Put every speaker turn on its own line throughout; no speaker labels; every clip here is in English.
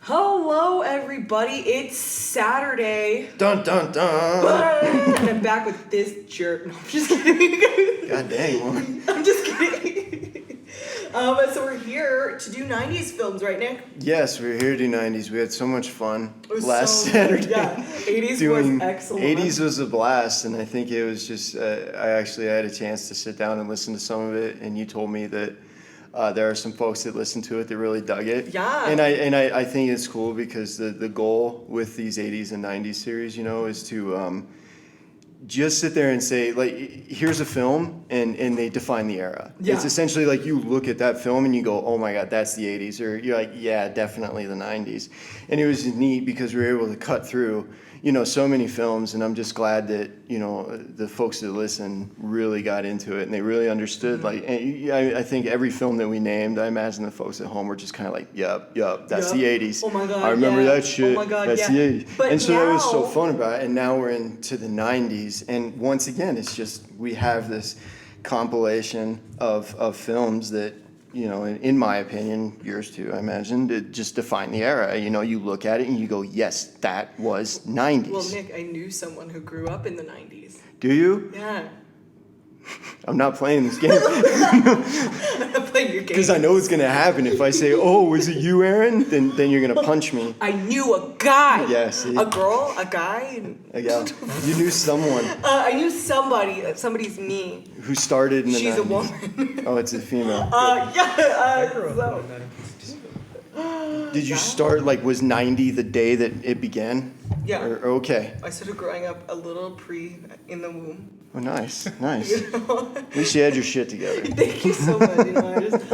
Hello, everybody. It's Saturday.
Dun dun dun.
And I'm back with this jerk. No, I'm just kidding.
God dang, woman.
I'm just kidding. So we're here to do 90s films, right, Nick?
Yes, we were here to do 90s. We had so much fun last
so
Saturday.
Good. Yeah, 80s was excellent.
80s was a blast, and I think it was just, I had a chance to sit down and listen to some of it, and you told me that there are some folks that listened to it that really dug it.
Yeah.
And I think it's cool because the goal with these 80s and 90s series, is to just sit there and say, like, here's a film, and they define the era.
Yeah.
It's essentially like you look at that film and you go, oh my God, that's the 80s. Or you're like, yeah, definitely the 90s. And it was neat because we were able to cut through, so many films, and I'm just glad that, the folks that listen really got into it and they really understood.
Mm-hmm.
Like, I think every film that we named, I imagine the folks at home were just kind of like, yup, that's the 80s.
Oh my God,
I remember that shit.
Oh my God,
that's the 80s.
But
and so
now,
that was so fun about it. And now we're into the 90s. And once again, it's just, we have this compilation of films that, in my opinion, yours too, I imagine, to just define the era. You look at it and you go, yes, that was 90s.
Well, Nick, I knew someone who grew up in the 90s.
Do you?
Yeah.
I'm not playing this game.
I'm not playing your game.
Because I know what's going to happen. If I say, oh, is it you, Erynn? Then you're going to punch me.
I knew a guy.
Yes.
A girl, a guy.
A gal. You knew someone.
I knew somebody. Somebody's me.
Who started in the 90s.
She's a woman.
Oh, it's a female. Did you start, was 90 the day that it began?
Yeah.
Okay.
I started growing up a little in the womb.
Oh, nice. At least you had your shit together.
Thank you so much.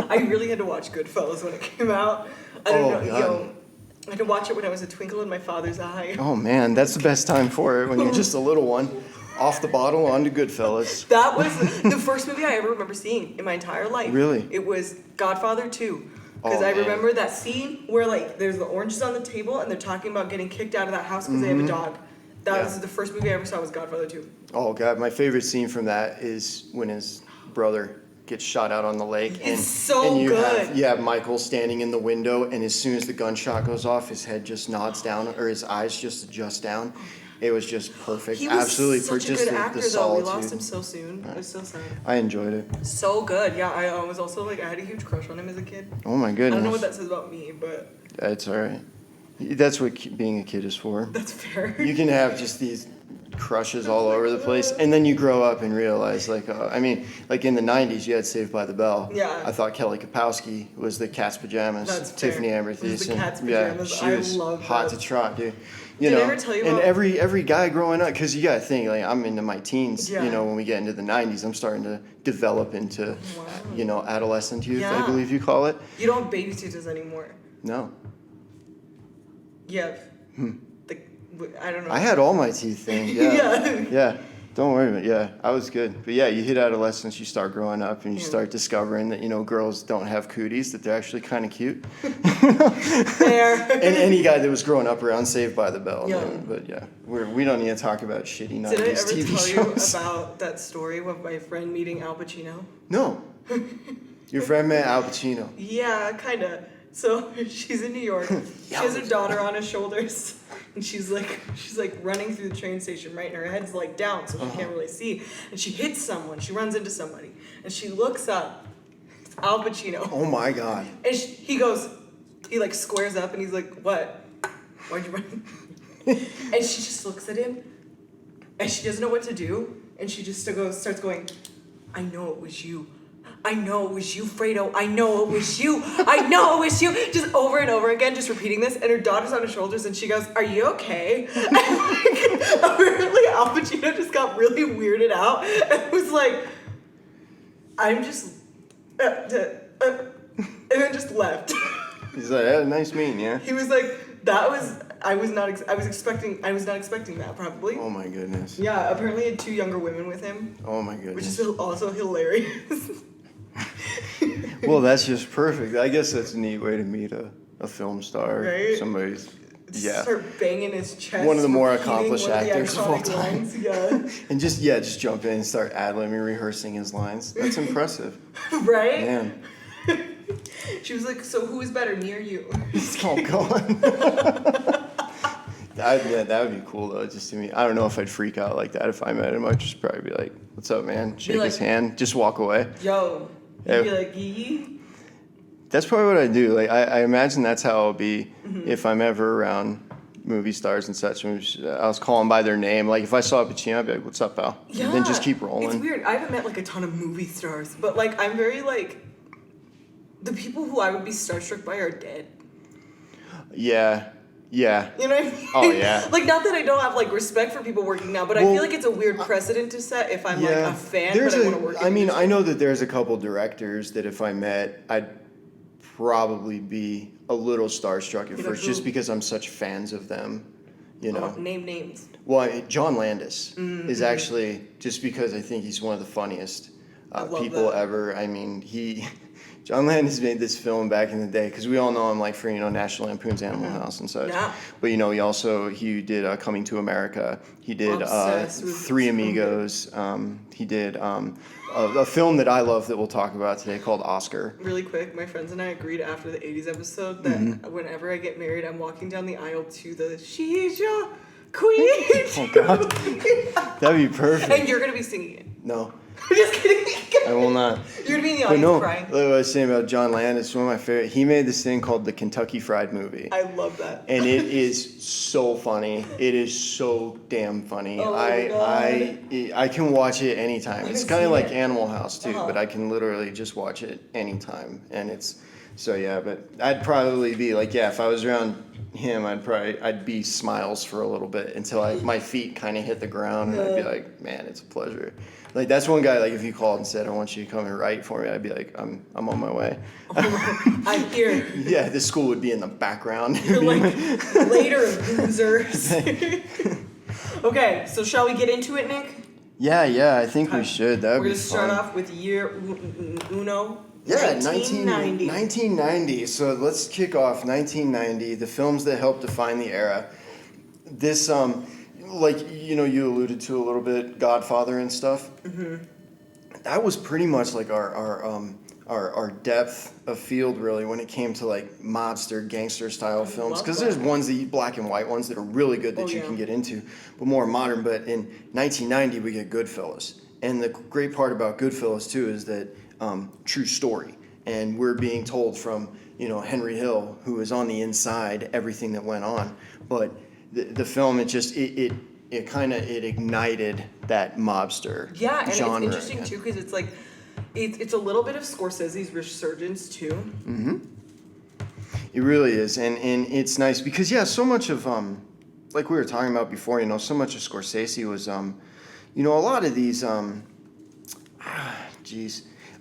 I really had to watch Goodfellas when it came out. I had to watch it when I was a twinkle in my father's eye.
Oh, man, that's the best time for it, when you're just a little one. Off the bottle, on to Goodfellas.
That was the first movie I ever remember seeing in my entire life.
Really?
It was Godfather 2. Because
I
remember that scene where, there's the oranges on the table and they're talking about getting kicked out of that house because they have a dog. That was the first movie I ever saw was Godfather 2.
Oh, God, my favorite scene from that is when his brother gets shot out on the lake.
It's so good.
You have Michael standing in the window, and as soon as the gunshot goes off, his head just nods down, or his eyes just adjust down. It was just perfect.
He was
absolutely
such
for
a
just
good actor,
the solitude.
though. We lost him so soon. It was so sad.
I enjoyed it.
So good. Yeah, I was also I had a huge crush on him as a kid.
Oh my goodness.
I don't know what that says about me, but
it's all right. That's what being a kid is for.
That's fair.
You can have just these crushes all over the place, and then you grow up and realize, in the 90s, you had Saved by the Bell.
Yeah.
I thought Kelly Kapowski was the Cat's Pajamas.
That's
Tiffany
fair.
Amber
It was
Thiessen.
the Cat's Pajamas.
Yeah, she
I
was
love
hot
that.
to trot, dude.
Did I ever tell you
and
about...
every guy growing up, because you got to think, I'm into my teens,
Yeah.
when we get into the 90s, I'm starting to develop into, adolescent youth,
Yeah.
I believe you call it.
You don't babysit us anymore.
No.
Yeah. I don't know.
I had all my teeth thing. Yeah. Yeah. Don't worry about it. Yeah, I was good. But yeah, you hit adolescence, you start growing up, and you start discovering that, girls don't have cooties, that they're actually kind of cute.
Fair.
And any guy that was growing up around Saved by the Bell.
Yeah.
But yeah, we don't need to talk about shitty 90s
Did I ever
TV
tell
shows.
you about that story of my friend meeting Al Pacino?
No. Your friend met Al Pacino.
Yeah, kind of. So she's in New York. She has her daughter on her shoulders, and she's running through the train station, right? And her head's down, so she can't really see. And she hits someone. She runs into somebody, and she looks up. It's Al Pacino.
Oh my God.
And he squares up, and he's like, "What? Why'd you run?" And she just looks at him, and she doesn't know what to do, and she just starts going, "I know it was you. I know it was you, Fredo. I know it was you. I know it was you." Just over and over again, just repeating this. And her daughter's on her shoulders, and she goes, "Are you okay?" And apparently Al Pacino just got really weirded out and was like, "I'm just," and then just left.
He's like, yeah, nice meeting you.
He was like, I was not expecting that, probably.
Oh my goodness.
Yeah, apparently he had 2 younger women with him.
Oh my goodness.
Which is also hilarious.
Well, that's just perfect. I guess that's a neat way to meet a film star.
Right?
Somebody's,
start banging his chest.
One of the more
repeating
accomplished
one of the
actors of all
iconic
time.
lines. Yeah.
And just jump in and start ad-libbing, rehearsing his lines. That's impressive.
Right?
Man.
She was like, so who is better, me or you?
Oh, God. That would be cool, though, just to me. I don't know if I'd freak out like that if I met him. I'd just probably be like, what's up, man? Shake his hand, just walk away.
Yo. You'd be like, yee.
That's probably what I'd do. Like, I imagine that's how I'll be if I'm ever around movie stars and such. I was calling by their name. Like, if I saw Pacino, I'd be like, what's up, pal?
Yeah.
And then just keep rolling.
It's weird. I haven't met, like, a ton of movie stars, but, like, I'm very, like, the people who I would be starstruck by are dead.
Yeah. Yeah.
You know what I mean?
Oh, yeah.
Like, not that I don't have, like, respect for people working now, but I feel like it's a weird precedent to set if I'm, like, a fan, but I want to work in
I mean,
the
I know that there's a couple directors that if I met, I'd probably be a little starstruck at first, just because I'm such fans of them, you know.
Name names.
Well, John Landis is actually, just because I think he's one of the funniest people ever. I mean, John Landis made this film back in the day, because we all know him, like, for, you know, National Lampoon's Animal House and such.
Yeah.
But, you know, he did Coming to America. He did Three Amigos. He did a film that I love that we'll talk about today called Oscar.
Really quick, my friends and I agreed after the 80s episode that whenever I get married, I'm walking down the aisle to the She's Your Queen.
Oh, God. That'd be perfect.
And you're going to be singing it.
No.
I'm just kidding.
I will not.
You're going to be in the audience crying.
Like what I was saying about John Landis, one of my favorite, he made this thing called the Kentucky Fried Movie.
I love that.
And it is so funny. It is so damn funny.
Oh my God.
I can watch it anytime. It's kind of like Animal House too, but I can literally just watch it anytime. And it's, so yeah, but I'd probably be like, yeah, if I was around him, I'd be smiles for a little bit until my feet kind of hit the ground, and I'd be like, man, it's a pleasure. Like, that's one guy, like, if you called and said, I want you to come and write for me, I'd be like, I'm on my way.
I'm here.
Yeah, this school would be in the background.
You're like, later, losers. Okay, so shall we get into it, Nick?
Yeah, I think we should. That would be fun.
We're going to start off with year uno.
Yeah,
1990.
1990. So let's kick off 1990, the films that helped define the era. This, like, you know, you alluded to a little bit, Godfather and stuff. Mm-hmm. That was pretty much like our depth of field, really, when it came to, like, mobster, gangster style films. Because there's ones, black and white ones, that are really good that you can get into, but more modern. But in 1990, we get Goodfellas. And the great part about Goodfellas, too, is that true story. And we're being told from, you know, Henry Hill, who was on the inside, everything that went on. But the film, it ignited that mobster genre.
And it's interesting too, because it's like it's a little bit of Scorsese's resurgence too.
Mm-hmm. It really is, and it's nice because so much of like we were talking about before, you know, so much of Scorsese was you know, a lot of these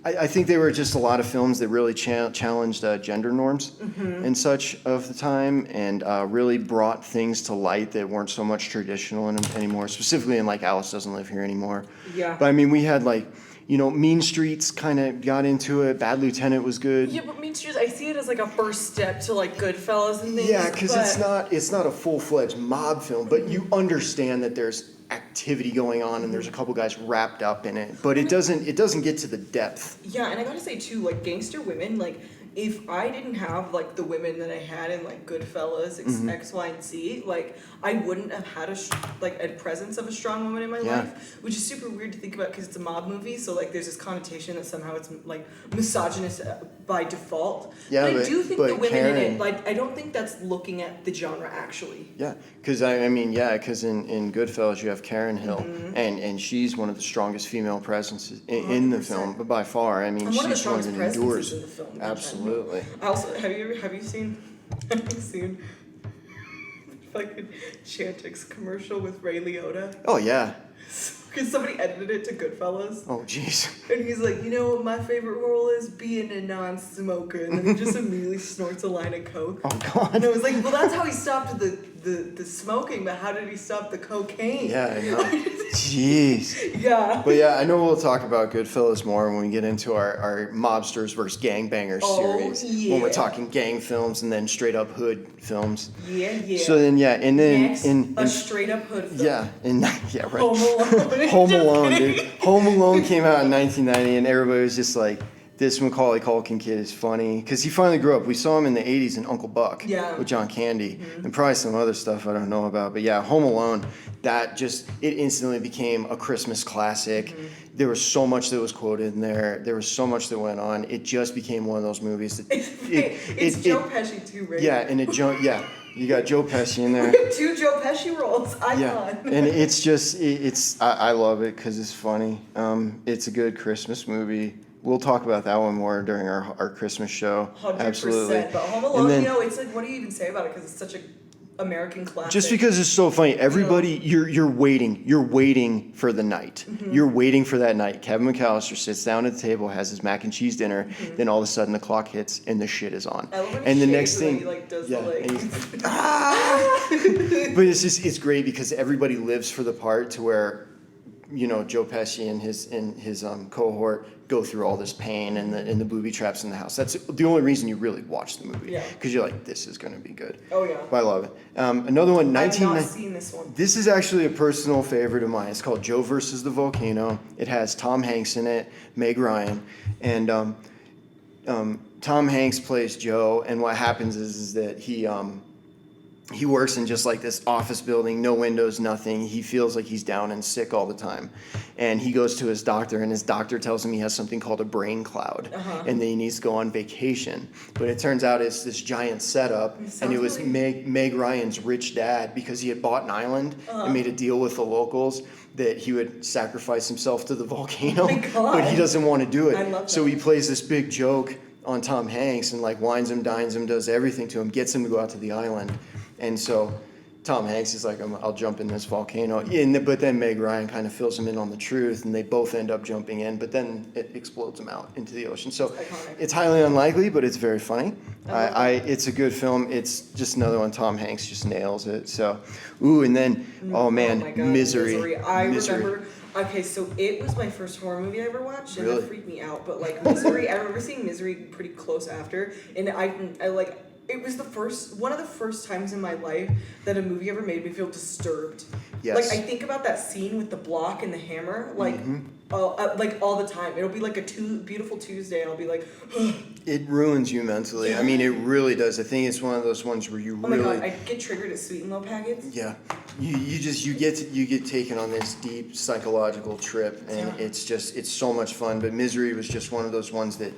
I think they were just a lot of films that really challenged gender norms and such of the time, and really brought things to light that weren't so much traditional anymore, specifically in, like, Alice Doesn't Live Here Anymore.
Yeah.
But, I mean, we had, like, you know, Mean Streets kind of got into it. Bad Lieutenant was good.
Yeah, but Mean Streets, I see it as, like, a first step to, like, Goodfellas and things.
Yeah, because it's not a full-fledged mob film, but you understand that there's activity going on and there's a couple guys wrapped up in it, but it doesn't get to the depth.
Yeah, and I gotta say too, like, gangster women, like, if I didn't have, like, the women that I had in, like, Goodfellas, X, Y, and Z, like, I wouldn't have had a presence of a strong woman in my life, which is super weird to think about because it's a mob movie, so, like, there's this connotation that somehow it's, like, misogynist by default.
Yeah,
but I do think the women
Karen,
in it, like, I don't think that's looking at the genre, actually.
Yeah, because because in Goodfellas you have Karen Hill, and she's one of the strongest female presences in the film, but by far, I mean, she's one that endures.
In the film.
Absolutely.
Also, have you seen fucking Chantix commercial with Ray Liotta?
Oh yeah.
Because somebody edited it to Goodfellas.
Oh jeez.
And he's like, you know what my favorite role is? Being a non-smoker. And then he just immediately snorts a line of coke.
Oh god.
And I was like, well, that's how he stopped the smoking, but how did he stop the cocaine?
Yeah, I know. Jeez.
Yeah.
But yeah, I know we'll talk about Goodfellas more when we get into our mobsters versus gangbangers series.
Yeah.
When we're talking gang films and then straight up hood films.
Yeah.
So then and then
next, a straight up hood film.
Yeah, right.
Home Alone.
Home Alone, dude. Home Alone came out in 1990, and everybody was just like, this Macaulay Culkin kid is funny because he finally grew up. We saw him in the 80s in Uncle Buck with John Candy and probably some other stuff I don't know about. But yeah, Home Alone, it instantly became a Christmas classic. There was so much that was quoted in there. There was so much that went on. It just became one of those movies that...
It's Joe Pesci too, right?
Yeah, and you got Joe Pesci in there.
We have 2 Joe Pesci roles.
Yeah, and it's just, I love it because it's funny. It's a good Christmas movie. We'll talk about that one more during our Christmas show.
100%.
Absolutely.
But Home Alone, it's like, what do you even say about it? Because it's such a American classic.
Just because it's so funny, everybody, you're waiting for the night. You're waiting for that night. Kevin McAllister sits down at the table, has his mac and cheese dinner, then all of a sudden the clock hits and the shit is on. And the next thing,
he does
but it's great because everybody lives for the part to where, Joe Pesci and his cohort go through all this pain and the booby traps in the house. That's the only reason you really watch the movie. Yeah. Because you're like, this is going to be good.
Oh, yeah.
But I love it. Another one,
I've not seen this one.
This is actually a personal favorite of mine. It's called Joe versus the Volcano. It has Tom Hanks in it, Meg Ryan, and Tom Hanks plays Joe. And what happens is that he works in just like this office building, no windows, nothing. He feels like he's down and sick all the time. And he goes to his doctor, and his doctor tells him he has something called a brain cloud, and that he needs to go on vacation. But it turns out it's this giant setup, and it was Meg Ryan's rich dad, because he had bought an island and made a deal with the locals that he would sacrifice himself to the volcano, but he doesn't want to do it.
I love that.
So he plays this big joke on Tom Hanks and like wines him, dines him, does everything to him, gets him to go out to the island. And so Tom Hanks is like, I'll jump in this volcano. But then Meg Ryan kind of fills him in on the truth, and they both end up jumping in, but then it explodes him out into the ocean. So it's highly unlikely, but it's very funny. It's a good film. It's just another one. Tom Hanks just nails it. So, and then, Misery.
I remember. Okay, so it was my first horror movie I ever watched, and it freaked me out. But like Misery, I remember seeing Misery pretty close after, and I like. It was one of the first times in my life that a movie ever made me feel disturbed.
Yes.
Like I think about that scene with the block and the hammer, like all the time. It'll be like a beautiful Tuesday, and I'll be like,
it ruins you mentally. Yeah. I mean, it really does. I think it's one of those ones where you really.
Oh my god, I get triggered at sweet and low packets.
Yeah, you get taken on this deep psychological trip, and it's so much fun. But Misery was just one of those ones that,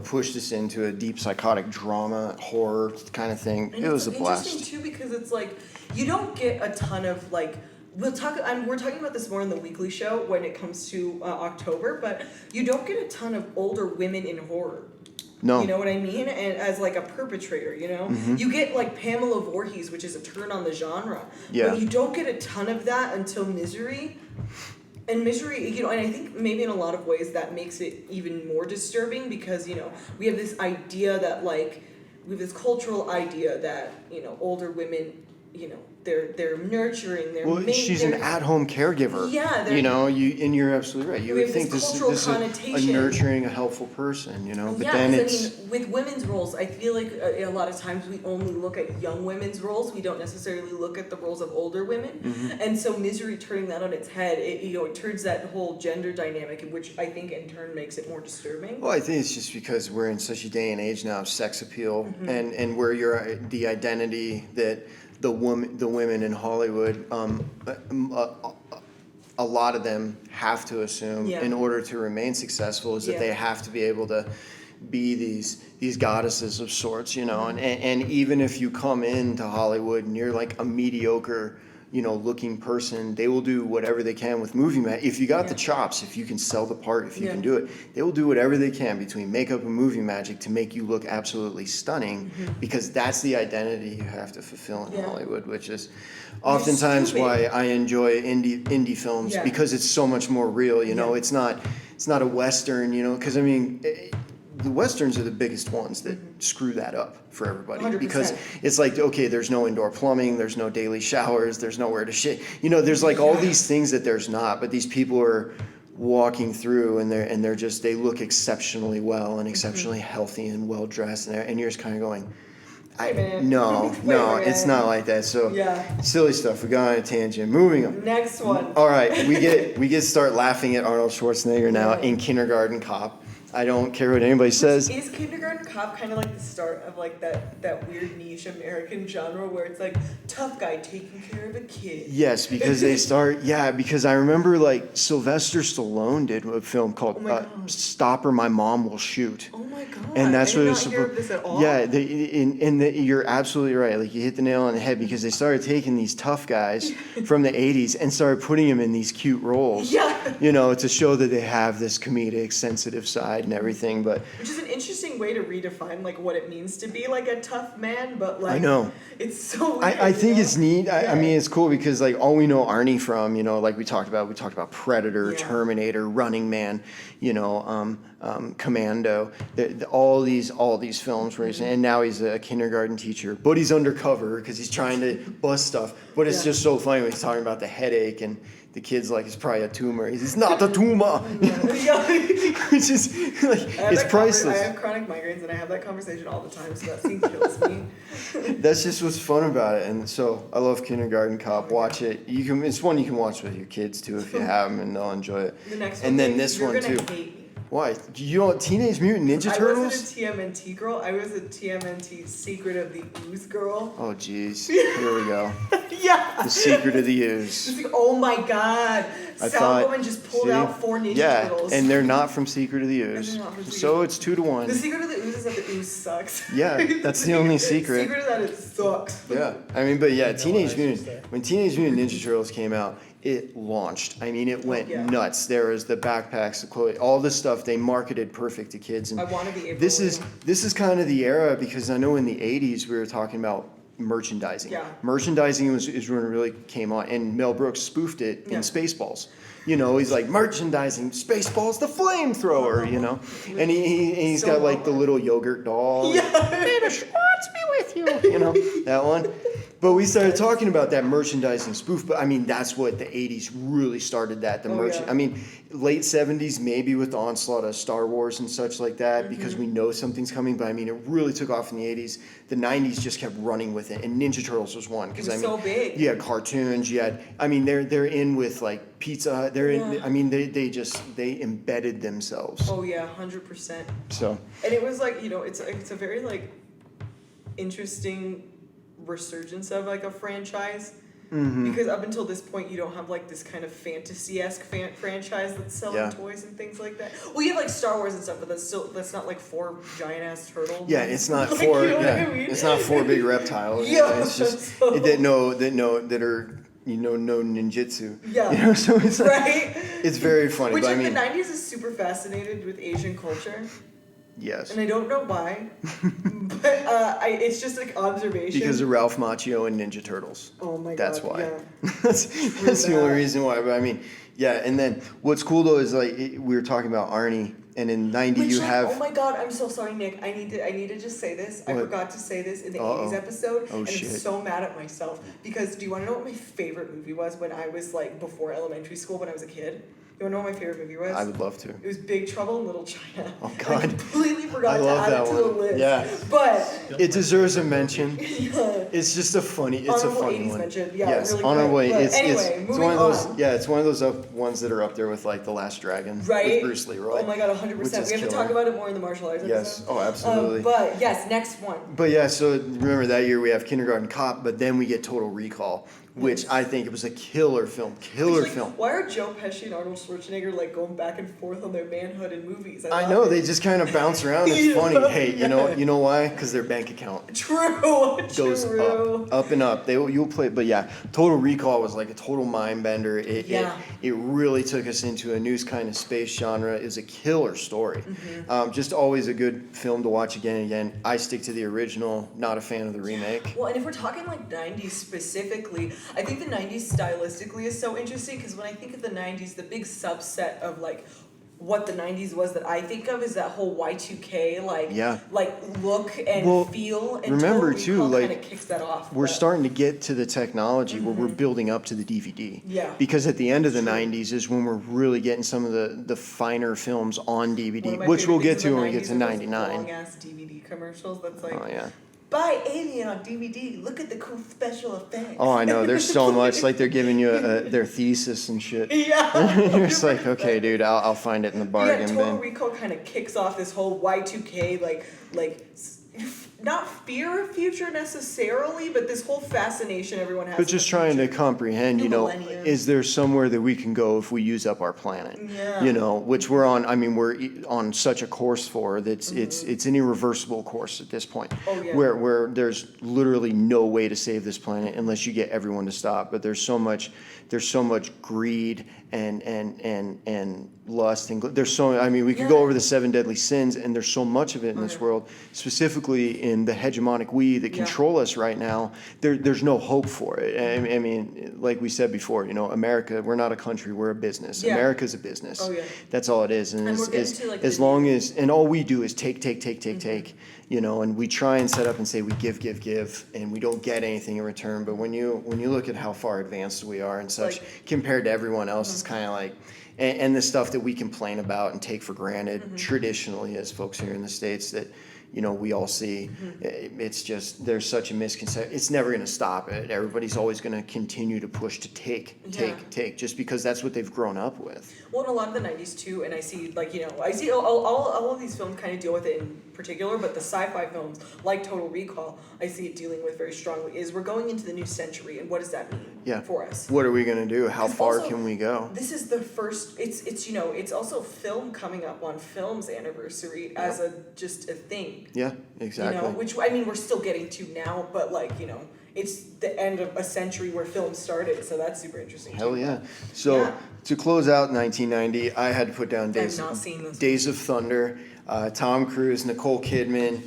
pushed us into a deep psychotic drama, horror kind of thing.
And
it was a blast.
It's interesting too because it's like you don't get a ton of like. We're talking about this more in the weekly show when it comes to October, but you don't get a ton of older women in horror.
No.
You know what I mean? And as like a perpetrator, you get like Pamela Voorhees, which is a turn on the genre.
Yeah.
But you don't get a ton of that until Misery. And Misery, and I think maybe in a lot of ways that makes it even more disturbing because, we have this idea that we have this cultural idea that, older women, they're nurturing,
she's an at-home caregiver.
Yeah.
And you're absolutely right. You would think this is a nurturing, a helpful person, But then
with women's roles, I feel like a lot of times we only look at young women's roles. We don't necessarily look at the roles of older women. And so Misery turning that on its head, it turns that whole gender dynamic, which I think in turn makes it more disturbing.
Well, I think it's just because we're in such a day and age now of sex appeal and where you're the identity that the women in Hollywood, a lot of them have to assume in order to remain successful is that they have to be able to be these goddesses of sorts, and even if you come into Hollywood and you're like a mediocre looking person, they will do whatever they can with movie magic. If you got the chops, if you can sell the part, if you can do it, they will do whatever they can between makeup and movie magic to make you look absolutely stunning because that's the identity you have to fulfill in Hollywood, which is oftentimes why I enjoy indie films because it's so much more real. It's not a Western, because the Westerns are the biggest ones that screw that up for everybody
100%.
Because it's like, okay, there's no indoor plumbing, there's no daily showers, there's nowhere to shit. There's like all these things that there's not, but these people are walking through and they look exceptionally well and exceptionally healthy and well dressed and you're just kind of going, no, it's not like that. So silly stuff. We got on a tangent. Moving on.
Next one.
All right, we get to start laughing at Arnold Schwarzenegger now in Kindergarten Cop. I don't care what anybody says.
Is Kindergarten Cop kind of like the start of like that weird niche American genre where it's like tough guy taking care of a kid?
Yes, because they start. Yeah, because I remember like Sylvester Stallone did a film called "Stop or My Mom Will Shoot."
Oh my god!
And that's
I
what
did
it
not
was
hear of this at all.
Yeah, you're absolutely right. Like you hit the nail on the head because they started taking these tough guys from the '80s and started putting them in these cute roles.
Yeah.
You know, to show that they have this comedic, sensitive side and everything. But
which is an interesting way to redefine like what it means to be like a tough man. But like,
I know
it's so weird.
I think it's neat. I mean, it's cool because like all we know Arnie from, you know, like we talked about Predator, Terminator, Running Man, you know, Commando, all these films where he's, and now he's a kindergarten teacher, but he's undercover because he's trying to bust stuff. But it's just so funny when he's talking about the headache and the kid's like, it's probably a tumor. He's not a tumor. Which is like, it's priceless.
I have chronic migraines and I have that conversation all the time, so that scene kills me.
That's just what's fun about it. And so I love Kindergarten Cop. Watch it. It's one you can watch with your kids too if you have them, and they'll enjoy it.
The next
and
one,
then this
you're
one
gonna
too.
hate me.
Why? You know Teenage Mutant Ninja Turtles?
I wasn't a TMNT girl. I was a TMNT Secret of the Ooze girl.
Oh jeez. Here we go.
Yeah.
The Secret of the Ooze.
It's like, oh my god. Woman just pulled out 4 Ninja Turtles.
And they're not from Secret of the Ooze. So it's 2-1.
The secret of the Ooze is that the Ooze sucks.
Yeah, that's the only secret.
The secret is that it sucks.
Yeah. I mean, but yeah, when Teenage Mutant Ninja Turtles came out, it launched. I mean, it went nuts. There was the backpacks, the clothing, all this stuff. They marketed perfect to kids. And
I want to be able
this is kind of the era because I know in the 80s we were talking about merchandising.
Yeah.
Merchandising is when it really came on, and Mel Brooks spoofed it in Spaceballs. You know, he's like, merchandising, Spaceballs, the flamethrower, you know? And he's got like the little yogurt doll.
Yeah.
Baby Schwartz be with you. You know, that one. But we started talking about that merchandising spoof. But I mean, that's what the 80s really started that. I mean, late 70s, maybe with the onslaught of Star Wars and such like that, because we know something's coming. But I mean, it really took off in the 80s. The 90s just kept running with it. And Ninja Turtles was one.
It was so big.
You had cartoons. You had, I mean, they're in with like Pizza. They're in, I mean, they embedded themselves.
Oh, yeah, 100%.
So.
And it was like, you know, it's a very like interesting resurgence of like a franchise because up until this point you don't have like this kind of fantasy-esque franchise that's selling toys and things like that. Well, you have like Star Wars and stuff, but that's not like 4 giant ass turtles.
Yeah, it's not
like,
4.
you know
Yeah,
what I mean?
it's not 4 big reptiles.
Yeah,
it's just that are no ninjutsu.
Yeah,
you know, so it's like,
right.
It's very funny.
Which
but
in
I mean,
the 90s is super fascinated with Asian culture.
Yes.
And I don't know why, but it's just like observation.
Because of Ralph Macchio and Ninja Turtles.
Oh my god.
That's why.
Yeah.
that's the only reason why. But I mean, yeah. And then what's cool though is like we were talking about Arnie, and in '90 you have.
Oh my god! I'm so sorry, Nick. I need to just say this.
What?
I forgot to say this in the 80s episode,
Oh,
and
shit.
I'm so mad at myself because do you want to know what my favorite movie was when I was like before elementary school when I was a kid? You want to know what my favorite movie was?
I would love to.
It was Big Trouble in Little China.
Oh God!
I completely forgot
I love
to add
that
it to the
one.
list.
Yeah.
But
it deserves a mention. It's just a funny. It's
honorable
a funny
80s
one.
mention. Yeah,
yes,
really
honorable.
quick. But
It's one of those.
on.
Yeah, it's one of those ones that are up there with like The Last Dragon.
Right.
With Bruce Leroy.
Oh my god, 100%. We have to talk about it more in the martial arts
Yes.
episode.
Oh, absolutely.
But yes, next one.
But yeah, so remember that year we have Kindergarten Cop, but then we get Total Recall, which I think it was a killer film.
Why are Joe Pesci and Arnold Schwarzenegger like going back and forth on their manhood in movies?
I know they just kind of bounce around. It's funny. Hey, you know why? Because their bank account goes up and up. You'll play, but yeah, Total Recall was like a total mind bender. It really took us into a new kind of space genre. It was a killer story. Just always a good film to watch again and again. I stick to the original. Not a fan of the remake.
Well, and if we're talking like 90s specifically, I think the 90s stylistically is so interesting because when I think of the 90s, the big subset of like what the 90s was that I think of is that whole Y2K like look and feel. And
remember
Total
too,
Recall
like
kinda kicks that off.
We're starting to get to the technology where we're building up to the DVD.
Yeah.
Because at the end of the 90s is when we're really getting some of the finer films on DVD, which we'll get to when we get to 99.
Long ass DVD commercials. That's like.
Oh yeah.
buy Alien on DVD. Look at the cool special effects.
Oh, I know. There's so much. Like, they're giving you their thesis and shit.
Yeah.
You're just like, okay, dude, I'll find it in the bargain
Total
bin.
Recall kind of kicks off this whole Y2K, not fear of future necessarily, but this whole fascination everyone has.
But just trying to comprehend,
New
you know,
millennium.
is there somewhere that we can go if we use up our planet?
Yeah.
You know, which we're on. I mean, we're on such a course for that's it's an irreversible course at this point.
Oh, yeah.
Where there's literally no way to save this planet unless you get everyone to stop. But there's so much greed and lust and there's so. I mean, we could go over the 7 deadly sins, and there's so much of it in this world, specifically in the hegemonic we that control us right now. There's no hope for it. I mean, like we said before, you know, America, we're not a country, we're a business.
Yeah.
America's a business.
Oh, yeah.
That's all it is. And
we're
as
getting to, like,
as long as, and all we do is take, you know, and we try and set up and say we give, and we don't get anything in return. But when you look at how far advanced we are and such, compared to everyone else, it's kind of like, and the stuff that we complain about and take for granted traditionally as folks here in the States that, you know, we all see, it's just, there's such a misconception. It's never going to stop it. Everybody's always going to continue to push to take, just because that's what they've grown up with.
Well, in a lot of the 90s too, and I see, like, you know, I see all of these films kind of deal with it in particular, but the sci-fi films, like Total Recall, I see it dealing with very strongly, is we're going into the new century, and what does that mean for us?
What are we going to do? How far
also,
can we go?
This is the first, it's you know, it's also film coming up on film's anniversary as just a thing.
Yeah, exactly.
You know, which, I mean, we're still getting to now, but, like, you know, it's the end of a century where film started, so that's super interesting.
Hell yeah. So to close out 1990, I had to put down Days of Thunder, Tom Cruise, Nicole Kidman,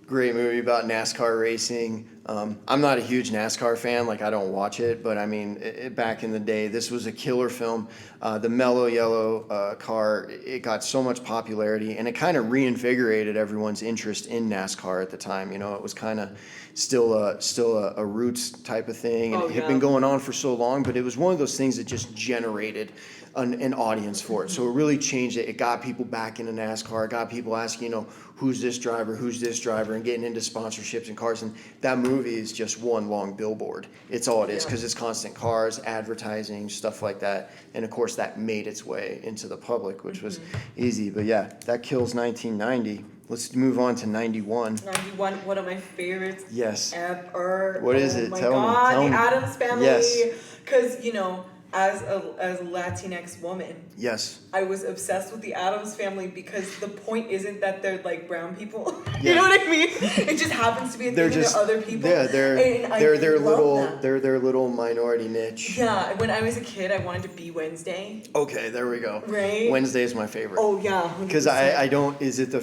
great movie about NASCAR racing. I'm not a huge NASCAR fan, like I don't watch it, but I mean, back in the day, this was a killer film. The mellow yellow car, it got so much popularity, and it kind of reinvigorated everyone's interest in NASCAR at the time. You know, it was kind of still a roots type of thing, and it had been going on for so long, but it was one of those things that just generated an audience for it. So it really changed it. It got people back into NASCAR. It got people asking, you know, who's this driver, and getting into sponsorships and cars. And that movie is just one long billboard. It's all it is, because it's constant cars, advertising, stuff like that. And of course, that made its way into the public, which was easy. But yeah, that kills 1990. Let's move on to 91.
91, one of my favorites ever.
What is it?
Oh my
Tell
God,
me.
the Addams Family.
Yes.
Because, you know, as a Latinx woman, I was obsessed with the Addams Family because the point isn't that they're like brown people. You know what I mean? It just happens to be a thing that they're other people.
Yeah, they're their little minority niche.
Yeah, when I was a kid, I wanted to be Wednesday.
Okay, there we go.
Right?
Wednesday is my favorite.
Oh yeah,
because I don't. Is it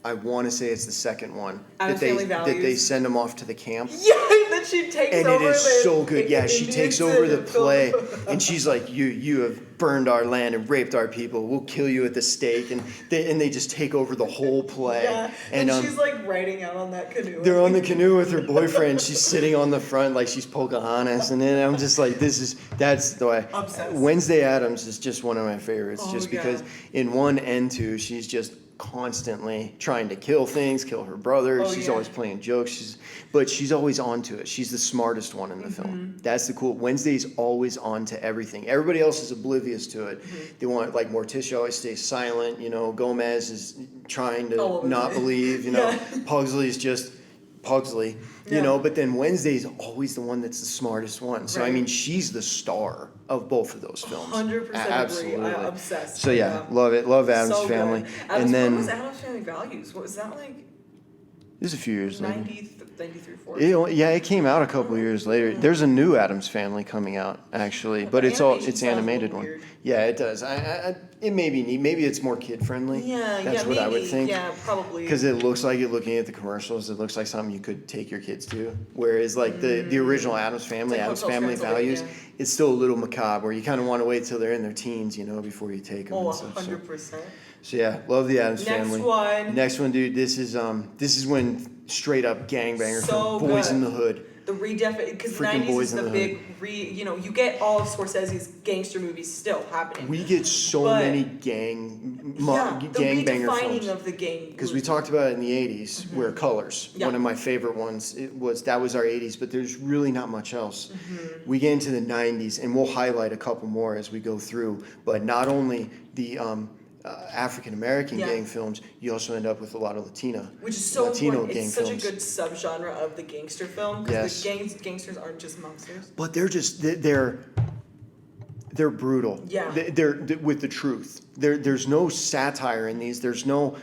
I want to say it's the second one that they send them off to the camp.
Yeah, that she takes over.
And it is so good. Yeah, she takes over the play, and she's like, "You have burned our land and raped our people. We'll kill you at the stake." And they just take over the whole play.
Yeah, and she's like riding out on that canoe.
They're on the canoe with her boyfriend. She's sitting on the front like she's Pocahontas, and then I'm just like, that's the way.
Obsessed.
Wednesday Addams is just one of my favorites, because in 1 and 2, she's just constantly trying to kill her brother. She's always playing jokes. But she's always onto it. She's the smartest one in the film. That's the cool. Wednesday's always on to everything. Everybody else is oblivious to it. They want, like, Morticia always stays silent. You know, Gomez is trying to not believe. You know, Pugsley's just Pugsley. You know, but then Wednesday's always the one that's the smartest one. So I mean, she's the star of both of those films.
100%
Absolutely.
agree. I'm obsessed.
So love it. Love Addams Family.
And then what was Addams Family Values? What was that like?
It was a few years later.
93, 40.
It came out a couple of years later. There's a new Addams Family coming out, actually, but it's animated one.
Weird.
Yeah, it does. It may be neat. Maybe it's more kid friendly. That's what I would think.
Yeah, probably.
Because it looks like looking at the commercials, it looks like something you could take your kids to. Whereas like the original Addams Family,
like
Addams Family Values, it's still a little macabre. Where you kind of want to wait till they're in their teens, you know, before you take them.
Oh, 100%.
So yeah, love the Addams Family.
Next one,
dude. This is when straight up gangbanger
So
film, Boys
good.
in the Hood.
The redefinition, because the
Freaking
90s
Boys
is
in
the
the
big you get all of Scorsese's gangster movies still happening.
We get so
But-
many
the
gangbanger
redefining
films.
of the gang.
Because we talked about it in the 80s, where Colors,
Yeah.
one of my favorite ones, that was our 80s, but there's really not much else. We get into the 90s, and we'll highlight a couple more as we go through, but not only the African American
Yeah.
gang films, you also end up with a lot of Latino
Latino
gang
It's such
films.
a good subgenre of the gangster film because
Yes.
the gangsters aren't just monsters.
But they're brutal.
Yeah.
They're with the truth. There's no satire in these. There's no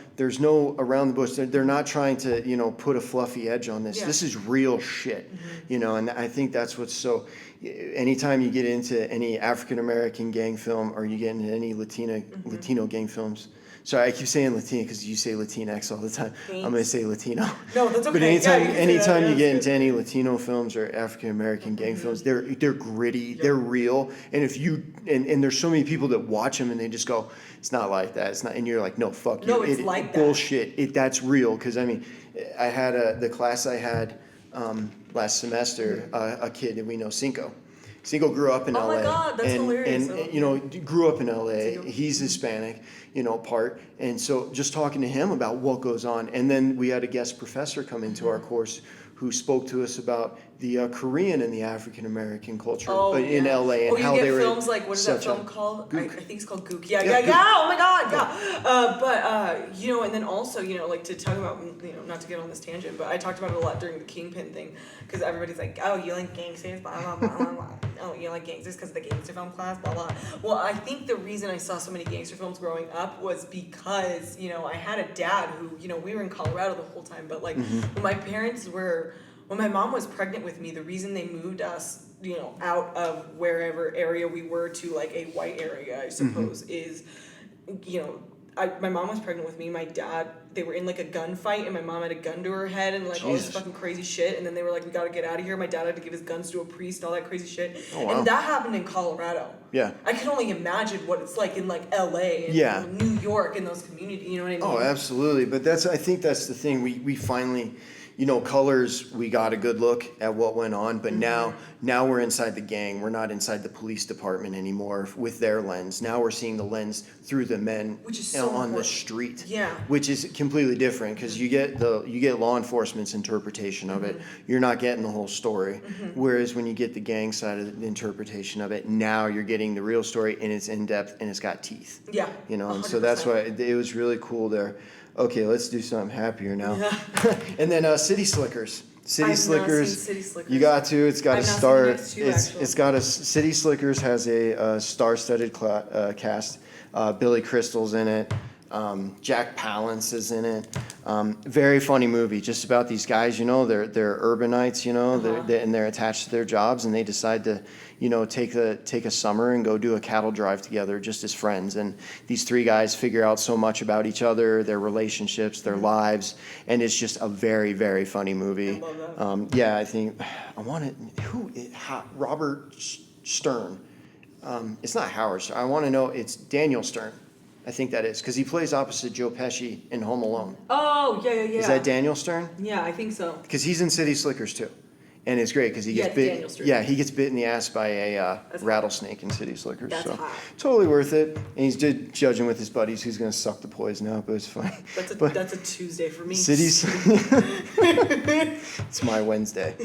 around the bush. They're not trying to put a fluffy edge on this.
Yeah.
This is real shit. And I think that's what's so. Anytime you get into any African American gang film or you get into any Latino gang films. Sorry, I keep saying Latino because you say Latinx all the time.
Thanks.
I'm gonna say Latino.
No, that's okay.
But
Yeah,
anytime,
you can say
anytime
that.
you
Yeah,
get
that's
into any Latino films or African American gang films, they're gritty, they're real, and if you and there's so many people that watch them and they just go, it's not like that, it's not, and you're like, no, fuck
No,
you,
it's like that.
bullshit, that's real, because I mean, I had the class I had last semester, a kid that we know, Cinco. Cinco grew up in
Oh
LA.
my God, that's hilarious.
And grew up in LA.
Cinco.
He's Hispanic, part. And so just talking to him about what goes on. And then we had a guest professor come into our course who spoke to us about the Korean and the African American culture in
yeah.
LA and how
you
they
get
were
films like, what is that
such
film
a
called? I think it's called Gook. Yeah,
Yeah, Gook.
oh my God, yeah. And then also, like to talk about, not to get on this tangent, but I talked about it a lot during the Kingpin thing, because everybody's like, oh, you like gangsters, blah, blah, blah, blah, blah. Oh, you like gangsters because of the gangster film class, blah, blah. Well, I think the reason I saw so many gangster films growing up was because, I had a dad who, we were in Colorado the whole time, but like when my mom was pregnant with me, the reason they moved us, out of wherever area we were to like a white area, I suppose, is, my mom was pregnant with me. My dad, they were in like a gunfight, and my mom had a gun to her head, and like all this fucking crazy shit. And then they were like, "We gotta get out of here." My dad had to give his guns to a priest, all that crazy shit.
Oh, wow.
And that happened in Colorado.
Yeah.
I can only imagine what it's like in like L.A. and New York and those communities. You know what I mean?
Oh, absolutely. But I think that's the thing. We finally, Colors, we got a good look at what went on, but now we're inside the gang. We're not inside the police department anymore with their lens. Now we're seeing the lens through the men
Which is so
on the
important.
street.
Yeah.
Which is completely different because you get law enforcement's interpretation of it. You're not getting the whole story. Whereas when you get the gang side of the interpretation of it, now you're getting the real story, and it's in depth and it's got teeth.
Yeah.
And so that's
100%.
why it was really cool there. Okay, let's do something happier now.
Yeah.
And then City Slickers.
I've not
Slickers.
seen City Slickers.
You got to. It's got
I've
to
not seen
start.
you guys too, actually.
It's got a City Slickers has a star-studded cast. Billy Crystal's in it. Jack Palance is in it. Very funny movie, just about these guys. They're urbanites. And they're attached to their jobs, and they decide to, take a summer and go do a cattle drive together, just as friends. And these three guys figure out so much about each other, their relationships, their lives, and it's just a very, very funny movie.
I love that.
I think I want it. Robert Stern. It's not Howard Stern. I want to know. It's Daniel Stern. I think that is because he plays opposite Joe Pesci in Home Alone.
Oh, yeah.
Is that Daniel Stern?
Yeah, I think so.
Because he's in City Slickers too, and it's great because he gets bit.
Daniel Stern.
Yeah, he gets bit in the ass by a
That's
rattlesnake in City Slickers.
That's
so
hot.
totally worth it. And he's judging with his buddies who's going to suck the poison out, but it's funny.
That's a Tuesday for me.
It's my Wednesday.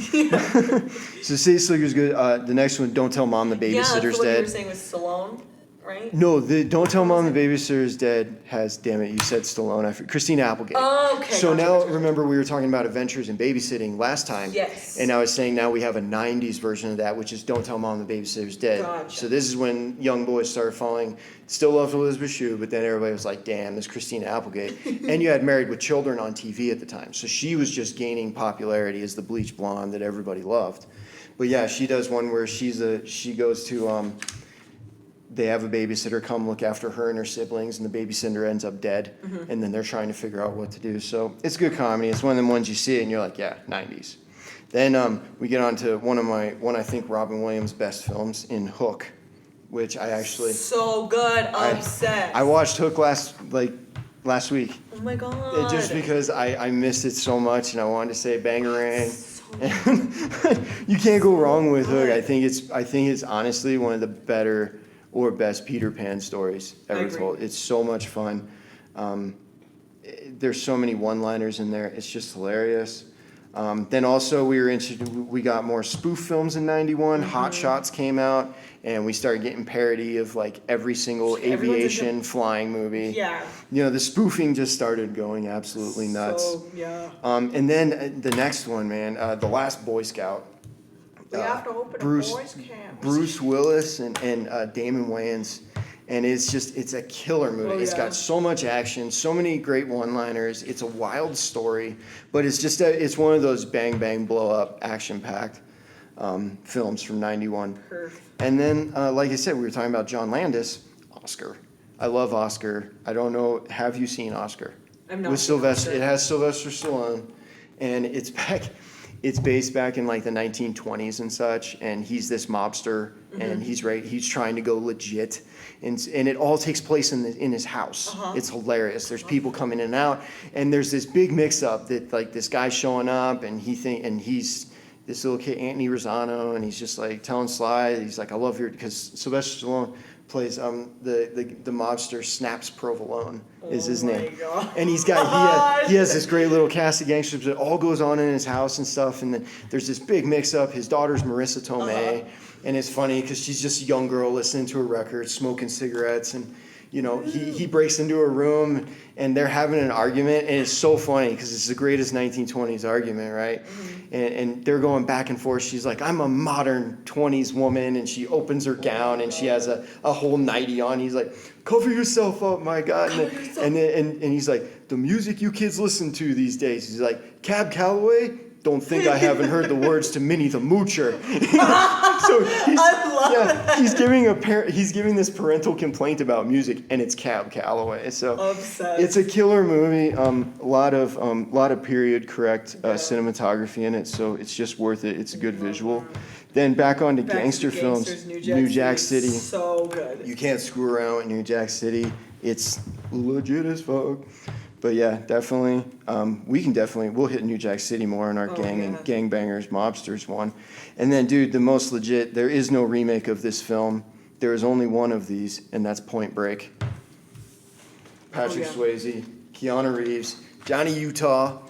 So City Slickers good. The next one, Don't Tell Mom the Babysitter's
that's the one you
Dead.
were saying with Stallone, right?
No, the Don't Tell Mom the Babysitter's Dead has, damn it, you said Stallone. Christina Applegate.
Oh, okay.
So
gotcha,
now,
gotcha.
remember we were talking about adventures in babysitting last time.
Yes.
And I was saying now we have a 90s version of that, which is Don't Tell Mom the Babysitter's Dead.
Gotcha.
So this is when young boys started falling. Still loved Elizabeth Shue, but then everybody was like, damn, this Christina Applegate. And you had Married with Children on TV at the time. So she was just gaining popularity as the bleach blonde that everybody loved. But yeah, she does one where she goes to... they have a babysitter come look after her and her siblings, and the babysitter ends up dead, and then they're trying to figure out what to do. So it's good comedy. It's one of them ones you see it and you're like, yeah, 90s. Then we get on to one I think Robin Williams' best films in Hook, which I actually
So good. Upset.
I watched Hook last last week.
Oh my god.
Just because I missed it so much and I wanted to say Bangarang. You can't go wrong with Hook. I think it's honestly one of the better or best Peter Pan stories ever told. It's so much fun. There's so many one-liners in there. It's just hilarious. Then also we got more spoof films in '91. Hot Shots came out, and we started getting parody of like every single aviation flying movie.
Yeah.
The spoofing just started going absolutely nuts.
So, yeah.
And then the next one, man, The Last Boy Scout.
We have to open a boys' camp.
Bruce Willis and Damon Wayans. And it's a killer movie.
Oh, yeah.
It's got so much action, so many great one-liners. It's a wild story, but it's one of those bang, bang, blow up, action-packed films from '91.
Perfect.
And then, like I said, we were talking about John Landis, Oscar. I love Oscar. I don't know, have you seen Oscar?
I'm not.
With Sylvester, it has Sylvester Stallone, and it's based back in like the 1920s and such, and he's this mobster, and he's trying to go legit, and it all takes place in his house. It's hilarious. There's people coming in and out, and there's this big mix-up that like this guy's showing up, and he's this little kid, Anthony Rosano, and he's just like telling Sly, he's like, I love your, because Sylvester Stallone plays the mobster Snaps Provolone is his name.
God.
And he has this great little cast of gangsters that all goes on in his house and stuff, and then there's this big mix up. His daughter's Marissa Tomei, and it's funny because she's just a young girl listening to a record, smoking cigarettes, and he breaks into a room and they're having an argument, and it's so funny because it's the greatest 1920s argument, right? And they're going back and forth. She's like, I'm a modern 20s woman, and she opens her gown and she has a whole nightie on. He's like, cover yourself up, my God. And he's like, the music you kids listen to these days. He's like, Cab Calloway? Don't think I haven't heard the words to Minnie the Moocher. So he's giving this parental complaint about music, and it's Cab Calloway. So
obsessed.
It's a killer movie. A lot of period correct cinematography in it, so it's just worth it. It's a good visual. Then back on to gangster films. New Jack City.
So good.
You can't screw around with New Jack City. It's legit as fuck. But yeah, definitely. We'll hit New Jack City more in our gangbangers, mobsters one. And then, dude, the most legit, there is no remake of this film. There is only one of these, and that's Point Break. Patrick Swayze, Keanu Reeves, Johnny Utah.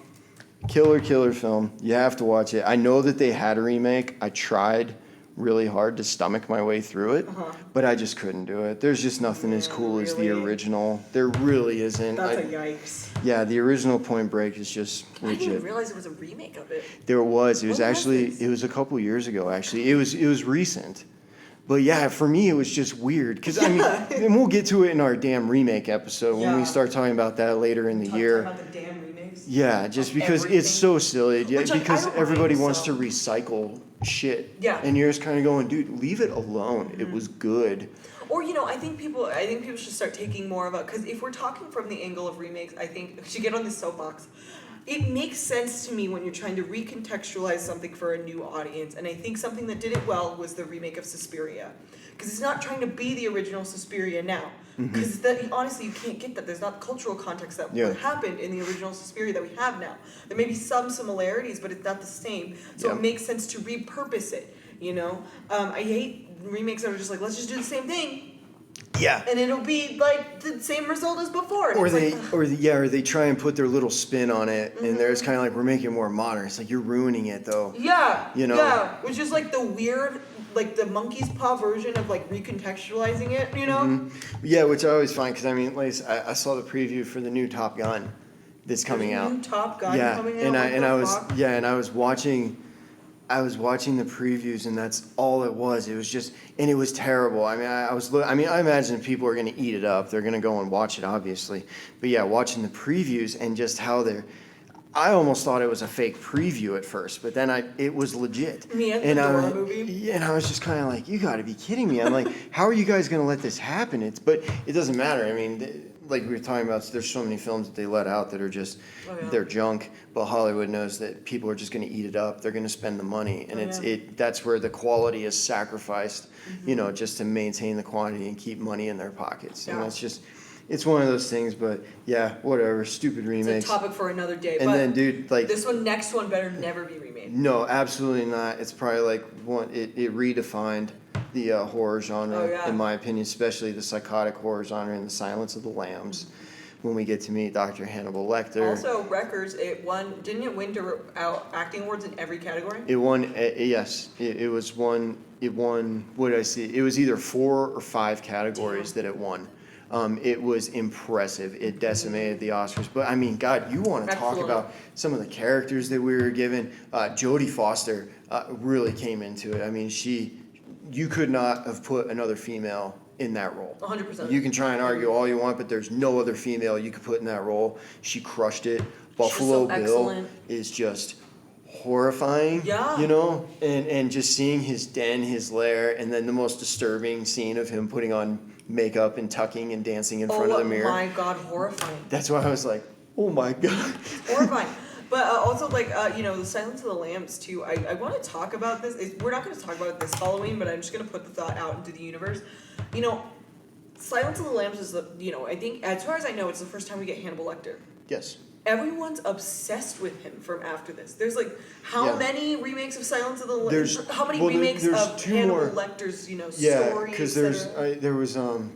Killer film. You have to watch it. I know that they had a remake. I tried really hard to stomach my way through it, but I just couldn't do it. There's just nothing as cool as the original. There really isn't.
That's a yikes.
Yeah, the original Point Break is just legit.
I didn't even realize it was a remake of it.
There was. It was it was a couple years ago, actually. It was recent. But yeah, for me, it was just weird. Because, I mean, and we'll get to it in our damn remake episode when we start talking about that later in the year.
About the damn remakes?
Yeah, just because it's so silly. Yeah, because everybody wants to recycle shit. Yeah. And you're just kind of going, dude, leave it alone. It was good.
Or, I think people should start taking more of a, because if we're talking from the angle of remakes, I think we should get on this soapbox. It makes sense to me when you're trying to recontextualize something for a new audience, and I think something that did it well was the remake of Suspiria, because it's not trying to be the original Suspiria now, because honestly you can't get that. There's not cultural context that happened in the original Suspiria that we have now. There may be some similarities, but it's not the same, so it makes sense to repurpose it. I hate remakes that are just like, let's just do the same thing.
Yeah.
And it'll be like the same result as before.
Or they try and put their little spin on it, and they're just kind of like, we're making it more modern. It's like, you're ruining it though. Yeah. Yeah. Which is like the weird, like the monkey's paw version of like recontextualizing it, Yeah, which I always find, because I mean, like, I saw the preview for the new Top Gun that's coming out.
New Top Gun coming out.
And I was watching the previews, and that's all it was. It was just, and it was terrible. I mean, I imagine people are going to eat it up. They're going to go and watch it, obviously. But yeah, watching the previews and just how I almost thought it was a fake preview at first, but then it was legit.
The Dora movie.
Yeah, and I was just kind of like, you got to be kidding me. I'm like, how are you guys going to let this happen? But it doesn't matter. I mean, like we were talking about, there's so many films that they let out that are just, they're junk. But Hollywood knows that people are just going to eat it up. They're going to spend the money, and that's where the quality is sacrificed, just to maintain the quantity and keep money in their pockets. And that's just, it's one of those things. But yeah, whatever. Stupid remakes.
It's a topic for another day.
And
but
then, dude, like
this next one better never be remade.
no, absolutely not. It's probably like it redefined the horror genre, in my opinion, especially the psychotic horror genre in The Silence of the Lambs. When we get to meet Dr. Hannibal Lecter.
Also, Wreckers, didn't it win acting awards in every category?
It won, yes. It won, what did I see? It was either 4 or 5 categories that it won. It was impressive. It decimated the Oscars. But I mean, God, you want to talk about some of the characters that we were given. Jodie Foster really came into it. I mean, you could not have put another female in that role.
100%.
You can try and argue all you want, but there's no other female you could put in that role. She crushed it. Buffalo Bill is just horrifying.
Yeah.
You know? And just seeing his den, his lair, and then the most disturbing scene of him putting on makeup and tucking and dancing in front of the mirror.
Oh my God, horrifying.
That's why I was like, oh my God.
Horrifying. But also, like, The Silence of the Lambs, too. I want to talk about this. We're not going to talk about it this Halloween, but I'm just going to put the thought out into the universe. Silence of the Lambs is I think, as far as I know, it's the first time we get Hannibal Lecter.
Yes.
Everyone's obsessed with him from after this. There's how many remakes of Silence of the Lambs? How many remakes of Hannibal Lecter's, stories?
Yeah, because there was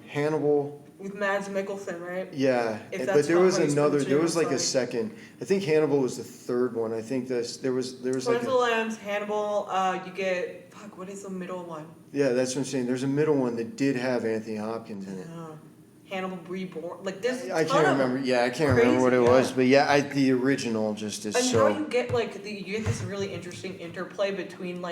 Hannibal
with Mads Mikkelsen, right?
Yeah, but there was another. There was like a second. I think Hannibal was the third one. I think there was
Silence
like
of the Lambs, Hannibal. You get what is the middle one?
Yeah, that's what I'm saying. There's a middle one that did have Anthony Hopkins in it.
Hannibal Reborn. Like this.
I can't remember. Yeah, I can't remember what it was, but yeah, the original just is so.
And how you get you get this really interesting interplay between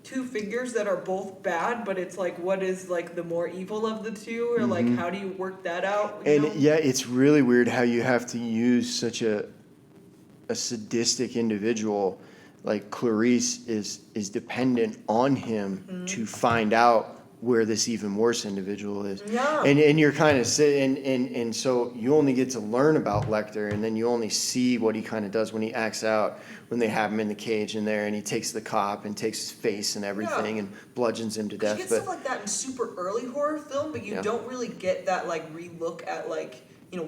two figures that are both bad, but it's what is the more evil of the two, or how do you work that out?
Yeah, it's really weird how you have to use such a sadistic individual like Clarice is dependent on him to find out where this even worse individual is.
Yeah.
And you're kind of and so you only get to learn about Lecter, and then you only see what he kind of does when he acts out, when they have him in the cage in there and he takes the cop and takes his face and everything and bludgeons him to death.
You get stuff like that in super early horror film, but you don't really get that relook at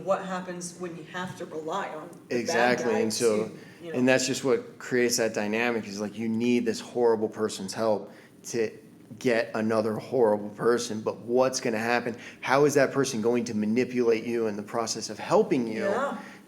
what happens when you have to rely on the bad guy
and so
and
that's just what creates that dynamic is you need this horrible person's help to get another horrible person, but what's going to happen? How is that person going to manipulate you in the process of helping you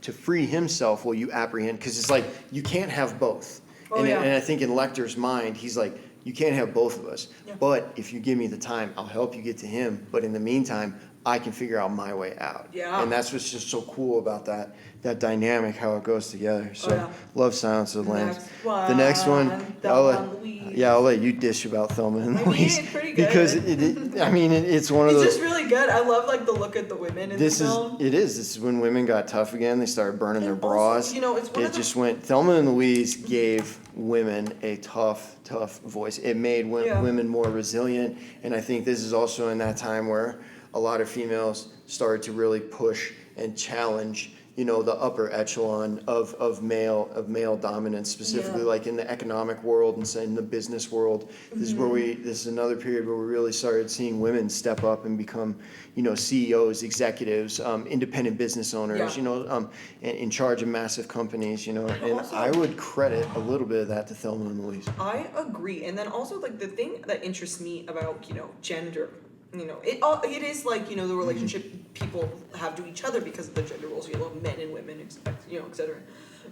to free himself while you apprehend? Because it's you can't have both. And I think in Lecter's mind, he's you can't have both of us. Yeah. But if you give me the time, I'll help you get to him. But in the meantime, I can figure out my way out. Yeah. And that's what's just so cool about that dynamic, how it goes together. So love Silence of the Lambs. The next one, I'll let you dish about Thelma and Louise.
It's pretty good.
Because it's one of those.
It's just really good. I love the look at the women in the film.
This is when women got tough again. They started burning their bras.
It's
went. Thelma and Louise gave women a tough voice. It made women more resilient, and I think this is also in that time where a lot of females started to really push and challenge the upper echelon of male dominance, specifically in the economic world and in the business world. This is another period where we really started seeing women step up and become CEOs, executives, independent business owners, in charge of massive companies, and also, I would credit a little bit of that to Thelma and Louise.
I agree. And then also the thing that interests me about gender, it is the relationship people have to each other because of the gender roles, men and women, etc.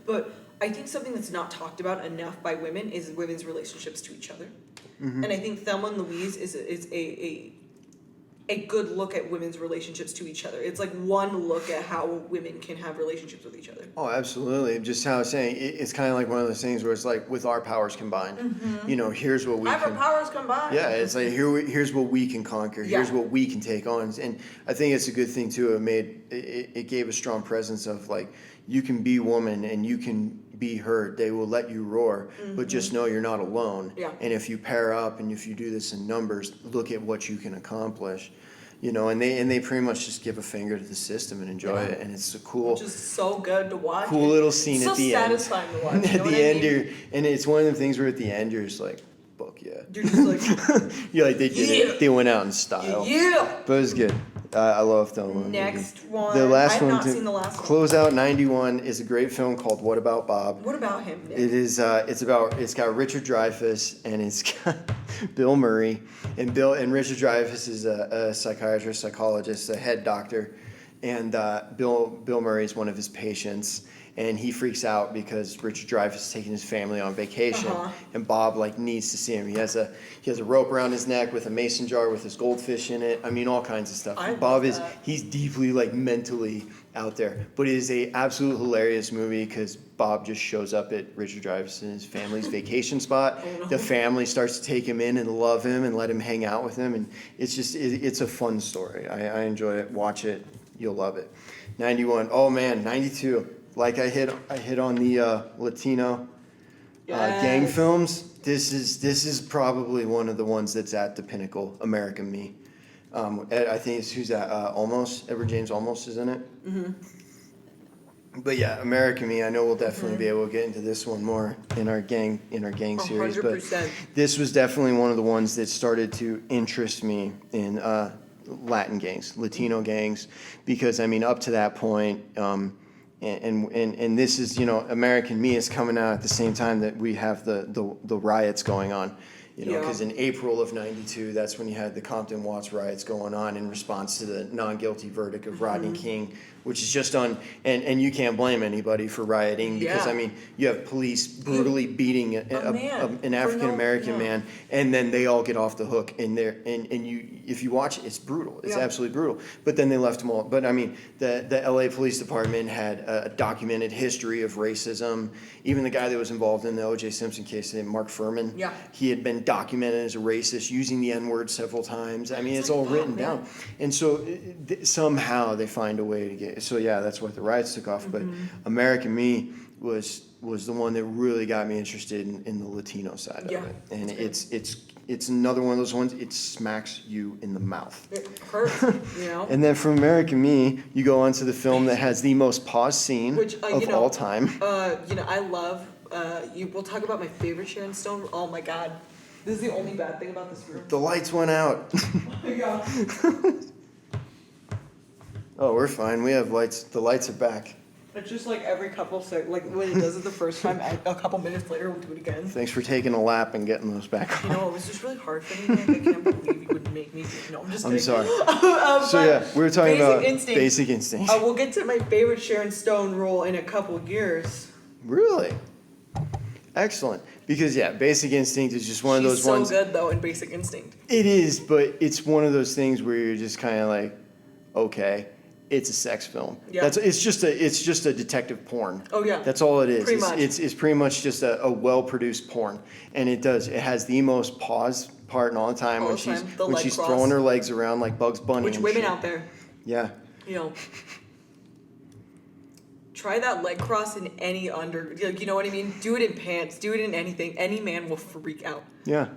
But I think something that's not talked about enough by women is women's relationships to each other. And I think Thelma and Louise is a good look at women's relationships to each other. It's one look at how women can have relationships with each other.
Oh, absolutely. Just how I was saying, it's kind of one of those things where it's with our powers combined. Here's what we
our powers combined.
Yeah, it's here's what we can conquer. Here's what we can take on. And I think it's a good thing too. It gave a strong presence of you can be woman and you can be heard. They will let you roar, but just know you're not alone. Yeah. And if you pair up and if you do this in numbers, look at what you can accomplish. And they pretty much just give a finger to the system and enjoy it, and it's a cool,
which is so good to watch.
Cool little scene at the end.
So satisfying to watch.
At the end, and it's one of the things where at the end you're just fuck yeah.
You're just
you're they did it. They went out in style.
Yeah.
But it was good. I love Thelma.
Next one.
The last
I've
one
not
to
seen the last one.
close out 91 is a great film called What About Bob?
What about him, Nick?
It is. It's got Richard Dreyfuss and it's got Bill Murray and Richard Dreyfuss is a psychiatrist, psychologist, a head doctor, and Bill Murray is one of his patients. And he freaks out because Richard Dreyfuss is taking his family on vacation, and Bob like needs to see him. He has a rope around his neck with a mason jar with his goldfish in it. I mean, all kinds of stuff. Bob he's deeply like mentally out there, but it is a absolute hilarious movie because Bob just shows up at Richard Dreyfuss's family's vacation spot. Oh, no. The family starts to take him in and love him and let him hang out with him, and it's a fun story. I enjoy it. Watch it, you'll love it. 91. Oh man, 92. Like I hit on the Latino gang films. This is probably one of the ones that's at the pinnacle. American Me. I think it's who's that? Almost. Edward James Olmos is in it. Mm-hmm. But yeah, American Me. I know we'll definitely be able to get into this one more in our gang series. 100%. But this was definitely one of the ones that started to interest me in Latin gangs, Latino gangs, because I mean up to that point. And this is, American Me is coming out at the same time that we have the riots going on, because in April of 92, that's when you had the Compton Watts riots going on in response to the non-guilty verdict of Rodney King, which is just and you can't blame anybody for rioting because, I mean, you have police brutally beating an African-American man, and then they all get off the hook, and if you watch it, it's brutal. It's absolutely brutal. But then they left them all. But I mean, the LA Police Department had a documented history of racism. Even the guy that was involved in the O.J. Simpson case, named Mark Furman, he had been documented as a racist, using the N-word several times. I mean, it's all written down. And so somehow they find a way to get. So yeah, that's what the riots took off. But American Me was the one that really got me interested in the Latino side of it. And it's another one of those ones. It smacks you in the mouth.
It hurts,
And then from American Me, you go on to the film that has the most paused scene of all time.
I love. We'll talk about my favorite Sharon Stone. Oh my God, this is the only bad thing about this room.
The lights went out.
Oh my God.
Oh, we're fine. We have lights. The lights are back.
It's just like every couple seconds, like when it does it the first time, a couple minutes later we'll do it again.
Thanks for taking a lap and getting those back on.
It was just really hard for me. Like, I can't believe you would make me. No, I'm just kidding.
I'm sorry. So yeah, we were talking about Basic Instinct.
We'll get to my favorite Sharon Stone role in a couple years.
Really? Excellent. Because Basic Instinct is just one of those ones.
She's so good though in Basic Instinct.
It is, but it's one of those things where you're just kind of like, okay. It's a sex film. Yeah. It's just a detective porn.
Oh yeah.
That's all it is.
Pretty much.
It's pretty much just a well-produced porn, and it has the most pause part in all the time when she's throwing her legs around like Bugs Bunny.
Which women out there?
Yeah.
Try that leg cross in any you know what I mean? Do it in pants. Do it in anything. Any man will freak out.
Yeah.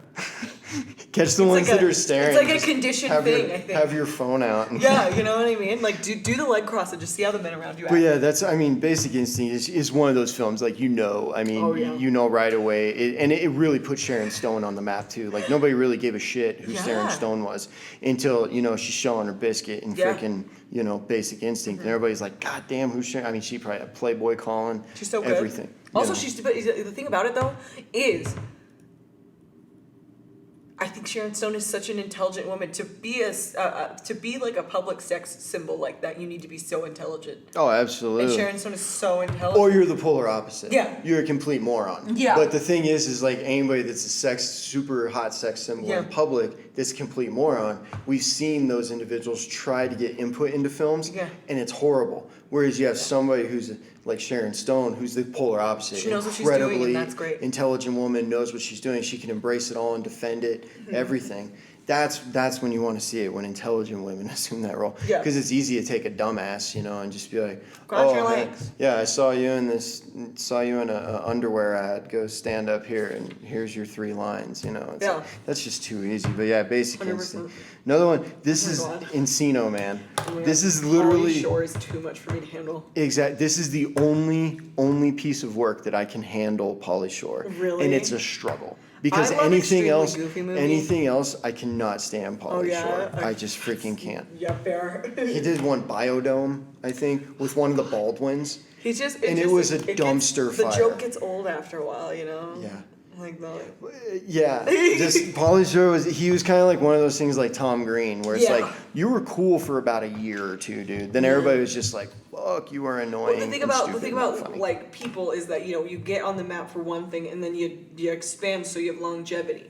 Catch the ones that are staring.
It's like a conditioned thing, I think.
Have your phone out.
Yeah, you know what I mean? Like, do the leg cross and just see how the men around you act.
But Basic Instinct is one of those films, like, you know right away. It really put Sharon Stone on the map, too. Like, nobody really gave a shit who Sharon Stone was until, she's showing her biscuit and freaking, Basic Instinct. And everybody's like, God damn, who's Sharon? I mean, she probably had Playboy calling.
She's so
everything.
Good. Also, the thing about it, though, is I think Sharon Stone is such an intelligent woman. To be like a public sex symbol like that, you need to be so intelligent.
Oh, absolutely.
And Sharon Stone is so intelligent.
Or you're the polar opposite.
Yeah.
You're a complete moron.
Yeah.
But the thing is like anybody that's a super hot sex symbol in public that's a complete moron, we've seen those individuals try to get input into films, and it's horrible. Whereas you have somebody who's like Sharon Stone, who's the polar opposite.
She knows what she's doing, and that's great.
Intelligent woman, knows what she's doing. She can embrace it all and defend it, everything. That's when you want to see it, when intelligent women assume that role. Yeah. Because it's easy to take a dumbass, and just be like,
cross your legs.
Yeah, I saw you in a underwear ad. Go stand up here, and here's your 3 lines. Like, that's just too easy. But Basic Instinct. Another one. This is Encino, man. This is literally.
Pauly Shore is too much for me to handle.
Exactly. This is the only piece of work that I can handle Pauly Shore.
Really?
And it's a struggle. Because
I love
anything
extremely
else,
goofy movies.
anything else, I cannot stand Pauly
yeah?
Shore. I just freaking can't.
Yeah, fair.
He did one Biodome, I think, with one of the Baldwins.
He's just,
And it was a dumpster
The
fire.
joke gets old after a while, you know?
Yeah.
Like the.
Yeah, just Pauly Shore was kind of like one of those things like Tom Green, where it's
Yeah.
like you were cool for about a year or two, dude. Then everybody was just like, "Fuck, you are annoying."
Well, the thing about like people is that you get on the map for one thing and then you expand so you have longevity.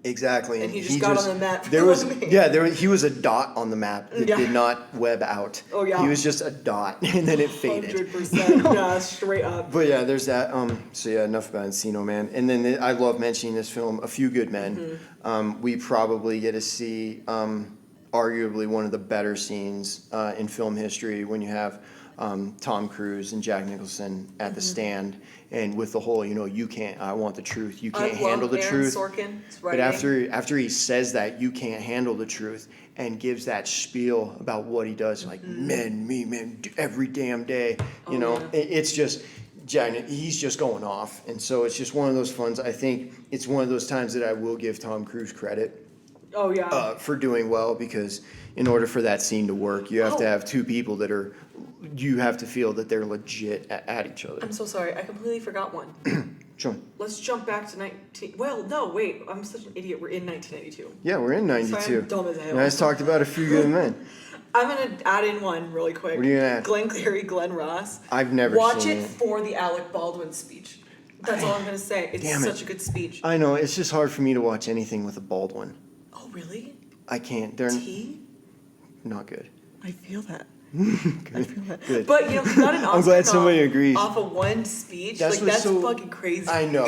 Exactly,
And he just got on the map for
There was
one thing.
he was a dot on the map that did not web out.
Oh, yeah.
He was just a dot, and then it faded.
100%. Yeah, straight up.
But yeah, there's that. So yeah, enough about Encino Man. And then I love mentioning this film, A Few Good Men. We probably get to see arguably one of the better scenes in film history when you have Tom Cruise and Jack Nicholson at the stand, and with the whole, you can't. I want the truth. You can't handle the truth. But after he says that, you can't handle the truth, and gives that spiel about what he does, like men, every damn day. It's just. He's just going off, and so it's just one of those funds. I think it's one of those times that I will give Tom Cruise credit.
Oh yeah.
For doing well, because in order for that scene to work, you have to have two people that are. You have to feel that they're legit at each other.
I'm so sorry. I completely forgot one.
Sure.
Let's jump back to 19. Well, no, wait. I'm such an idiot. We're in 1992.
Yeah, we're in 92.
Sorry, I'm dumb as hell.
You guys talked about A Few Good Men.
I'm gonna add in one really quick.
What are you gonna add?
Glenn Cleary, Glenn Ross.
I've never
Watch
seen
it for the Alec Baldwin speech. That's all I'm gonna say. It's
Damn it.
such a good speech.
I know, it's just hard for me to watch anything with a Baldwin.
Oh really?
I can't. They're
T?
not good.
I feel that.
Good.
But he got an Oscar
I'm glad somebody agrees.
off of one speech.
That's
That's
so-
fucking crazy.
I know.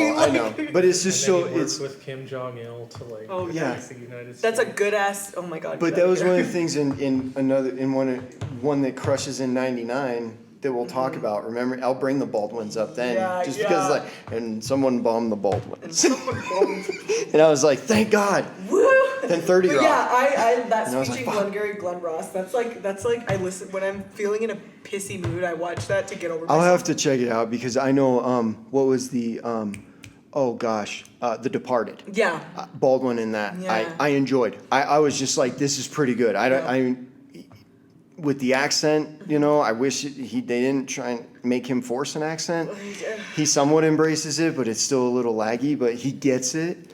But it's just
And then
so
he worked
it's.
with Kim Jong Il to
Oh,
yeah.
protect the United States.
That's a good ass. Oh my god.
But that was one of the things in one that crushes in '99 that we'll talk about. Remember, I'll bring the Baldwins up then,
Yeah,
just
yeah.
because and someone bombed the Baldwins, and I was like, thank God.
Woo!
Then 30
But
Rock.
yeah, I that
And I was
speech
like,
in
fuck.
Glengarry Glen Ross. That's like I listen when I'm feeling in a pissy mood. I watch that to get over.
I'll
myself.
have to check it out because I know what was the The Departed.
Yeah.
Baldwin in that.
Yeah.
I enjoyed. I was just like, this is pretty good. With the accent, I wish they didn't try and make him force an accent. He somewhat embraces it, but it's still a little laggy, but he gets it.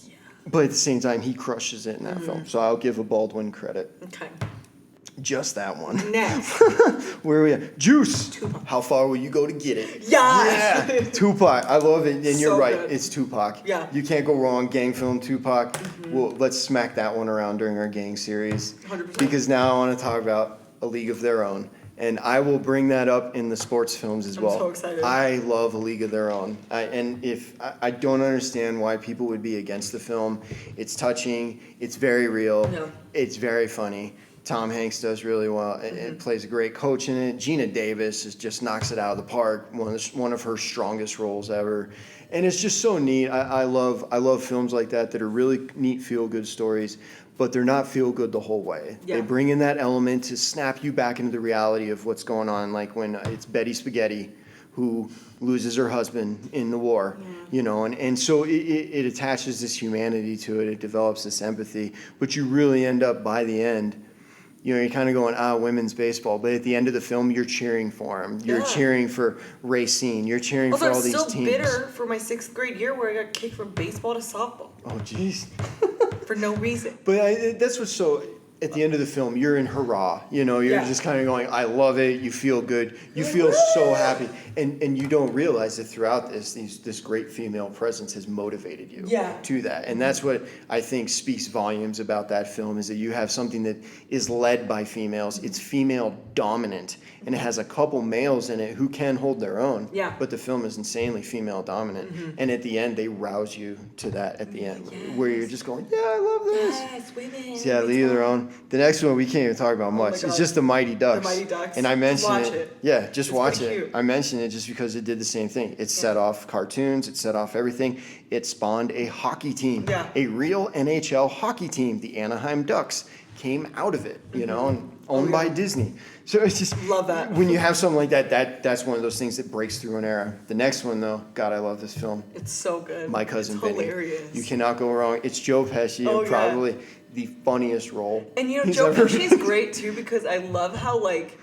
Yeah.
But at the same time, he crushes it in that film. So I'll give a Baldwin credit.
Okay.
Just that one.
Next.
Where are we at? Juice.
Tupac.
How far will you go to get it?
Yes!
Yeah. Tupac. I love it. And you're
So
right.
good.
It's Tupac.
Yeah.
You can't go wrong. Gang film Tupac. Well, let's smack that one around during our gang series.
100%.
Because now I want to talk about A League of Their Own. And I will bring that up in the sports films as well.
I'm so excited.
I love A League of Their Own. I don't understand why people would be against the film. It's touching. It's very real.
Yeah.
It's very funny. Tom Hanks does really well. It plays a great coach in it. Gina Davis just knocks it out of the park. One of her strongest roles ever, and it's just so neat. I love films like that are really neat, feel good stories, but they're not feel good the whole way.
Yeah.
They bring in that element to snap you back into the reality of what's going on. Like when it's Betty Spaghetti, who loses her husband in the war, and so it attaches this humanity to it. It develops this empathy, but you really end up by the end. You're kind of going, women's baseball. But at the end of the film, you're cheering for him. You're cheering for Racine. You're cheering for all these
I'm still
teams.
bitter for my 6th grade year where I got kicked from baseball to softball
Oh, jeez.
for no reason.
But that's what's so... At the end of the film, you're in hurrah. You're just kind of going, I love it. You feel good. You feel so happy. And you don't realize that throughout this great female presence has motivated you to that. And that's what I think speaks volumes about that film is that you have something that is led by females. It's female dominant. And it has a couple males in it who can hold their own.
Yeah.
But the film is insanely female dominant. And at the end, they rouse you to that at the end. Where you're just going, yeah, I love this.
Yes, women.
So yeah, League of Their Own. The next one we can't even talk about much.
God.
It's just the Mighty Ducks.
The Mighty Ducks.
And I mentioned
Watch it.
Yeah, just
It's
watch
quite
it.
cute.
I mentioned it just because it did the same thing. It set off cartoons. It set off everything. It spawned a hockey team.
Yeah.
A real NHL hockey team. The Anaheim Ducks came out of it. And owned by Disney. So it's just
Love that.
when you have something like that's one of those things that breaks through an era. The next one though, God, I love this film.
It's so good.
My Cousin
it's
Vinny.
Hilarious.
You cannot go wrong. It's Joe Pesci and probably the funniest role.
And you know,
he's
Joe
ever
Pesci's great too because I love how like.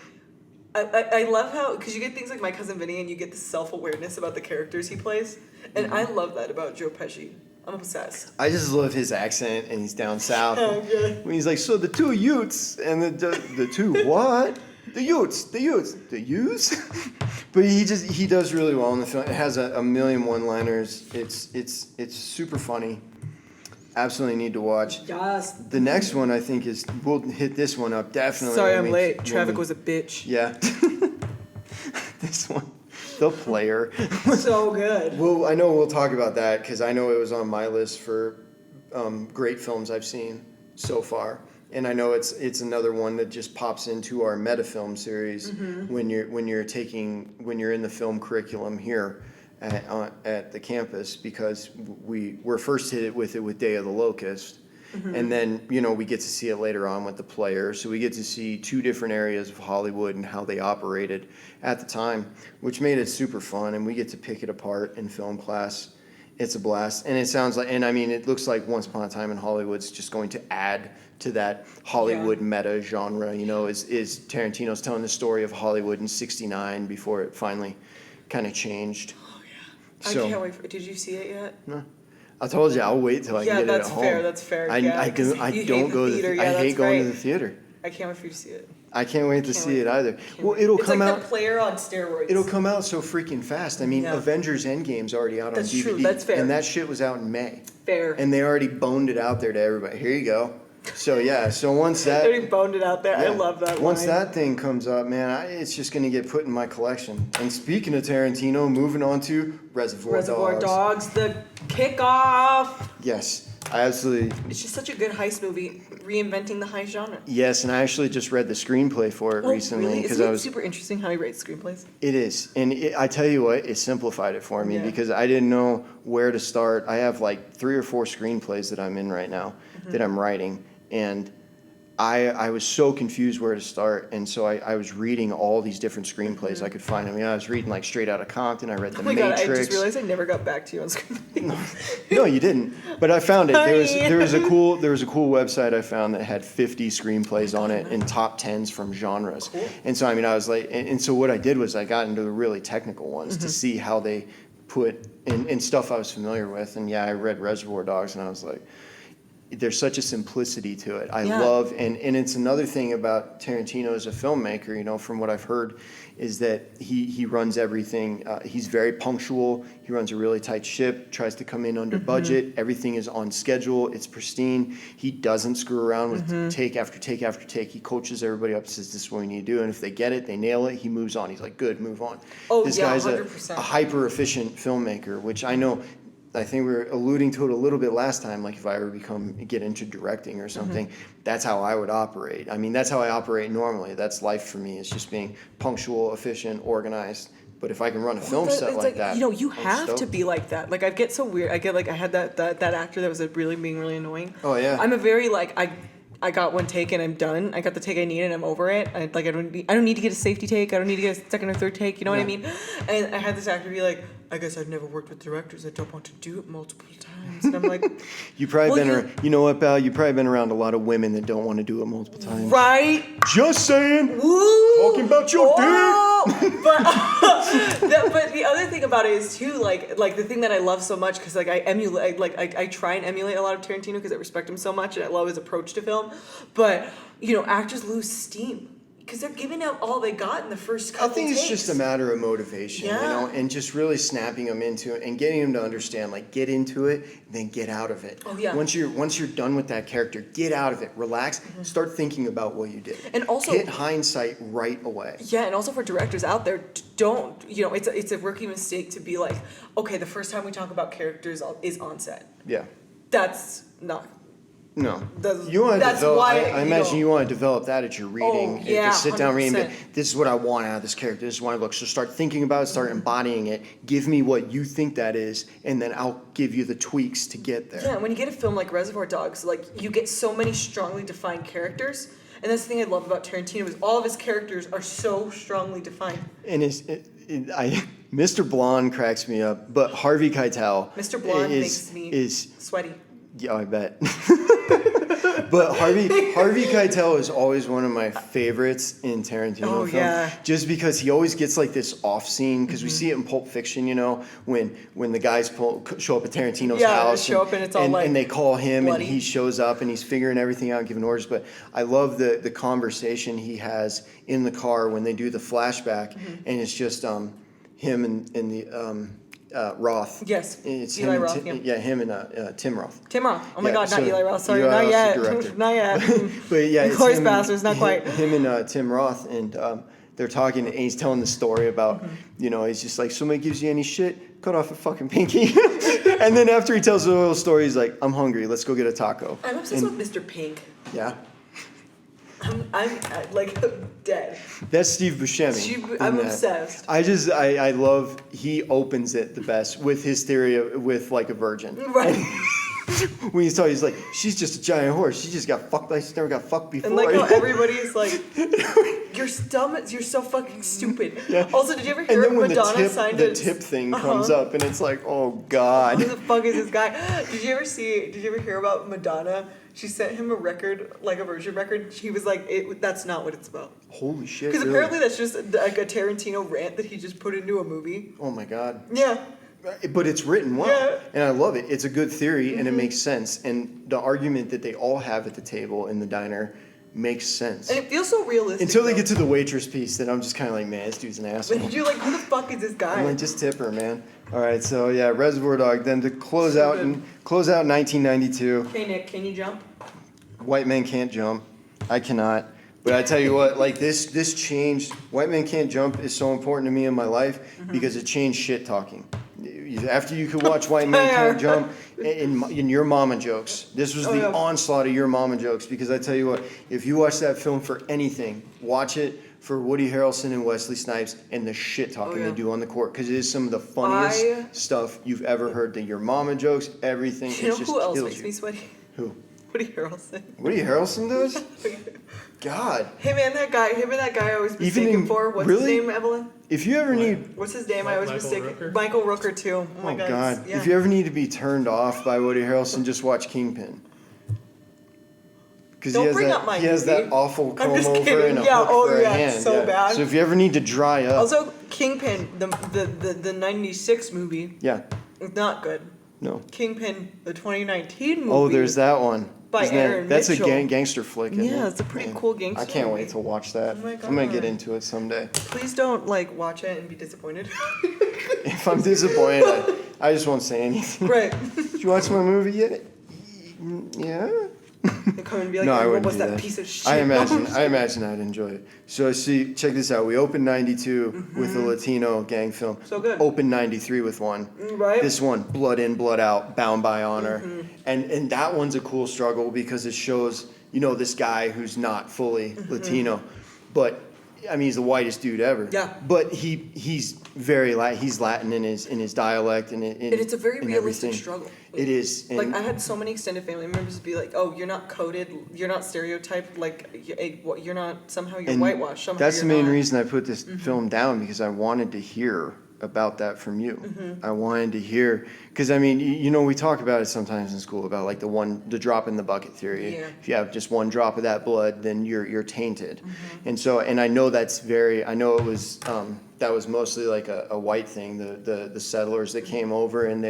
I love how, because you get things like My Cousin Vinny and you get the self-awareness about the characters he plays. And I love that about Joe Pesci. I'm obsessed.
I just love his accent and he's down south.
Oh, good.
When he's like, so the two Utes and the two what? The Utes. The Utes? But he does really well in the film. It has a million one-liners. It's super funny. Absolutely need to watch.
Yes.
The next one I think is, we'll hit this one up definitely.
Sorry, I'm late. Traffic was a bitch.
Yeah. This one, The Player.
So good.
Well, I know we'll talk about that because I know it was on my list for great films I've seen so far, and I know it's another one that just pops into our metafilm series when you're in the film curriculum here at the campus, because we're first hit with Day of the Locust. And then, we get to see it later on with The Player. So we get to see two different areas of Hollywood and how they operated at the time, which made it super fun. And we get to pick it apart in film class. It's a blast. And it sounds like, it looks like Once Upon a Time in Hollywood's just going to add to that Hollywood meta genre. Is Tarantino's telling the story of Hollywood in '69 before it finally kind of changed.
Oh, yeah. So, I can't wait did you see it yet?
No. I told you I'll wait till I can get it at home.
That's fair.
I don't go to the I hate going to the theater.
I can't wait for you to see it.
I can't wait to see it either. Well, it'll come out.
It's like The Player on steroids.
It'll come out so freaking fast. Avengers Endgame's already out on DVD.
That's true. That's fair.
And that shit was out in May.
Fair.
And they already boned it out there to everybody. Here you go. So yeah, once that
they already boned it out there. I love that.
Once that thing comes up, man, it's just gonna get put in my collection. And speaking of Tarantino, moving on to Reservoir
Dogs, the kickoff.
Yes, I absolutely.
It's just such a good heist movie, reinventing the heist genre.
Yes, and I actually just read the screenplay for it recently
because I was super interesting how he writes screenplays. It
is, and I tell you what, it simplified it for me because I didn't know where to start. I have like 3 or 4 screenplays that I'm in right now that I'm writing. And I was so confused where to start, and so I was reading all these different screenplays I could find. I was reading like Straight Outta Compton. I read The Matrix.
God, I just realized I never got back to you on screenplays.
No, you didn't. But I found it. There was a cool website I found that had 50 screenplays on it and top 10s from genres. Cool. And so I was like, and so what I did was I got into the really technical ones to see how they put in stuff I was familiar with. And I read Reservoir Dogs, and I was like, there's such a simplicity to it. I love, and it's another thing about Tarantino as a filmmaker, from what I've heard, is that he runs everything. He's very punctual. He runs a really tight ship, tries to come in under budget. Everything is on schedule. It's pristine. He doesn't screw around with take after take after take. He coaches everybody up, says, this is what we need to do. And if they get it, they nail it, he moves on. He's like, good, move on. This guy's 100%. a hyper-efficient filmmaker, which I think we were alluding to it a little bit last time, like if I ever get into directing or something, that's how I would operate. That's how I operate normally. That's life for me. It's just being punctual, efficient, organized. But if I can run a film set like that,
you have to be like that. Like I get so weird. I had that actor that was being really annoying.
Oh yeah.
I'm a very I got one take and I'm done. I got the take I need and I'm over it. I don't need to get a safety take. I don't need to get a second or third take. You know what I mean? And I had this actor be like, I guess I've never worked with directors that don't want to do it multiple times. And I'm like,
you know what, Val? You've probably been around a lot of women that don't want to do it multiple times.
Right?
Just saying.
Woo!
Talking about your dick.
But the other thing about it is too, like the thing that I love so much, because I try and emulate a lot of Tarantino because I respect him so much and I love his approach to film. But actors lose steam because they're giving out all they got in the first couple.
I think it's just a matter of motivation, and just really snapping them into it and getting them to understand, like, get into it, then get out of it.
Oh yeah.
Once you're done with that character, get out of it, relax, start thinking about what you did,
and also
hit hindsight right away.
Yeah, and also for directors out there, don't it's a rookie mistake to be like, okay, the first time we talk about characters is on set.
Yeah.
That's not.
No,
you want to develop.
I imagine you want to develop that at your reading.
Oh, yeah,
sit down,
100%.
reading. This is what I want out of this character. This is what I look. So start thinking about it. Start embodying it. Give me what you think that is, and then I'll give you the tweaks to get there.
Yeah, when you get a film like Reservoir Dogs, like you get so many strongly defined characters, And that's the thing I love about Tarantino is all of his characters are so strongly defined.
And Mr. Blonde cracks me up, but Harvey Keitel
Mr. Blonde makes me sweaty.
Yeah, I bet. But Harvey Keitel is always one of my favorites in Tarantino film.
Yeah.
Just because he always gets like this off scene, because we see it in Pulp Fiction, you know, when the guys show up at Tarantino's house.
Show up and it's all like
and they call him
bloody.
and he shows up and he's figuring everything out, giving orders. But I love the conversation he has in the car when they do the flashback, and it's just him and the Roth.
Yes.
It's
Eli
him,
Roth,
him and Tim Roth.
Tim Roth. Oh my
Yeah,
God, not
so
Eli Roth. Sorry,
Eli
not
Roth's
yet.
the director.
Not yet.
But yeah, it's
Glorious
him,
Bastards, not quite.
Him and Tim Roth, and they're talking, and he's telling the story about, you know, he's just like, somebody gives you any shit, cut off a fucking pinky. And then after he tells the little story, he's like, I'm hungry, let's go get a taco.
I'm obsessed with Mr. Pink.
Yeah.
I'm like dead.
That's Steve Buscemi.
I'm obsessed.
I love, he opens it the best with his theory with like a virgin.
Right.
When he's talking, he's like, she's just a giant horse. She just got fucked like she's never got fucked before.
And like how everybody's like, you're dumb. You're so fucking stupid.
Yeah.
Also, did you ever hear
and then when
Madonna signed
the tip thing comes up, and it's like, oh God.
Who the fuck is this guy? Did you ever hear about Madonna? She sent him a record, like a version record. He was like, that's not what it's about.
Holy shit.
Because
really?
apparently that's just like a Tarantino rant that he just put into a movie.
Oh my God.
Yeah.
But it's written well,
Yeah.
and I love it. It's a good theory, and it makes sense. And the argument that they all have at the table in the diner makes sense.
And it feels so realistic.
Until they get to the waitress piece, then I'm just kind of like, man, this dude's an asshole.
But you're like, who the fuck is this guy?
I'm like, just tip her, man. All right, so yeah, Reservoir Dog. Then to close out 1992.
Okay, Nick, can you jump?
White Men Can't Jump. I cannot. But I tell you what, like this changed. White Men Can't Jump is so important to me in my life because it changed shit talking. After you could watch White Men Can't Jump in your mama jokes, this was the onslaught of your mama jokes. Because I tell you what, if you watch that film for anything, watch it for Woody Harrelson and Wesley Snipes and the shit talking they do on the court. Because it is some of the funniest stuff you've ever heard. Your mama jokes, everything.
You know who else makes me sweaty?
Who?
Woody Harrelson.
Woody Harrelson does? God.
Him and that guy I always mistaken for. What's his name, Evelyn?
If you ever need...
What's his name? I always mistake Michael Rooker, too. Oh my God. Yeah.
If you ever need to be turned off by Woody Harrelson, just watch Kingpin. Because he has that awful comb over and a hook for a hand.
So bad.
So if you ever need to dry up...
Also, Kingpin, the 96 movie.
Yeah.
Not good.
No.
Kingpin, the 2019 movie.
Oh, there's that one.
By Erynn
That's
Mitchell.
a gangster flick, isn't it?
Yeah, it's a pretty cool gangster
I can't
movie.
wait to watch that.
Oh my God.
I'm going to get into it someday.
Please don't, watch it and be disappointed.
If I'm disappointed, I just won't say anything.
Right.
Did you watch my movie yet? Yeah?
They come and be like,
No, I
what
wouldn't
was
do
that
that.
piece of shit?
I imagine I'd enjoy it. So see, check this out. We opened 92 with a Latino gang film.
So good.
Opened 93 with one.
Right.
This one, Blood In, Blood Out, Bound by Honor. And that one's a cool struggle because it shows, this guy who's not fully Latino. But I mean, he's the whitest dude ever.
Yeah.
But he's very he's Latin in his dialect and
it's a very realistic
everything.
struggle.
It is.
I had so many extended family members be like, "Oh, you're not coded, you're not stereotyped, you're not somehow you're whitewashed." Somehow
that's the
you're
main
not.
reason I put this film down because I wanted to hear about that from you. I wanted to hear because I mean, we talk about it sometimes in school about the drop in the bucket theory.
Yeah.
If you have just one drop of that blood, then you're tainted. And so, and I know I know it was. That was mostly like a white thing. The settlers that came over and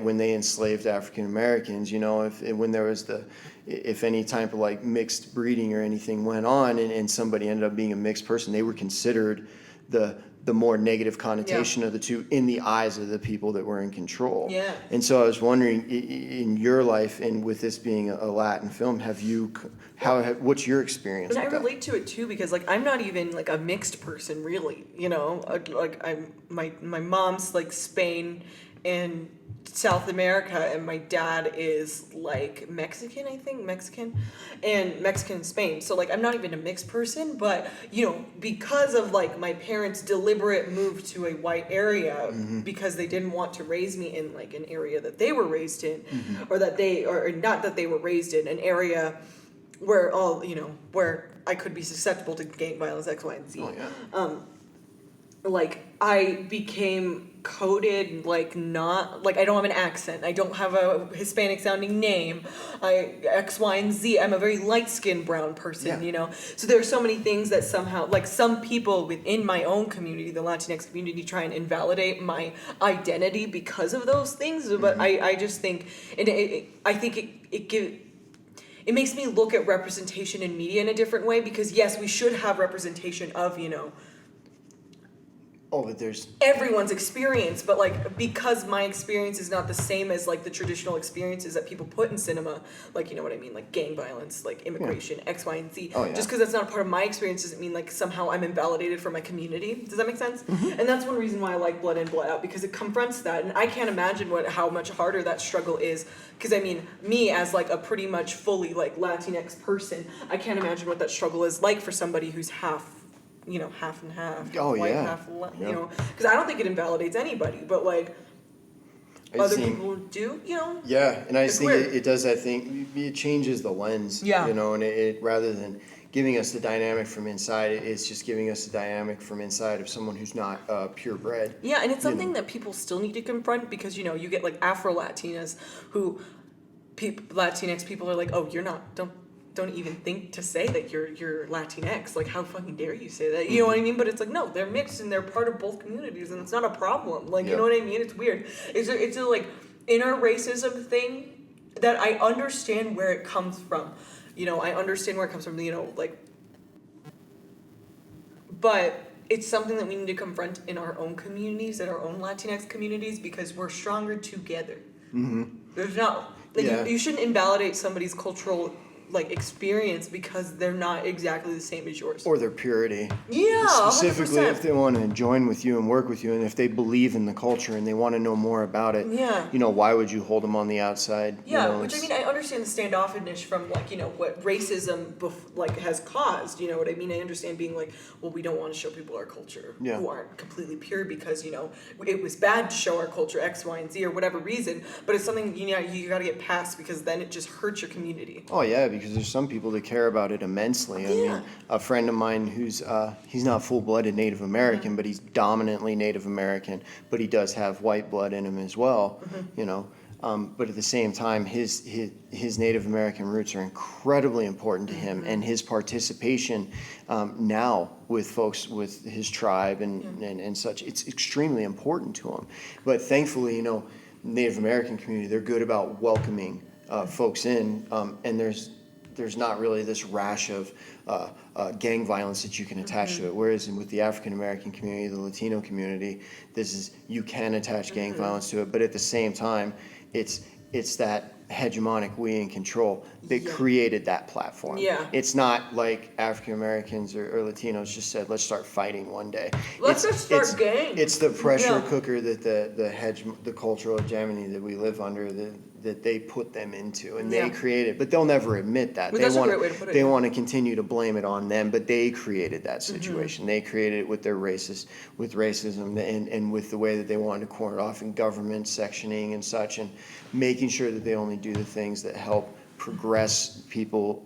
when they enslaved African Americans, when there was if any type of mixed breeding or anything went on and somebody ended up being a mixed person, they were considered the more negative connotation of the two in the eyes of the people that were in control. Yeah. And so I was wondering, in your life and with this being a Latin film, what's your experience?
And I relate to it too because I'm not even a mixed person really. My mom's Spain and South America, and my dad is Mexican, I think, and Mexican Spain. So I'm not even a mixed person, but because of my parents' deliberate move to a white area because they didn't want to raise me in an area that they were raised in, or not that they were raised in an area where all, where I could be susceptible to gang violence, X, Y, and Z.
Oh, yeah.
Like, I became coded, like, not, like, I don't have an accent, I don't have a Hispanic sounding name, X, Y, and Z, I'm a very light-skinned brown person,
Yeah.
So there are so many things that somehow, like, some people within my own community, the Latinx community, try and invalidate my identity because of those things, but I just think, and I think it makes me look at representation in media in a different way, because yes, we should have representation of,
Oh, but there's
everyone's experience, but like, because my experience is not the same as like the traditional experiences that people put in cinema, like, you know what I mean, like gang violence, like immigration, X, Y, and Z.
Oh, yeah.
Just because that's not a part of my experience doesn't mean like somehow I'm invalidated for my community. Does that make sense? And that's one reason why I like Blood In, Blood Out, because it confronts that, and I can't imagine how much harder that struggle is. Because I mean, me as like a pretty much fully like Latinx person, I can't imagine what that struggle is like for somebody who's half and half.
Oh,
white,
yeah.
half,
Yeah.
because I don't think it invalidates anybody, but like
I
other
think-
people do,
Yeah, and I
It's
just think
weird.
it does that thing. It changes the lens.
Yeah.
And it rather than giving us the dynamic from inside, it's just giving us the dynamic from inside of someone who's not purebred.
Yeah, and it's
You
something
know.
that people still need to confront, because you get like Afro Latinas who Latinx people are like, oh, you're not, don't even think to say that you're Latinx. Like, how fucking dare you say that? You know what I mean? But it's like, no, they're mixed and they're part of both communities, and it's not a problem. Like, you know what I mean? It's weird. It's a like inner racism thing that I understand where it comes from. I understand where it comes from. But it's something that we need to confront in our own communities, in our own Latinx communities, because we're stronger together. There's not like
Yeah.
you shouldn't invalidate somebody's cultural like experience because they're not exactly the same as yours.
Or their purity.
Yeah,
Specifically,
100%.
if they want to join with you and work with you, and if they believe in the culture and they want to know more about it,
Yeah.
why would you hold them on the outside?
Yeah, which I mean, I understand the standoffishness from like what racism has caused. You know what I mean? I understand being like, well, we don't want to show people our culture
Yeah.
who aren't completely pure because it was bad to show our culture X, Y, and Z or whatever reason. But it's something you got to get past, because then it just hurts your community.
Oh yeah, because there's some people that care about it immensely. I
Yeah.
mean, a friend of mine who's he's not full-blooded Native American, but he's dominantly Native American, but he does have white blood in him as well. But at the same time, his Native American roots are incredibly important to him, and his participation now with folks with his tribe and such, it's extremely important to him. But thankfully, Native American community, they're good about welcoming folks in, and there's not really this rash of gang violence that you can attach to it. Whereas with the African American community, the Latino community, you can attach gang violence to it, but at the same time, it's that hegemonic we in control that created that platform.
Yeah.
It's not like African Americans or Latinos just said, let's start fighting one day.
Let's just start gang.
It's the pressure
Yeah.
cooker that the cultural hegemony that we live under, that they put them into, and they
Yeah.
created, but they'll never admit that.
But
They
that's a
want
great way to put it,
they
yeah.
want to continue to blame it on them, but they created that situation. They created it with racism and with the way that they wanted to corner it off in government sectioning and such, and making sure that they only do the things that help progress people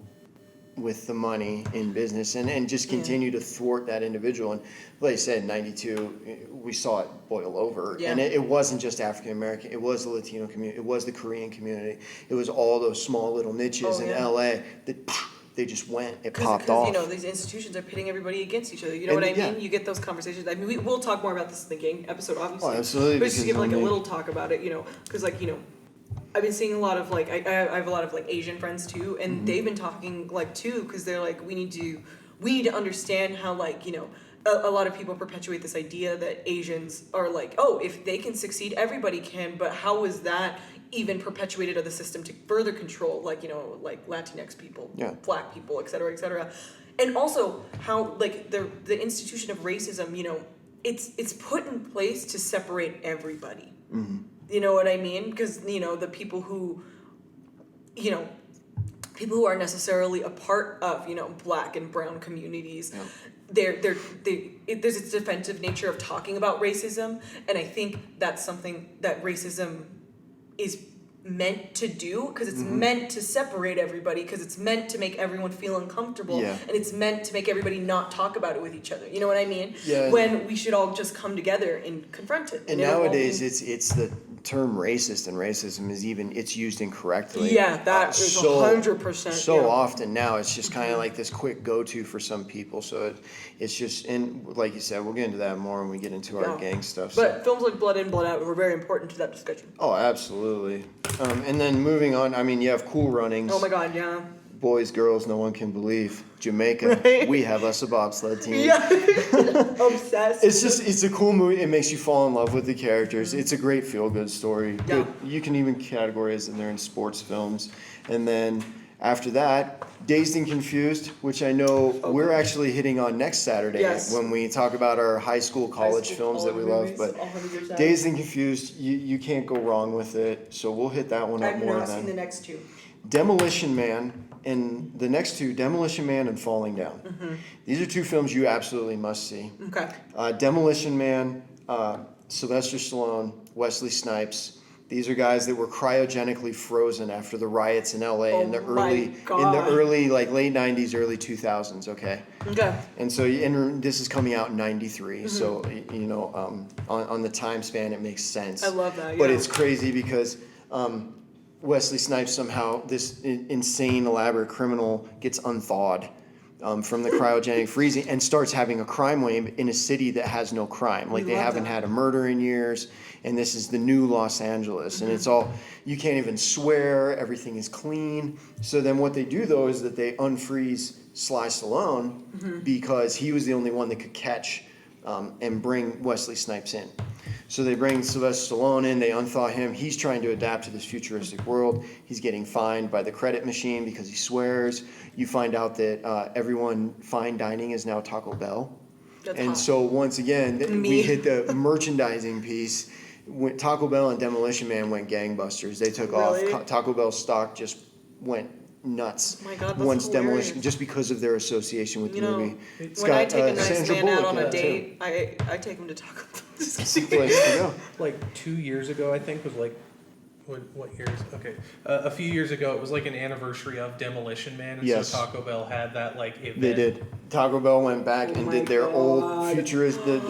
with the money in business, and just continue to thwart that individual. And like I said, 92, we saw it boil over.
Yeah.
And it wasn't just African American, it was the Latino community, it was the Korean community, it was all those small little niches in LA that they just went, it popped off.
Because these institutions are pitting everybody against each other. You know
And
what I
yeah.
mean? You get those conversations. I mean, we'll talk more about this in the gang episode, obviously.
Oh, absolutely,
But just to
because
give like a
I mean-
little talk about it, because I've been seeing a lot of like I have a lot of like Asian friends too, and they've been talking like too, because they're like, we need to understand how like a lot of people perpetuate this idea that Asians are like, oh, if they can succeed, everybody can. But how is that even perpetuated of the system to further control like Latinx people, Black people, et cetera, and also how like the institution of racism, it's put in place to separate everybody. You know what I mean? Because the people who are necessarily a part of Black and brown communities, there's its defensive nature of talking about racism, and I think that's something that racism is meant to do, because it's meant to separate everybody, because it's meant to make everyone feel uncomfortable,
Yeah.
and it's meant to make everybody not talk about it with each other. You know what I mean?
Yeah.
When we should all just come together and confront it.
And nowadays, it's the term racist, and racism is it's used incorrectly.
Yeah, that is 100%.
So often now, it's just kind of like this quick go-to for some people. So it's just, and like you said, we'll get into that more when we get into our gang stuff.
But films like Blood In, Blood Out were very important to that discussion.
Oh, absolutely. And then moving on, I mean, you have Cool Runnings.
Oh my God, yeah.
Boys, girls, no one can believe. Jamaica,
Right?
we have us a bobsled team.
Yeah. Obsessed.
It's a cool movie. It makes you fall in love with the characters. It's a great feel-good story.
Yeah.
You can even categorize them in sports films. And then after that, Dazed and Confused, which I know we're actually hitting on next Saturday when we talk about our high school, college films that we love. But Dazed and Confused, you can't go wrong with it. So we'll hit that one up more then.
I've not seen the next two.
Demolition Man, and the next two, Demolition Man and Falling Down. These are two films you absolutely must see.
Okay.
Demolition Man, Sylvester Stallone, Wesley Snipes. These are guys that were cryogenically frozen after the riots in LA in the early like late 90s, early 2000s, okay?
Okay.
And so and this is coming out in 93, so on the time span it makes sense.
I love that,
But it's crazy because Wesley Snipes somehow, this insane, elaborate criminal, gets unthawed from the cryogenic freezing and starts having a crime wave in a city that has no crime. Like they haven't had a murder in years, and this is the new Los Angeles, and it's all, you can't even swear, everything is clean. So then what they do though is that they unfreeze Sly Stallone because he was the only one that could catch and bring Wesley Snipes in. So they bring Sylvester Stallone in, they unthaw him. He's trying to adapt to this futuristic world. He's getting fined by the credit machine because he swears. You find out that everyone fine dining is now Taco Bell. So once again, we hit the merchandising piece. When Taco Bell and Demolition Man went gangbusters. They took off. Taco Bell stock just went nuts.
Oh my God, that's
once
hilarious.
Demolition, just because of their association with the movie.
When I take a nice
Sandra
man out
Bullock
on
in
a
it, too.
date, I take him to Taco Bell.
It's the place to go.
Like 2 years ago, I think, was like, what years? Okay. A few years ago, it was like an anniversary of Demolition Man, and so Taco Bell had that like event.
They did. Taco Bell went back and did their old futuristic,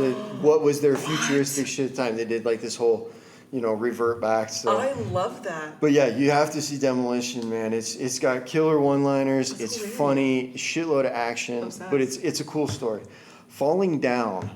what was their futuristic shit time. They did like this whole, revert back. So.
I love that.
But yeah, you have to see Demolition Man. It's got killer one-liners. It's funny, shitload of action, but it's a cool story. Falling Down,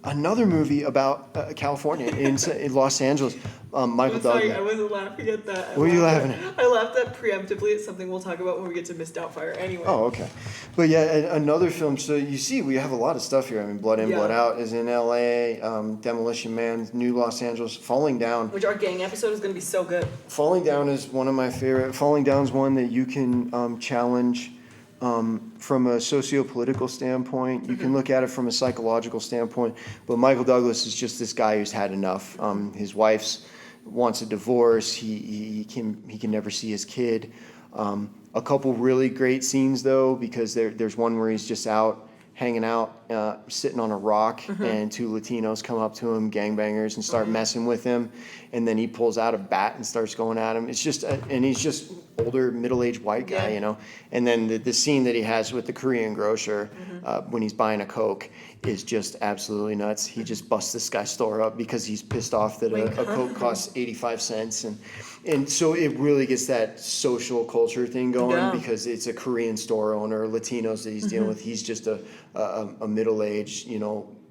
another movie about California in Los Angeles. Michael Douglas.
Sorry, I wasn't laughing at that.
What were you laughing at?
I laughed at preemptively at something we'll talk about when we get to Miss Doubtfire. Anyway.
Oh, okay. But yeah, another film. So you see, we have a lot of stuff here. I mean, Blood In, Blood Out is in L.A. Demolition Man, New Los Angeles. Falling Down.
Which our gang episode is going to be so good.
Falling Down is one of my favorite. Falling Down is one that you can challenge from a socio-political standpoint. You can look at it from a psychological standpoint. But Michael Douglas is just this guy who's had enough. His wife's wants a divorce. He can never see his kid. A couple really great scenes though, because there's one where he's just out hanging out, sitting on a rock, and two Latinos come up to him, gangbangers, and start messing with him, and then he pulls out a bat and starts going at him. It's just, and he's just older, middle-aged white guy, And then the scene that he has with the Korean grocer when he's buying a Coke is just absolutely nuts. He just busts this guy's store up because he's pissed off that a Coke costs 85 cents, and so it really gets that social culture thing going because it's a Korean store owner, Latinos that he's dealing with. He's just a middle-aged,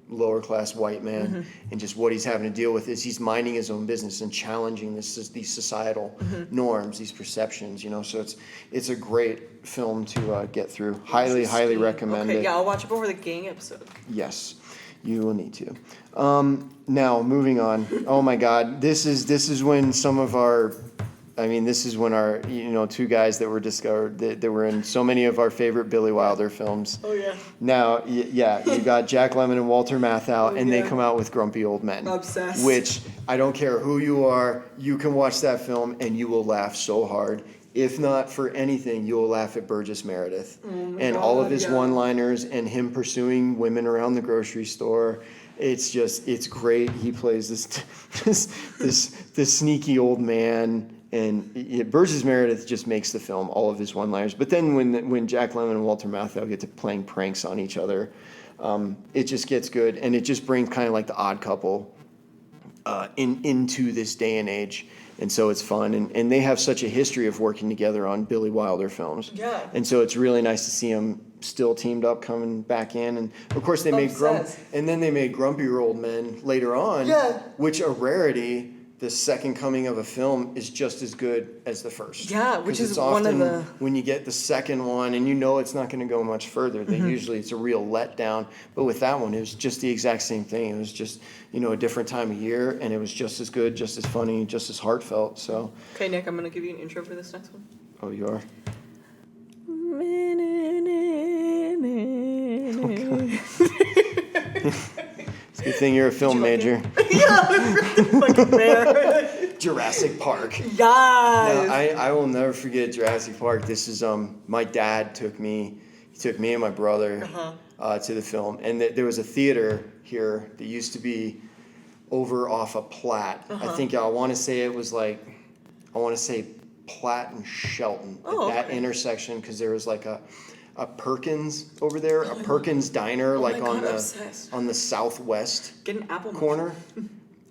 lower class white man, and just what he's having to deal with is he's minding his own business and challenging these societal norms, these perceptions, so it's a great film to get through. Highly recommend it.
Yeah, I'll watch it before the gang episode.
Yes, you will need to. Now moving on. Oh my God, this is when some of our, this is when our, two guys that were discovered that were in so many of our favorite Billy Wilder films.
Oh yeah.
Now, you got Jack Lemmon and Walter Matthau, and they come out with Grumpy Old Men.
Obsessed.
Which, I don't care who you are, you can watch that film and you will laugh so hard. If not for anything, you will laugh at Burgess Meredith. And all of his one-liners and him pursuing women around the grocery store. It's great. He plays this sneaky old man Burgess Meredith just makes the film, all of his one-liners. But then when Jack Lemmon and Walter Matthau get to playing pranks on each other, it just gets good, and it just brings kind of like the Odd Couple into this day and age. And so it's fun, and they have such a history of working together on Billy Wilder films.
Yeah.
And so it's really nice to see them still teamed up, coming back in, and of course they made Grumpy Old Men later on, which a rarity. The second coming of a film is just as good as the first.
Yeah, which is
often
one of the...
when you get the second one and you know it's not going to go much further, then usually it's a real letdown. But with that one, it was just the exact same thing. It was just, a different time of year, and it was just as good, just as funny, just as heartfelt. So.
Okay, Nick, I'm going to give you an intro for this next one.
Oh, you are? It's a good thing you're a film major.
Fucking there.
Jurassic Park.
Yes.
Now, I will never forget Jurassic Park. This is my dad took me and my brother to the film, and there was a theater here that used to be over off of Platt. I think I want to say Platt and Shelton at that intersection, because there was like a Perkins over there, a Perkins diner, on the southwest
Get an apple
corner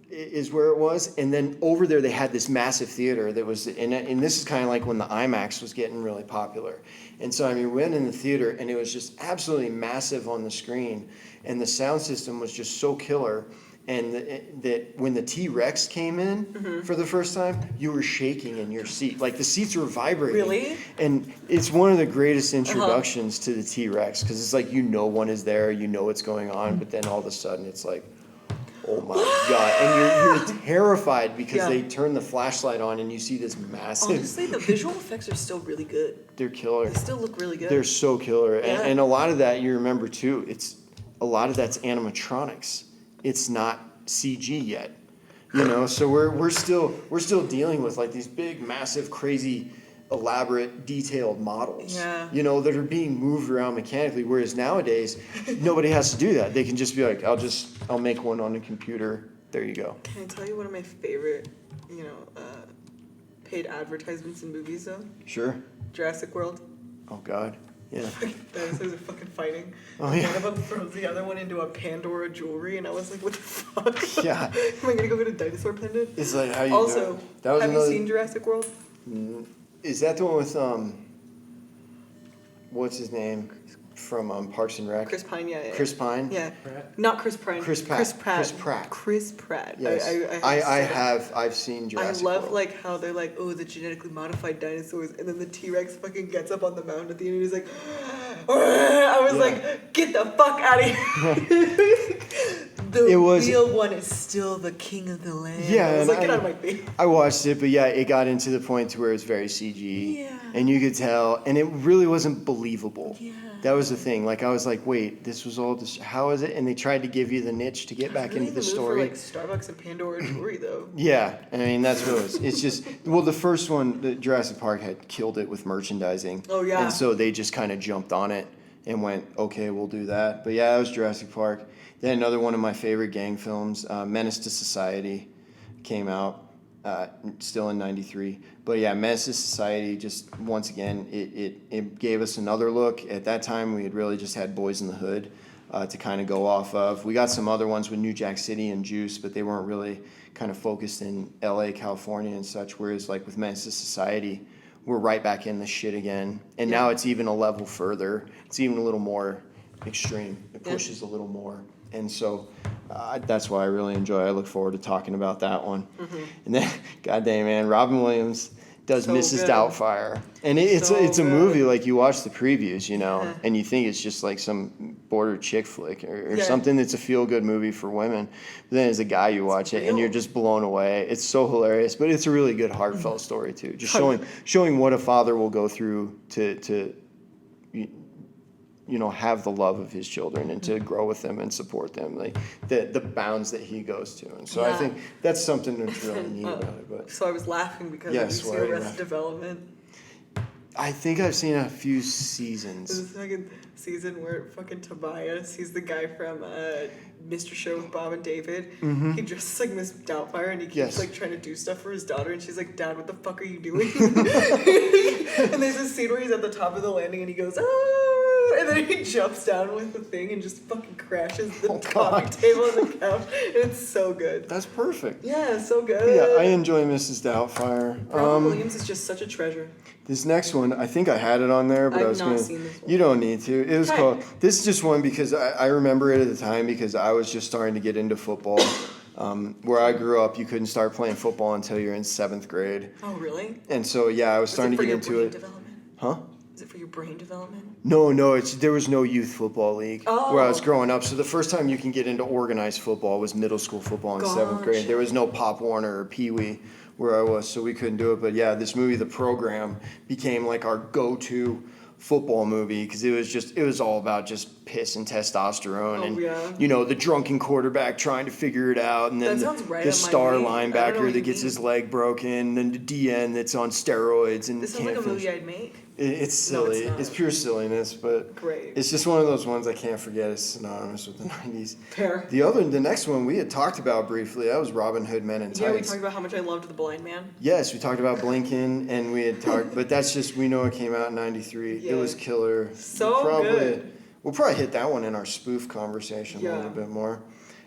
is where it was. And then over there they had this massive theater that was, and this is kind of like when the IMAX was getting really popular. And so we went in the theater, and it was just absolutely massive on the screen, and the sound system was just so killer. And that when the T-Rex came in for the first time, you were shaking in your seat. Like, the seats were vibrating.
Really?
And it's one of the greatest introductions to the T-Rex, because it's like, one is there, what's going on, but then all of a sudden it's like, oh my God. And you're terrified because they turn the flashlight on and you see this massive...
Honestly, the visual effects are still really good.
They're killer.
They still look really good.
They're so killer.
Yeah.
And a lot of that, you remember too, a lot of that's animatronics. It's not CG yet, So we're still dealing with like these big, massive, crazy, elaborate, detailed models.
Yeah.
That are being moved around mechanically. Whereas nowadays, nobody has to do that. They can just be like, I'll make one on the computer. There you go.
Can I tell you one of my favorite, paid advertisements in movies though?
Sure.
Jurassic World.
Oh God. Yeah.
Dinosaurs are fucking fighting.
Oh, yeah.
One of them throws the other one into a Pandora jewelry, and I was like, what the fuck?
Yeah.
Am I gonna go get a dinosaur pendant?
It's like, how you
Also,
that was
have you seen Jurassic World?
Is that the one with what's his name from Parks and Rec?
Chris Pine, yeah.
Chris Pine.
Yeah.
Pratt?
Not Chris Pine.
Chris Pratt.
Chris Pratt. Chris Pratt.
Yes. I've seen Jurassic
World. I love
World.
like how they're like, the genetically modified dinosaurs, and then the T-Rex fucking gets up on the mountain at the end and he's like, I was like, get the fuck out of here. The real one is still the king of the land.
Yeah,
I was like, get out of my face.
I watched it, but it got into the point to where it was very CG.
Yeah.
And you could tell, and it really wasn't believable.
Yeah.
That was the thing. Like, I was like, wait, this was all this, how is it? And they tried to give you the niche to get back into the story.
For, Starbucks and Pandora jewelry, though.
Yeah, that's what it was. It's just, the first one, the Jurassic Park had killed it with merchandising.
Oh, yeah.
And so they just kind of jumped on it and went, okay, we'll do that. But that was Jurassic Park. Then another one of my favorite gang films, Menace to Society, came out still in '93. But Menace to Society, just once again, it gave us another look. At that time, we had really just had Boys in the Hood to kind of go off of. We got some other ones with New Jack City and Juice, but they weren't really kind of focused in LA, California and such. Whereas like with Menace to Society, we're right back in the shit again. And now it's even a level further. It's even a little more extreme. It pushes a little more. And so that's why I really enjoy it. I look forward to talking about that one. Mm-hmm. And then, goddamn, man, Robin Williams does
so
Mrs.
good.
Doubtfire. And it's a movie, like, you watch the previews, and you think it's just like some border chick flick or something that's a feel-good movie for women. But then as a guy, you watch it, and you're just blown away. It's so hilarious, but it's a really good, heartfelt story, too. Just showing what a father will go through to have the love of his children and to grow with them and support them, like the bounds that he goes to. And so I think that's something that's really neat about it. But
so I was laughing because you see Arrested Development.
I think I've seen a few
There's
seasons.
a fucking season where fucking Tobias, he's the guy from Mr. Show with Bob and David.
Mm-hmm.
He dresses like Miss Doubtfire and he keeps
Yes.
like trying to do stuff for his daughter and she's like, Dad, what the fuck are you doing? And there's a scene where he's at the top of the landing and he goes, ah, and then he jumps down with the thing and just fucking crashes the coffee
God.
table on the couch. And it's so good.
That's perfect.
Yeah, so good.
Yeah, I enjoy Mrs. Doubtfire.
Robin Williams is just such a treasure.
This next one, I think I had it on there, but I
I've
was
not
gonna.
seen this one.
You don't need to. It was
Okay.
called. This is just one because I remember it at the time because I was just starting to get into football. Where I grew up, you couldn't start playing football until you're in 7th grade,
Oh, really?
and so yeah, I was starting to get into
brain
it.
development?
Huh?
Is it for your brain development?
No, there was no youth football league where I was
Oh.
growing up. So the first time you can get into organized football was middle school football in 7th grade.
Gotcha.
There was no Pop Warner or Pee Wee where I was, so we couldn't do it. But yeah, this movie, The Program, became like our go-to football movie because it was all about just piss and testosterone
Oh,
and
yeah.
the drunken quarterback trying to figure it out, and then
That sounds right
the
up my
star
alley. I don't know
linebacker
what
that
you
gets
mean.
his leg broken, and then the DN that's on steroids and
This sounds
can't
like a
finish.
movie I'd make.
It's
No, it's
silly.
not.
It's pure silliness, but
Great.
it's just one of those ones I can't forget. It's synonymous with the 90s.
Fair.
The next one we had talked about briefly, that was Robin Hood Men in Tights.
Yeah, we talked about how much I loved The Blind Man.
Yes, we talked about Blinken, and we had talked, but that's just, we know it came out in 93.
Yeah.
It was killer.
So
good. We'll probably hit that one in our spoof conversation a
Yeah.
little bit more.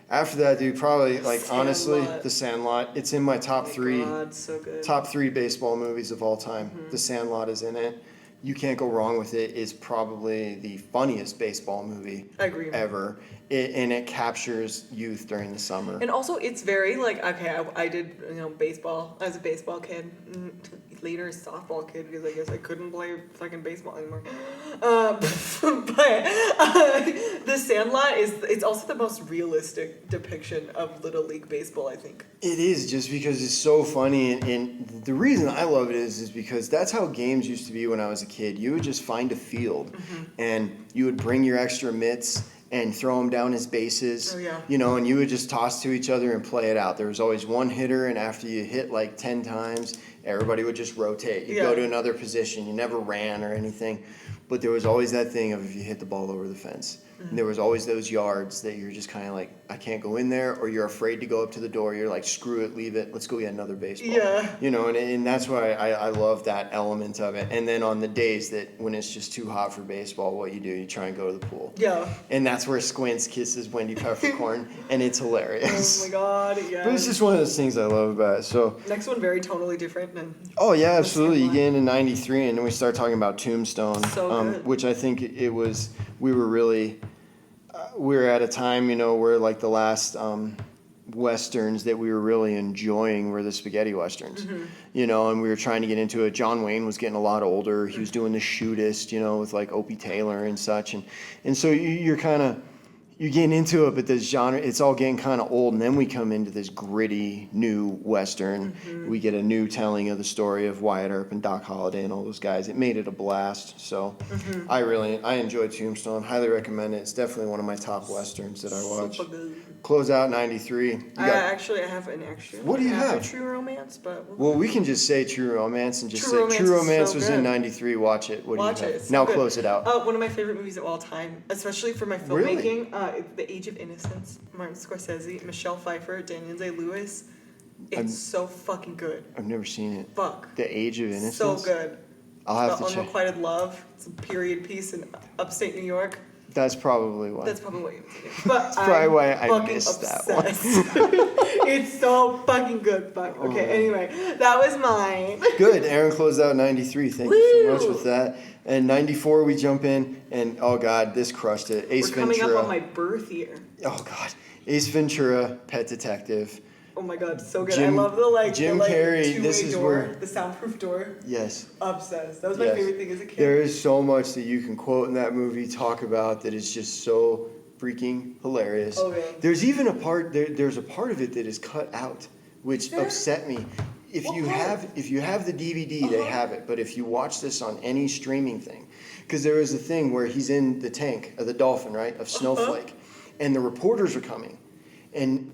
After that, dude, probably, honestly,
Sandlot.
The Sandlot. It's in my top
Oh my
three.
God, so good.
Top 3 baseball movies of all time. The Sandlot is in it. You can't go wrong with it. It's probably the funniest baseball movie
I agree.
ever. And it captures youth during the summer.
And also, it's very like, okay, I did baseball. I was a baseball kid. Later, a softball kid because I guess I couldn't play fucking baseball anymore. But The Sandlot it's also the most realistic depiction of Little League baseball, I think.
It is, just because it's so funny, and the reason I love it is because that's how games used to be when I was a kid. You would just find a field, and you would bring your extra mitts and throw them down as bases.
Oh, yeah.
And you would just toss to each other and play it out. There was always one hitter, and after you hit like 10 times, everybody would just rotate. You
Yeah.
go to another position. You never ran or anything. But there was always that thing of if you hit the ball over the fence. And there was always those yards that you're just kind of like, I can't go in there, or you're afraid to go up to the door. You're like, screw it, leave it. Let's go get another baseball.
Yeah.
And that's why I love that element of it. And then on the days that when it's just too hot for baseball, what you do, you try and go to the pool.
Yeah.
And that's where Squints kisses Wendy Peppercorn, and it's hilarious.
Oh my God, yeah.
But it's just one of those things I love about it. So,
Next one, very tonally different. And
oh yeah, absolutely. You
Sandlot.
get into 93, and then we start talking about Tombstone,
So good.
which I think it was, we were at a time, where like the last westerns that we were really enjoying were the spaghetti westerns, and we were trying to get into it. John Wayne was getting a lot older. He was doing the Shootist, with like Opie Taylor and such, and so you're getting into it, but this genre, it's all getting kind of old, and then we come into this gritty new western. We get a new telling of the story of Wyatt Earp and Doc Holliday and all those guys. It made it a blast. So I enjoyed Tombstone. Highly recommend it. It's definitely one of my top westerns that I watch.
super good.
Close out 93.
I have an extra.
What do you
I
have?
A True Romance, but
Well, we can just say True Romance and just
True
say
Romance
True
is
Romance
so
was in
good.
93. Watch it. What
watch
do you
it.
have?
It's so
Now
good.
close it out.
One of my favorite movies of all time, especially for my
Really?
filmmaking. The Age of Innocence, Martin Scorsese, Michelle Pfeiffer, Daniel Day-Lewis. It's so fucking good.
I've never seen it.
Fuck.
The Age of Innocence?
So good.
I'll have
The
to check.
Unrequited Love. It's a period piece in upstate New York.
That's probably why.
That's probably why you haven't seen it. But
That's probably
I'm
why I
fucking
missed that one.
obsessed. It's so fucking good. Fuck. Okay, anyway. That was mine.
Good. Aaron closed out 93. Thank you so much
Woo!
with that. And 94, we jump in, and oh god, this crushed it. Ace
We're coming
Ventura.
up on my birth year.
Oh god, Ace Ventura, Pet Detective.
Oh my god, so good.
Jim-
I love the
Jim
the,
Carrey,
two-way
this is
door,
where-
the soundproof door.
Yes.
Obsessed. That was my
Yes.
favorite thing as a kid.
There is so much that you can quote in that movie, talk about, that is just so freaking hilarious.
Oh, yeah.
There's even a part there's a part of it that is cut out, which
There?
upset me. If
What
you
part?
have the DVD, they have it. But if you watch this on any streaming thing, because there is a thing where he's in the tank of the dolphin, right, of Snowflake, and the reporters are coming, and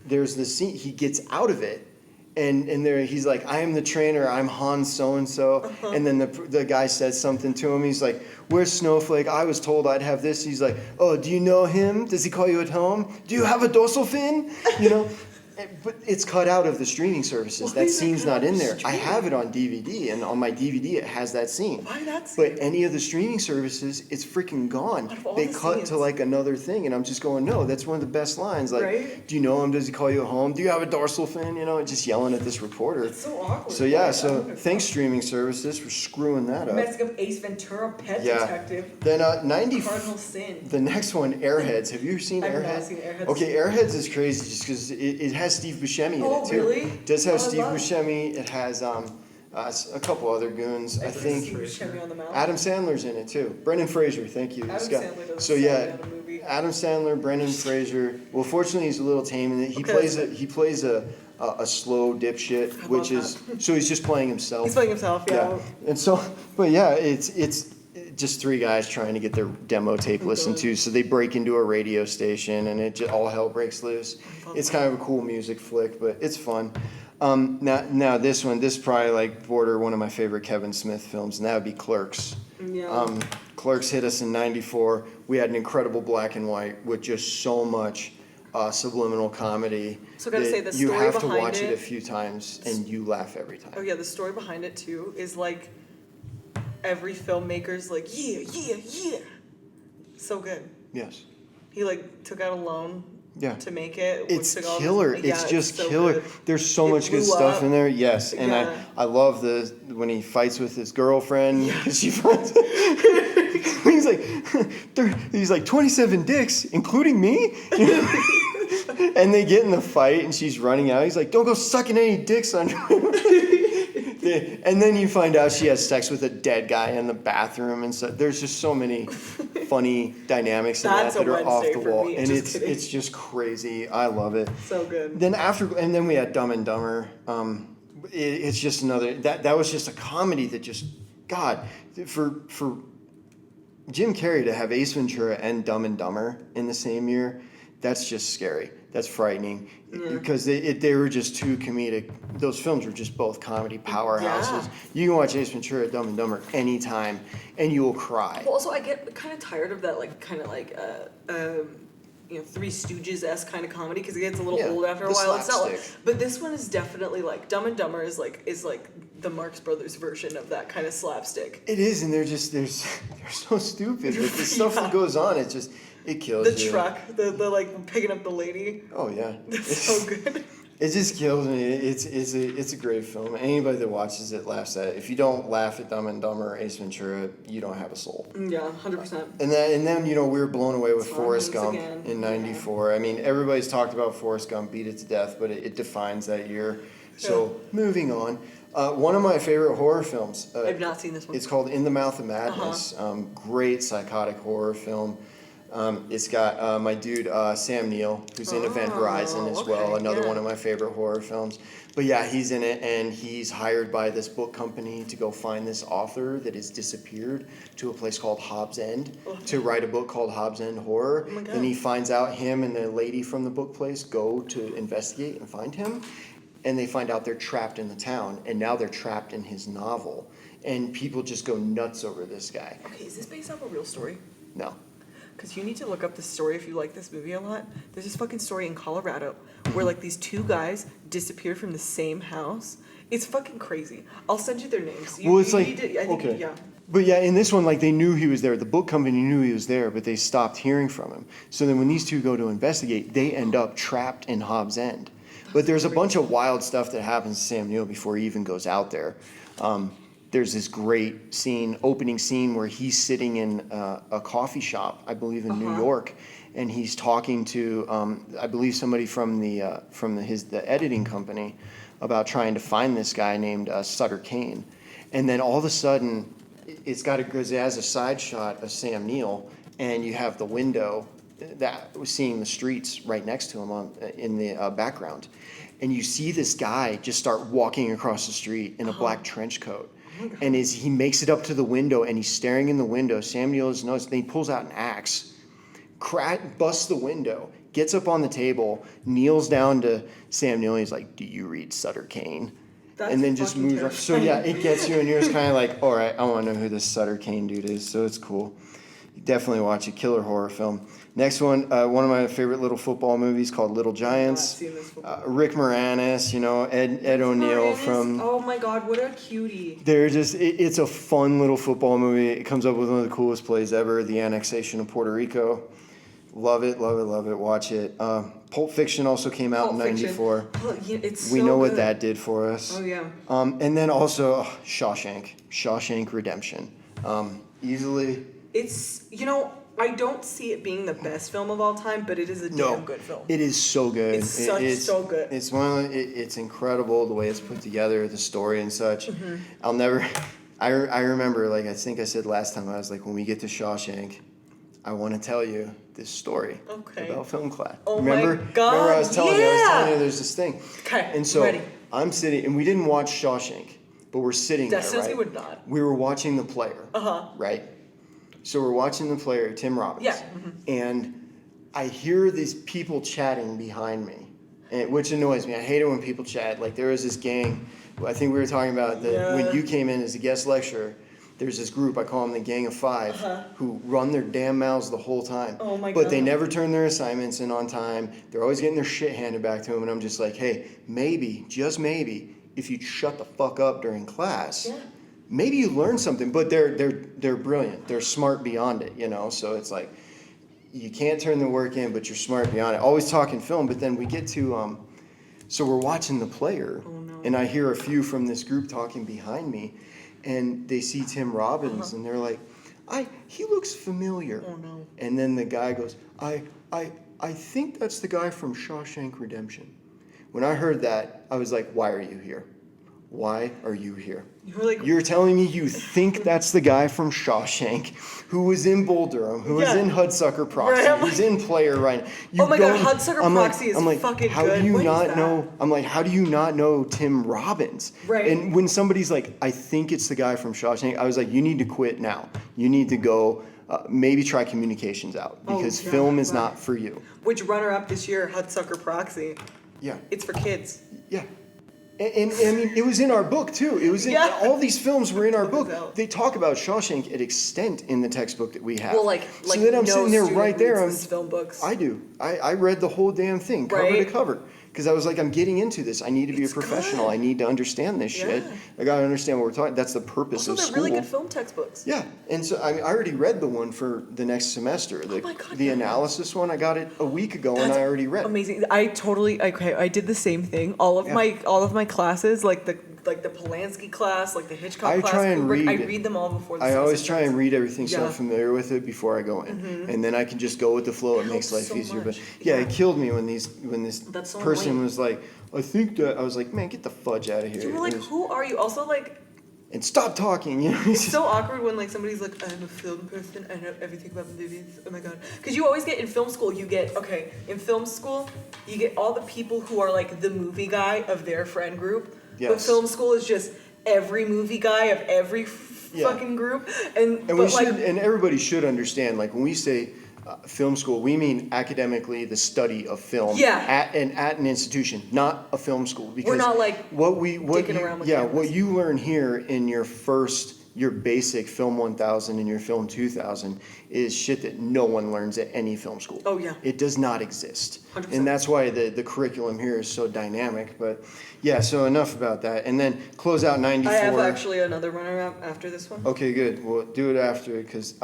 there's the scene, he gets out of it, And there he's like, I am the trainer, I'm Han so-and-so. And then the guy says something to him. He's like, where's Snowflake? I was told I'd have this. He's like, oh, do you know him? Does he call you at home? Do you have a dorsal fin? You know? But it's cut out of the streaming services. That scene's not in there. I have it on DVD, and on my DVD it has that scene.
Why that scene?
But any of the streaming services, it's freaking gone. They
the
cut
scenes.
to like another thing, and I'm just going, no, that's one of the best lines. Like,
Right?
do you know him? Does he call you home? Do you have a dorsal fin? You know, just yelling at this reporter.
It's so awkward.
So yeah,
Like,
so thanks streaming services for screwing that up.
Messing up Ace Ventura, Pet
Yeah.
Detective,
Then 90.
Cardinal Sin.
The next one, Airheads. Have you seen
I've not
Airheads?
seen Airheads.
Okay, Airheads is crazy just because it has Steve Buscemi in
Oh,
it too.
really?
It does have
Oh, I
Steve
love it.
Buscemi. It has a couple other goons. I think
Steve Buscemi on the mountain.
Adam Sandler's in it too. Brendan Fraser, thank you.
Adam
Scott.
Sandler doesn't
So
sound
yeah,
like a movie.
Adam Sandler, Brendan Fraser. Well, fortunately, he's a little tame in it. He
Okay,
plays
that's
he plays a slow dipshit,
I
which
love
is so he's just playing himself.
He's playing himself, yeah.
And so, but yeah, it's just three guys trying to get their demo tape listened to. So they break into a radio station, and it just all hell breaks loose. It's kind of a cool music flick, but it's fun. Now this probably like border one of my favorite Kevin Smith films, and that would be Clerks.
Yeah.
Clerks hit us in '94. We had an incredible black and white with just so much subliminal comedy.
So I gotta
that
say, the
you
story
have to
behind
watch it
it-
a few times, and you laugh every time.
Oh yeah, the story behind it too is like every filmmaker's like, yeah. So good.
Yes.
He like took out a loan
Yeah.
to make it.
It's
took all
killer.
this- yeah,
It's just
so
killer.
good.
There's so
It
much good
blew
stuff
up.
in there. Yes, and
Yeah.
I love the when he fights with his girlfriend
Yeah.
because she finds. he's like 27 dicks, including me. And they get in the fight, and she's running out. He's like, "Don't go sucking any dicks on." And then you find out she has sex with a dead guy in the bathroom, and so there's just so many funny dynamics in
That's
that
a
are off
Wednesday
the
for
wall,
me,
and
just kidding.
it's just crazy. I love it.
So good.
Then we had Dumb and Dumber. It's just another that was just a comedy that just God for Jim Carrey to have Ace Ventura and Dumb and Dumber in the same year. That's just scary. That's frightening because they were just two comedic. Those films were just both comedy powerhouses.
Yeah.
You can watch Ace Ventura, Dumb and Dumber anytime, and you will cry.
Well, also I get kind of tired of that, like kind of like Three Stooges-esque kind of comedy because it gets a little
Yeah,
old after a
the
while. It's not like,
slapstick.
but this one is definitely like Dumb and Dumber is like the Marx Brothers version of that kind of slapstick.
It is, and they're so stupid. Like, the stuff that goes on, it kills
The
you.
truck, the like picking up the lady.
Oh yeah.
That's so good.
It just kills me. It's a great film. Anybody that watches it laughs at it. If you don't laugh at Dumb and Dumber or Ace Ventura, you don't have a soul.
Yeah, 100%.
And then we were blown away with
Swan
Forrest
moves
Gump
again.
in '94. I mean, everybody's talked about Forrest Gump, beat it to death, but it defines that year. So moving on, one of my favorite horror films.
I've not seen this one.
It's called In the Mouth of Madness. Great psychotic horror film. It's got my dude Sam Neill, who's in Event Horizon as well,
okay,
another
yeah.
one of my favorite horror films. But yeah, he's in it, and he's hired by this book company to go find this author that has disappeared to a place called Hobbs End to write a book called Hobbs End Horror.
Oh my God.
Then he finds out him and the lady from the book place go to investigate and find him, and they find out they're trapped in the town, and now they're trapped in his novel. And people just go nuts over this guy.
Okay, is this based off a real story?
No.
Because you need to look up this story if you like this movie a lot. There's this fucking story in Colorado where like these two guys disappeared from the same house. It's fucking crazy. I'll send you their names.
Well, it's like,
need to, I think,
okay.
yeah.
But yeah, in this one, like they knew he was there. The book company knew he was there, but they stopped hearing from him. So then when these two go to investigate, they end up trapped in Hobbs End. But there's a bunch of wild stuff that happens to Sam Neill before he even goes out there. There's this great opening scene where he's sitting in a coffee shop, I believe in New York, and he's talking to, I believe somebody from the editing company about trying to find this guy named Sutter Kane. And then all of a sudden, it has a side shot of Sam Neill, and you have the window that was seeing the streets right next to him in the background. And you see this guy just start walking across the street in a black trench coat. And as he makes it up to the window and he's staring in the window, Sam Neill has noticed, then he pulls out an axe, busts the window, gets up on the table, kneels down to Sam Neill, he's like, do you read Sutter Kane?
That's
And then just
fucking
moves on. So yeah, it gets you, and you're just kind of like, all right, I want to know who this Sutter Kane dude is. So it's cool. Definitely watch it. Killer horror film. Next one of my favorite little football movies called Little Giants.
I've seen this football.
Rick Moranis, Ed O'Neill from.
Oh my God, what a cutie!
They're just. It's a fun little football movie. It comes up with one of the coolest plays ever: the annexation of Puerto Rico. Love it, love it, love it. Watch it. Pulp Fiction also came out in '94.
Oh, yeah, it's so
We know what
good.
that did for us.
Oh yeah.
And then also Shawshank Redemption. Easily.
It's I don't see it being the best film of all time, but it is a damn good film.
It is so good.
It's so good.
It's it's incredible the way it's put together, the story and such.
Mm-hmm.
I'll never. I remember, like I think I said last time, I was like, when we get to Shawshank, I want to tell you this story about film class.
Oh
remember,
my God!
Remember I was telling you there's this thing.
Okay.
And so
ready.
I'm sitting, and we didn't watch Shawshank, but we're sitting there,
Destiny
right?
would not.
We were watching The Player. Right. So we're watching The Player, Tim Robbins.
Yeah.
And I hear these people chatting behind me, which annoys me. I hate it when people chat. Like there was this gang, I think we were talking about when you came in as a guest lecturer, there's this group, I call them the Gang of Five, who run their damn mouths the whole time.
Oh my
But
God.
they never turn their assignments in on time. They're always getting their shit handed back to them. And I'm just like, hey, maybe, just maybe, if you'd shut the fuck up during class, maybe you learn something. But they're brilliant. They're smart beyond it, So it's like, you can't turn the work in, but you're smart beyond it. Always talking film, but then we get to, so we're watching The Player, and I hear a few from this group talking behind me, and they see Tim Robbins, and they're like, he looks familiar.
Oh no.
And then the guy goes, I think that's the guy from Shawshank Redemption. When I heard that, I was like, why are you here? Why are you here? You're telling me you think that's the guy from Shawshank, who was in Bull Durham, who was in Hudsucker Proxy, who's in Player right now.
Oh my God, Hudsucker Proxy is fucking
how
good.
do you
What is
not
that?
know? I'm like, how do you not know Tim Robbins?
Right.
And when somebody's like, I think it's the guy from Shawshank, I was like, you need to quit now. You need to go. Maybe try communications out because film is not for you.
Which runner-up this year, Hudsucker Proxy?
Yeah.
It's for kids.
Yeah. And I mean, it was in our book too. It was in all these films were in our book. They talk about Shawshank at extent in the textbook that we have.
Well,
so then I'm sitting there right there.
Film books.
I do. I read the whole damn thing cover to cover because I was like, I'm getting into this. I need to be a professional.
Good.
I need to understand this shit. I gotta understand what we're talking. That's the purpose
Also,
of
they're
school.
really good film textbooks.
Yeah, and so I already read the one for the next semester. The analysis one, I got it a week ago, and I already read.
Amazing. I did the same thing. All of my classes, like the Polanski class, like the Hitchcock class.
I
read them all before the
I always
semester
try and read everything so I'm
Yeah.
familiar with it before I go in. And then I can just go with the flow. It makes
helps
life
so
easier.
much.
But yeah, it killed me when this
That's so
person
annoying.
was like, I think that, I was like, man, get the fudge out of here.
You were like, who are you? Also, like,
and stop talking,
it's so awkward when like somebody's like, I'm a film person, I know everything about movies. Oh my God. Because you always get in film school, you get all the people who are like the movie guy of their friend group. But
Yes.
film school is just every movie guy of every fucking group. And
everybody should understand, like when we say film school, we mean academically the study of film at an institution, not a film school. Because
we're not like dicking around with cameras.
What you learn here in your basic Film 1000 and your Film 2000 is shit that no one learns at any film school.
Oh yeah.
It does not exist.
100%.
And that's why the curriculum here is so dynamic. But yeah, so enough about that. And then close out 94.
I have actually another runner-up after this one.
Okay, good. We'll do it after because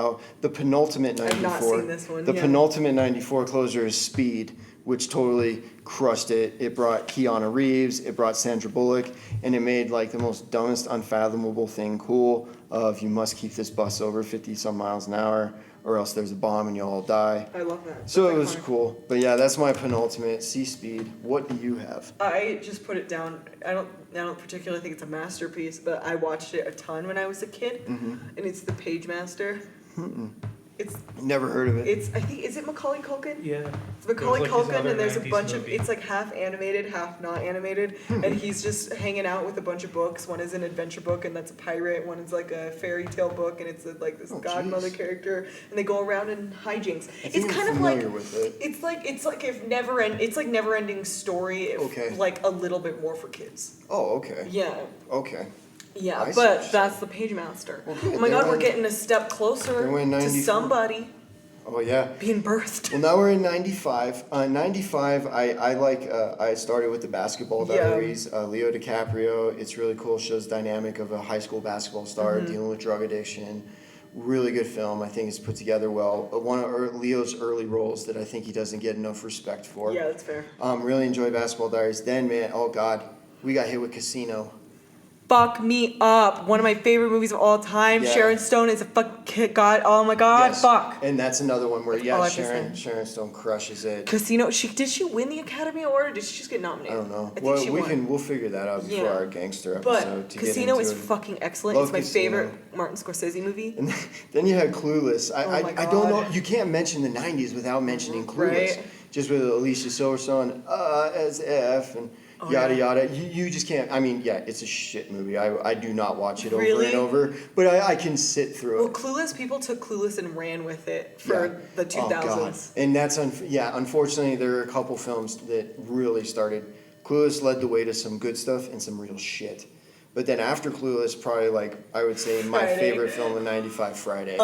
the penultimate 94.
I've not seen this one.
The penultimate 94 closer is Speed, which totally crushed it. It brought Keanu Reeves, it brought Sandra Bullock, and it made like the most dumbest, unfathomable thing cool of you must keep this bus over 50 some miles an hour or else there's a bomb and you'll all die.
I love that.
So
That's
it was
iconic.
cool. But yeah, that's my penultimate. See Speed. What do you have?
I just put it down. I don't particularly think it's a masterpiece, but I watched it a ton when I was a kid, and it's The Page Master. It's
Never heard of it.
I think, is it Macaulay Culkin?
Yeah.
It's Macaulay
It was like his
Culkin,
other
and there's a
90s
bunch of,
movie.
it's like half animated, half not animated, and he's just hanging out with a bunch of books. One is an adventure book, and that's a pirate. One is like a fairy tale book, and it's like this godmother character, and they go around in hijinks.
I think
It's
I'm
kind of like,
familiar with it.
it's like if it's like never ending story, if
Okay.
like a little bit more for kids.
Oh, okay.
Yeah.
Okay.
Yeah,
I see what
but
you're
that's the Page Master.
Well, good.
Oh my
Then
God, we're
when-
getting a step closer
then we're in
to
94.
somebody
Oh yeah.
being birthed.
Well, now we're in 95. 95, I started with the Basketball
Yeah.
Diaries, Leo DiCaprio. It's really cool. Shows dynamic of a high school basketball star
Mm-hmm.
dealing with drug addiction. Really good film. I think it's put together well. One of Leo's early roles that I think he doesn't get enough respect for.
Yeah, that's fair.
Really enjoy Basketball Diaries. Then, man, oh God, we got hit with Casino.
Fuck me up. One of my favorite movies of all time.
Yeah.
Sharon Stone is a God. Oh my God.
Yes.
Fuck.
And that's another one where,
That's all I have to
Sharon Stone crushes it.
Casino. Did she win the Academy Award, or did she just get nominated?
I don't know.
I think she won.
We'll figure that out before
Yeah.
our gangster episode.
But
to
Casino
get
is
into it.
fucking excellent.
Love
It's my
Casino.
favorite Martin Scorsese movie.
And then you had Clueless.
Oh my
I don't know.
God.
You can't mention the 90s without mentioning Clueless.
Right.
Just with Alicia Silverstone, as if, and
Oh,
yada
yeah.
yada. You just can't. I mean, yeah, it's a shit movie. I do not watch it over
Really?
and over, but I can sit through
Well,
it.
Clueless, people took Clueless and ran with it for
Yeah.
the
Oh, God.
2000s.
And that's, unfortunately, there are a couple films that really started. Clueless led the way to some good stuff and some real shit. But then after Clueless, probably like, I would say my
Friday.
favorite film of 95, Friday.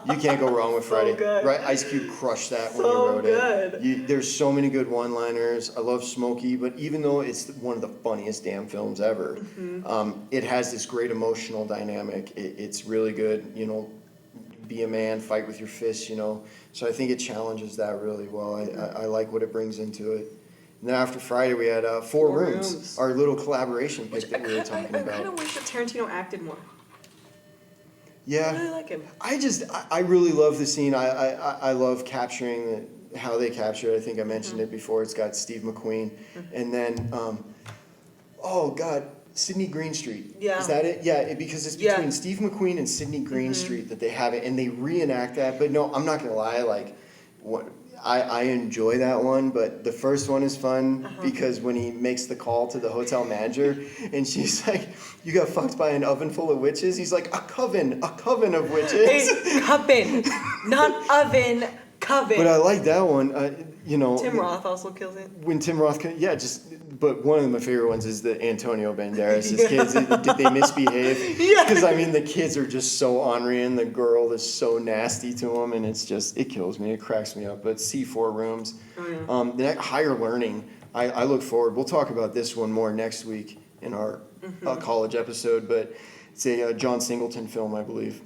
You can't go wrong with Friday.
good.
Right? Ice Cube crushed that when he
So
wrote
good.
it. There's so many good one-liners. I love Smokey, but even though it's one of the funniest damn films ever,
Mm-hmm.
it has this great emotional dynamic. It's really good, be a man, fight with your fists, So I think it challenges that really well. I like what it brings into it. And then after Friday, we had Four
Four
Rooms,
Rooms.
our little collaboration pick
Which
that we were
I
talking
kind
about.
of wish that Tarantino acted more. I
Yeah,
really like him.
I really love the scene. I love capturing how they capture it. I think I mentioned it before. It's got Steve McQueen, and then oh God, Sydney Greenstreet.
Yeah.
Is that it? Yeah, because it's
Yeah.
between Steve McQueen and Sydney Greenstreet that they have it, and they reenact that. But no, I'm not gonna lie. Like, what I enjoy that one, but the first one is fun because when he makes the call to the hotel manager, and she's like, "You got fucked by an oven full of witches." He's like, a coven of witches."
Hey, coven, not oven, coven.
But I like that one.
Tim Roth also kills it.
When Tim Roth, but one of my favorite ones is the Antonio Banderas. His kids, did they misbehave?
Yeah.
Because the kids are just so ornery, and the girl is so nasty to them, and it kills me. It cracks me up. But C4 Rooms,
Oh, yeah.
the Higher Learning. I look forward. We'll talk about this one more next week in our college episode. But it's a John Singleton film, I believe.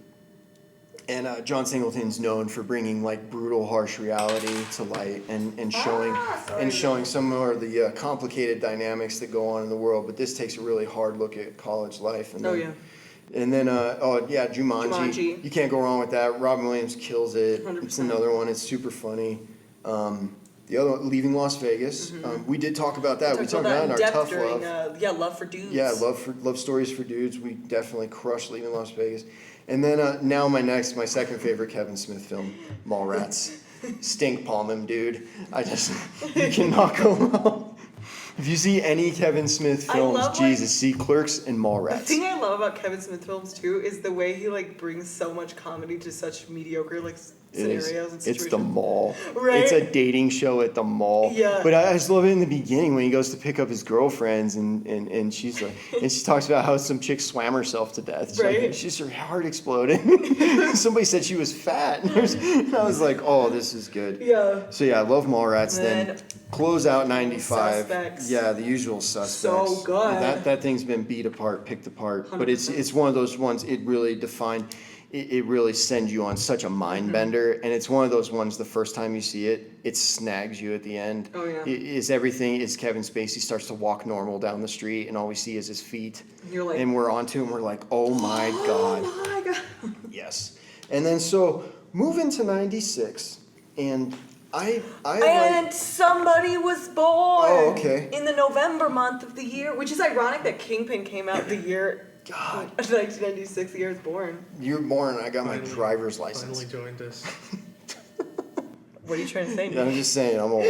And John Singleton's known for bringing like brutal, harsh reality to light and showing some more of the complicated dynamics that go on in the world. But this takes a really hard look at college life. And And then Jumanji. You can't go wrong with that. Robin Williams kills it.
100%.
It's another one. It's super funny. The other one, Leaving Las Vegas. We did talk about that. We talked about it in our Tough Love.
Love for Dudes.
Yeah, love stories for dudes. We definitely crushed Leaving Las Vegas. And then now my second favorite Kevin Smith film, Mallrats. Stink palm him, dude. You cannot go wrong. If you see any Kevin Smith films, see Clerks and
The
Mallrats.
thing I love about Kevin Smith films too is the way he brings so much comedy to such mediocre scenarios and situations.
It's the mall.
Right?
It's a dating show at the mall.
Yeah.
But I just love it in the beginning when he goes to pick up his girlfriends and she's like, and she talks about how some chick swam herself to death. She's
Right.
like, she's her heart exploded. Somebody said she was fat. And I was like, oh, this is good.
Yeah.
So yeah, I love Mallrats.
And
then close out 95.
Suspects.
Yeah, The Usual Suspects.
So good.
That thing's been beat apart, picked apart. But it's one of those ones. It really defined. It really sends you on such a mind bender, and it's one of those ones. The first time you see it, it snags you at the end.
Oh, yeah.
Is Kevin Spacey starts to walk normal down the street, and all we see is his feet.
You're like,
And we're onto him. We're like, oh my god.
oh my God.
Yes. And then so move into 96, and
And somebody was born.
Oh, okay.
In the November month of the year, which is ironic that Kingpin came out the year.
God.
1996, the year I was born.
You were born, and I got my
Finally-
driver's license.
Finally joined us.
What are you trying to say?
I'm just saying I'm old.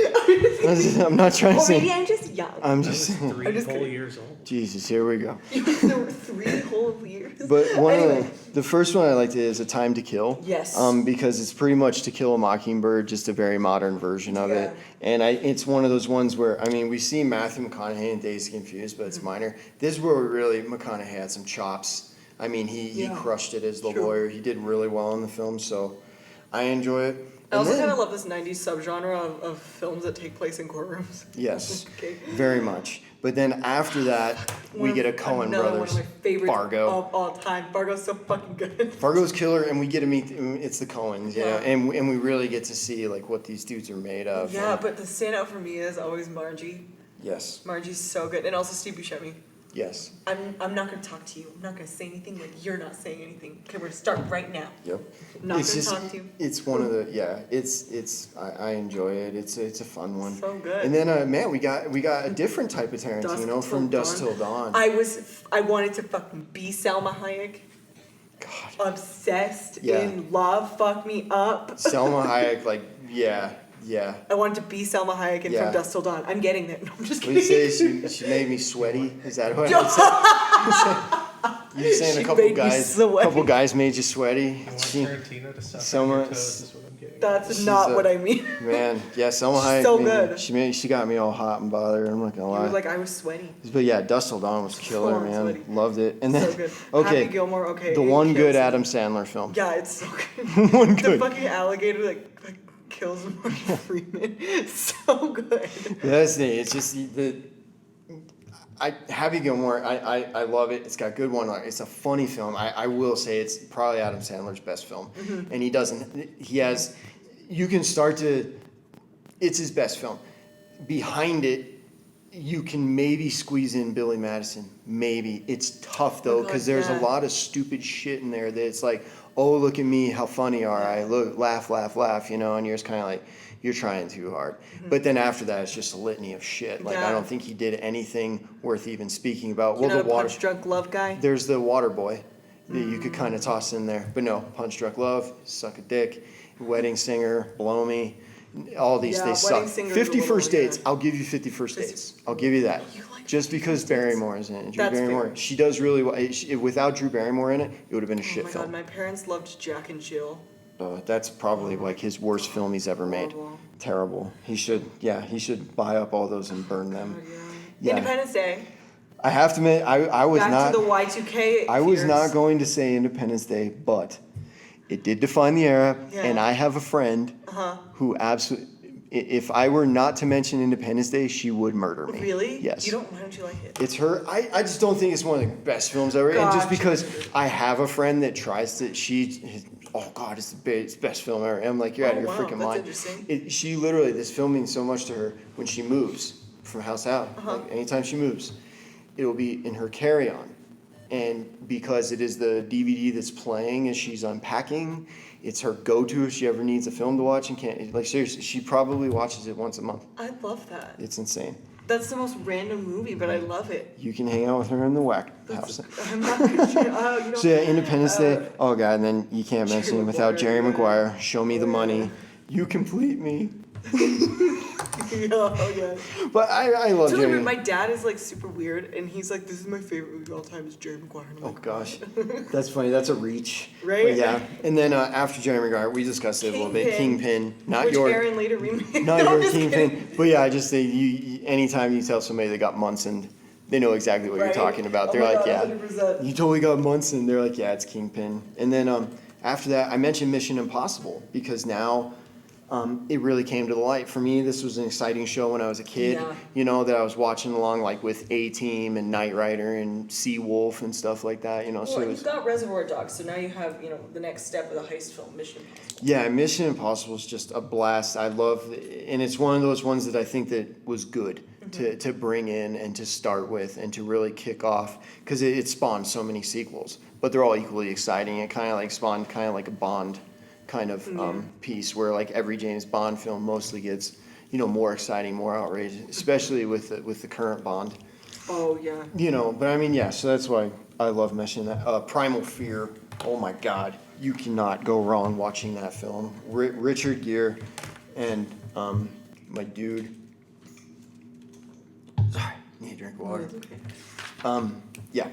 I'm not trying to
Or
say.
maybe I'm just young.
I'm
I
just
was
saying.
3
I'm just
whole
kidding.
years old.
Jesus, here we go.
There were 3 whole years.
But one
Anyway.
of the first one I liked is A Time to Kill.
Yes.
Because it's pretty much To Kill a Mockingbird, just a very modern version of it.
Yeah.
And it's one of those ones where, I mean, we see Matthew McConaughey in Dazed and Confused, but it's minor. This is where really McConaughey had some chops. I mean, he
Yeah.
crushed it as the
True.
lawyer. He did really well in the film, so I enjoy it.
I
And
also
then-
kind of love this 90s subgenre of films that take place in courtrooms.
Yes,
Okay.
very much. But then after that, we get a Coen
Another
Brothers.
one of my favorites
Fargo.
of all time. Fargo's so fucking good.
Fargo's killer, and we get to meet. It's the Coens,
Yeah.
and we really get to see like what these dudes are made of.
Yeah,
and-
but the standout for me is always Margie.
yes,
Margie's so good, and also Steve Buscemi.
yes,
I'm not gonna talk to you. I'm not gonna say anything when you're not saying anything. Okay, we're gonna start right now.
yep.
Not
It's
gonna
just,
talk to you.
it's one of the I enjoy it. It's a fun one.
So good.
And then man, we got a different type of Tarantino from Dusk Till Dawn.
I wanted to fucking be Salma Hayek.
God,
Obsessed,
Yeah.
in love, fuck me up.
Selma Hayek, like yeah.
I wanted to be Salma Hayek in
Yeah.
From Dusk Till Dawn. I'm getting it. No, I'm just
What do
kidding.
you say? She made me sweaty. Is that what I said? You're saying
She
a couple
made me
guys,
sweaty.
made you sweaty.
You want
She-
Tarantino to suck
Selma-
on your toes is what I'm getting.
That's
She's
not
a-
what I mean.
Man, yeah, Selma
She's
Hayek.
so
made me-
good.
She got me all hot and bothered. I'm not gonna
You
lie.
were like, I was sweaty.
But yeah, Dusk Till Dawn was killer,
Full on
man.
sweaty.
Loved it. And then
So good.
okay,
Happy Gilmore, okay.
the
it
one
kills
good
me.
Adam Sandler film.
Yeah, it's so good.
One
The
good.
fucking alligator like kills Morgan Freeman. So good.
That's the. It's just Happy Gilmore. I love it. It's got good one. It's a funny film. I will say it's probably Adam Sandler's best film,
Mm-hmm.
and he doesn't. He has. You can start to. It's his best film. Behind it, you can maybe squeeze in Billy Madison. Maybe it's tough though
Oh, God,
because there's
yeah.
a lot of stupid shit in there that it's like, oh look at me, how funny are I? Look, laugh, laugh, laugh. You know, and you're just kind of like. You're trying too hard. But then after that, it's just a litany of shit. Like, I
Mm-hmm. Yeah.
don't think he did anything worth even speaking about.
You're
Well,
not
the
a
water.
punch drunk love guy?
There's the Water Boy that you could kind of toss in there. But no, Punch Drunk Love, Suck a Dick, Wedding Singer, Blow Me. All these,
Yeah,
they
Wedding
suck.
Singer's
50
a little,
First Dates.
yeah.
I'll give you 50 First Dates. I'll give you that.
You like
Just
50
because
First Dates?
Barrymore is in it. Drew
That's
Barrymore.
fair.
She does really well. Without Drew Barrymore in it, it would have been a
Oh
shit
my
film.
god, my parents loved Jack and Jill.
That's probably like his worst film he's ever made.
Horrible.
Terrible. He should buy up all those and burn them.
God, yeah.
Yeah.
Independence Day.
I have to admit, I was
Back
not.
to the Y2K.
I was
fears.
not going to say Independence Day, but it did define the era,
Yeah.
and I have a friend who absolutely. If I were not to mention Independence Day, she would murder me.
Really?
Yes.
Why don't you like it?
It's her. I just don't think it's one of the best films ever. And just
Gotcha.
because I have a friend that tries to, oh God, it's the best film ever. And I'm like, you're out of
Oh,
your
wow,
freaking
that's
mind.
interesting.
She literally, this film means so much to her when she moves from house out.
Uh-huh.
Like anytime she moves, it'll be in her carry-on. And because it is the DVD that's playing as she's unpacking, it's her go-to if she ever needs a film to watch and can't, like seriously, she probably watches it once a month.
I love that.
It's insane.
That's the most random movie, but I love it.
You can hang out with her in the whack house.
I'm not gonna you know.
So yeah, Independence Day. Oh God, and then you can't mention
Jerry
it without
Maguire,
Jerry
yeah.
Maguire. Show me the
Yeah.
money. You complete me.
Oh yeah.
But I love
It's really
Jerry.
weird. My dad is like super weird, and he's like, "This is my favorite movie of all time. Is Jerry Maguire." And I'm
Oh
like,
gosh, that's funny. That's a reach.
Right?
But yeah, and then after Jerry Maguire, we discussed it a little bit. Kingpin, not
which
your,
Erynn later remade.
not
No, I'm
your
just
Kingpin.
kidding.
But yeah, I just say anytime you tell somebody they got Munson, they know exactly what
Right?
you're talking about.
Oh
They're
my
like,
God,
yeah,
100%.
you totally got Munson. They're like, yeah, it's Kingpin. And then after that, I mentioned Mission Impossible because now. It really came to the light. For me, this was an exciting show when I was a kid,
Yeah.
you know, that I was watching along like with A-Team and Knight Rider and Sea Wolf and stuff like that, you know. So
Well,
it
you've
was,
got Reservoir Dogs, so now you have the next step of the heist film, Mission Impossible.
yeah, Mission Impossible is just a blast. I love, and it's one of those ones that I think that was good to bring in and to start with and to really kick off because it spawned so many sequels, but they're all equally exciting. It kind of like spawned kind of like a Bond kind of piece where like every James Bond film mostly gets more exciting, more outrageous, especially with the current Bond.
Oh yeah.
But I mean, yeah. So that's why I love mentioning that. Primal Fear. Oh my God, you cannot go wrong watching that film. Richard Gere, And my dude. Sorry, need a drink of water. Yeah.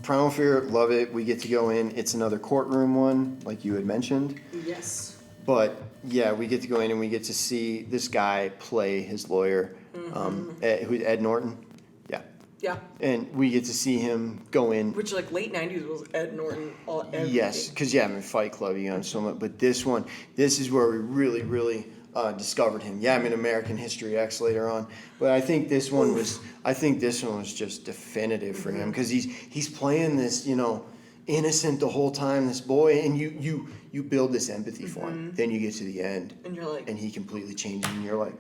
Primal Fear, love it. We get to go in. It's another courtroom one, like you had mentioned.
Yes.
But yeah, we get to go in and we get to see this guy play his lawyer, Ed Norton. Yeah.
Yeah.
And we get to see him go in.
Which, like, late 90s was Ed Norton. Everything.
Yes, because, yeah, I mean, Fight Club, you know, so much. But this is where we really, really discovered him. Yeah, I mean, American History X later on. But I think this one was just definitive for him. Because he's playing this, you know, innocent the whole time, this boy. And you build this empathy for him. Then you get to the end.
And you're like...
And he completely changes. And you're like...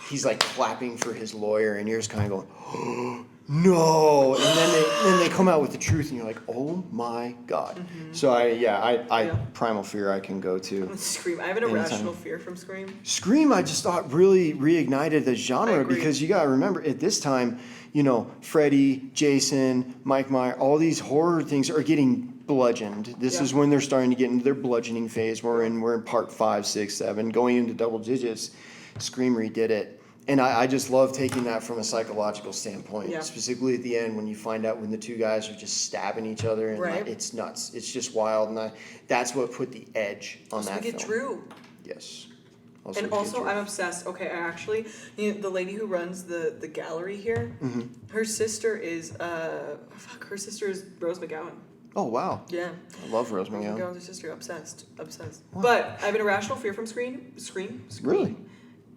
He's like clapping for his lawyer, and you're just kind of going, oh, no. And then they come out with the truth, and you're like, oh my God. So I Primal Fear I can go to.
Scream. I have an irrational fear from Scream.
Scream, I just thought really reignited the genre because you got to remember at this time, you know, Freddy, Jason, Mike Myers, all these horror things are getting bludgeoned. This is when they're starting to get into their bludgeoning phase. We're in part 5, 6, 7, going into double digits. Scream redid it. And I just love taking that from a psychological standpoint, specifically at the end when you find out when the two guys are just stabbing each other, and it's nuts. It's just wild, and that's what put the edge on that film.
Drew.
Yes.
And also, I'm obsessed. Okay, actually, you know, the lady who runs the gallery here, her sister is her sister is Rose McGowan.
Oh wow.
Yeah.
I love Rose McGowan.
McGowan's her sister. Obsessed. Wow. But I have an irrational fear from Scream.
Really?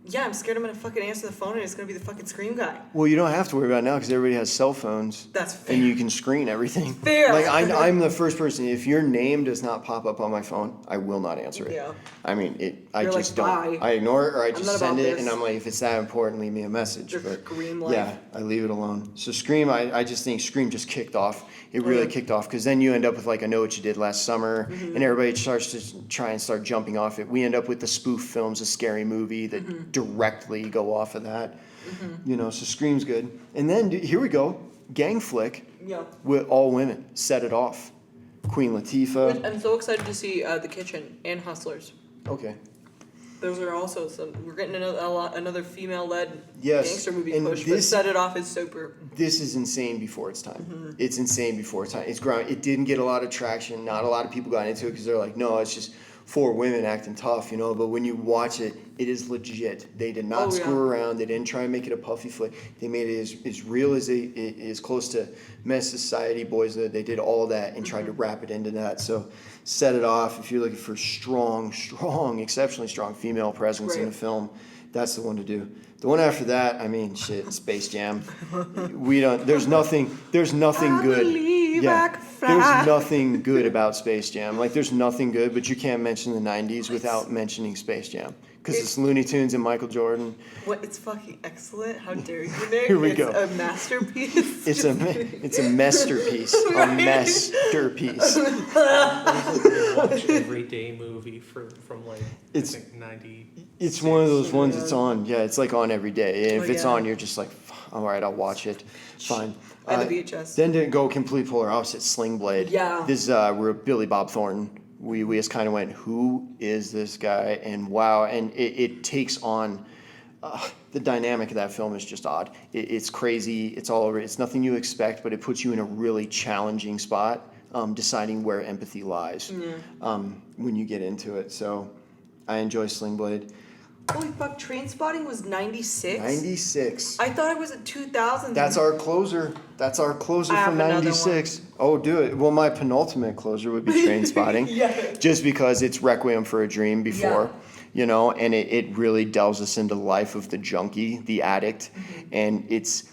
Yeah, I'm scared I'm gonna fucking answer the phone and it's gonna be the fucking Scream guy.
Well, you don't have to worry about it now because everybody has cell phones.
That's fair.
And you can screen everything.
Fair.
Like I'm the first person. If your name does not pop up on my phone, I will not answer it.
Yeah.
I mean, I
You're
just
like,
don't.
bye.
I ignore it or I just send it,
this.
and I'm like, if it's that important, leave me a message. But
Scream life.
yeah, I leave it alone. So Scream, I just think Scream just kicked off. It really kicked off because then you end up with like I Know What You Did Last Summer, and everybody starts to try and start jumping off it. We end up with the spoof films, A Scary Movie, that directly go off of that. You know, so Scream's good. And then here we go, gang flick with all women. Set It Off. Queen Latifah.
I'm so excited to see The Kitchen and Hustlers.
Okay.
Those are also some. We're getting another female-led gangster movie push. But Set It Off is super.
This is insane before its time. It's insane before its time. It's ground. It didn't get a lot of traction. Not a lot of people got into it because they're like, no, it's just 4 women acting tough, you know. But when you watch it, it is legit. They did not screw around. They didn't try and make it a puffy flick. They made it as real as close to Men's Society, Boys. They did all of that and tried to wrap it into that. So. Set It Off. If you're looking for strong, exceptionally strong female presence in a film, that's the one to do. The one after that, I mean, shit, Space Jam. There's nothing good. There's nothing good about Space Jam. Like, there's nothing good, but you can't mention the 90s without mentioning Space Jam. Because it's Looney Tunes and Michael Jordan.
What? It's fucking excellent. How dare you, Nick?
Here we go.
It's a masterpiece.
It's a masterpiece. A masterpiece.
Watch everyday movie from like I think 90.
It's one of those ones that's on. Yeah, it's like on every day. And if it's on, you're just like, all right, I'll watch it. Fine.
And the VHS.
Then to go complete polar opposite, Sling Blade.
Yeah.
This we're Billy Bob Thornton. We just kind of went, who is this guy? And wow, and it takes on the dynamic of that film is just odd. It's crazy. It's all over. It's nothing you expect, but it puts you in a really challenging spot, deciding where empathy lies when you get into it. So I enjoy Sling Blade.
Holy fuck, Trainspotting was 96?
96.
I thought it was a 2000.
That's our closer. That's our closer from 96. Oh, do it. Well, my penultimate closer would be Trainspotting. Just because it's Requiem for a Dream before, you know, and it really delves us into the life of the junkie, the addict. And it's,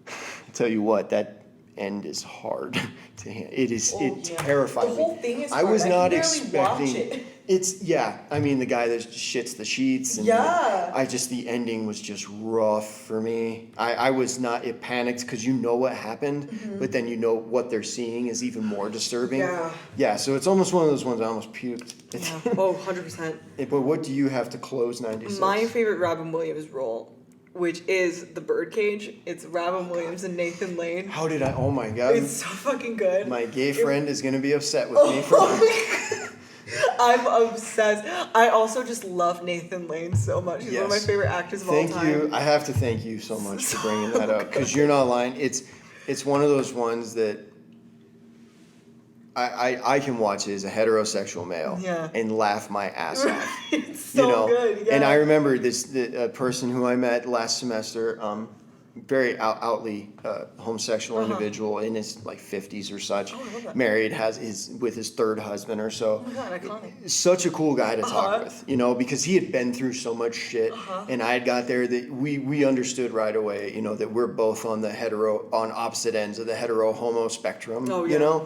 I tell you what, that end is hard to handle. It terrified me.
The whole thing is hard.
I was not
expecting. Watch it.
I mean, the guy that shits the sheets. And the ending was just rough for me. It panicked because you know what happened, but then you know what they're seeing is even more disturbing. Yeah, so it's almost one of those ones I almost puked.
Yeah. Oh, 100%.
But what do you have to close 96?
My favorite Robin Williams role, which is The Birdcage. It's Robin Williams and Nathan Lane.
Oh my God.
It's so fucking good.
My gay friend is going to be upset with me for that.
I'm obsessed. I also just love Nathan Lane so much. He's one of my
Yes.
favorite actors of all
Thank
time.
you. I have to thank you so much for bringing that up, because you're not lying. It's one of those ones that I can watch it as a heterosexual male and laugh my ass off.
It's so good. Yeah.
And I remember a person who I met last semester, very outly homosexual individual in his like 50s or such,
I love that.
married, with his third husband or so.
Oh my God, iconic.
Such a cool guy to talk with, because he had been through so much shit, and I had got there that we understood right away, that we're both on opposite ends of the hetero homo spectrum,
Oh, yeah.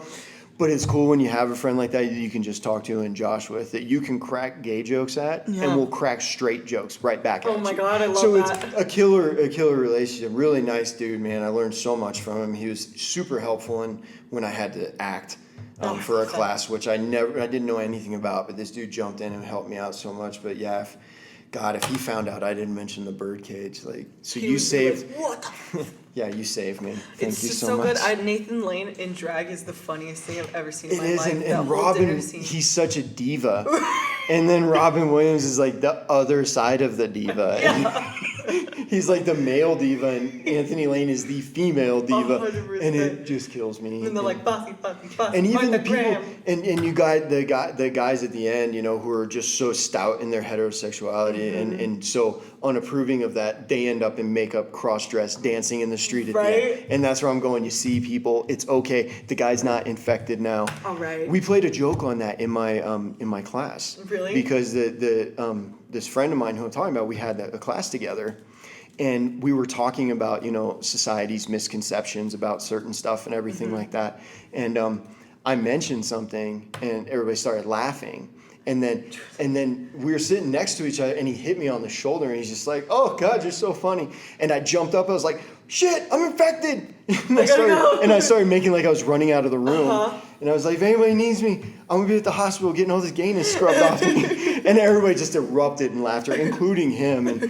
But it's cool when you have a friend like that you can just talk to and josh with, that you can crack gay jokes at, and we'll crack straight jokes right back at you.
Oh my God, I love
so
that.
it's a killer relationship. Really nice dude, man. I learned so much from him. He was super helpful when I had to act for a class, which I didn't know anything about, but this dude jumped in and helped me out so much. But yeah, if he found out I didn't mention the birdcage, you saved.
Like, what?
Yeah, you saved me. Thank
It's
you
just
so
so
much.
good. Nathan Lane in drag is the funniest thing I've ever seen in my
It is,
life.
and
That whole
Robin,
dinner scene.
he's such a diva. And then Robin Williams is like the other side of the diva.
Yeah.
He's like the male diva, and Anthony Lane is the female diva.
100%.
And it just kills me.
And they're like, bossy,
and even
Martha
the people,
Graham.
and you the guys at the end, who are just so stout in their heterosexuality and so unapproving of that, they end up in makeup, cross-dressed, dancing in the street at the end. And that's where I'm going. You see people, it's okay. The guy's not infected now.
All right.
We played a joke on that in my class.
Really?
Because this friend of mine who I'm talking about, we had a class together. And we were talking about, society's misconceptions about certain stuff and everything like that. And I mentioned something, and everybody started laughing. And then we were sitting next to each other, and he hit me on the shoulder, and he's just like, "Oh God, you're so funny." And I jumped up. I was like, "Shit, I'm infected!" And I started making like I was running out of the room. And I was like, "If anybody needs me, I'm gonna be at the hospital getting all this gayness scrubbed off me." And everybody just erupted in laughter, including him. And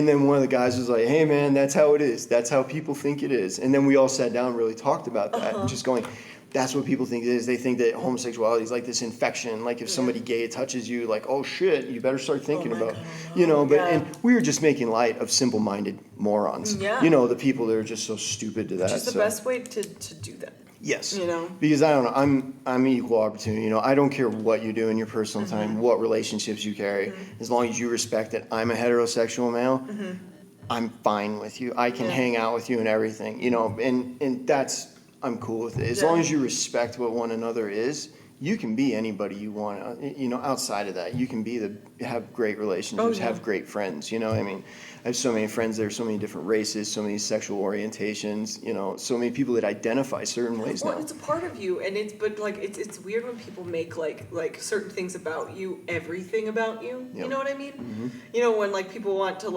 then one of the guys was like, "Hey man, that's how it is. That's how people think it is." And then we all sat down and really talked about that, and just going, that's what people think it is. They think that homosexuality is like this infection. Like if somebody gay touches you, like, oh shit, you better start thinking about, and we were just making light of simple-minded morons.
Yeah.
The people that are just so stupid to that.
Which is the best way to do that.
Yes.
You
Because I don't know, I'm equal opportunity. I don't care what you do in your personal time, what relationships you carry, as long as you respect that I'm a heterosexual male, I'm fine with you. I can hang out with you and everything, and that's, I'm cool with it. As long as you respect what one another is, you can be anybody you want. Outside of that, you can have great relationships, have great friends. I have so many friends. There are so many different races, so many sexual orientations. So many people that identify certain ways now.
Well, it's a part of you, and it's weird when people make like certain things about you everything about you.
Yep.
You know what I mean?
Mm-hmm.
When like people want to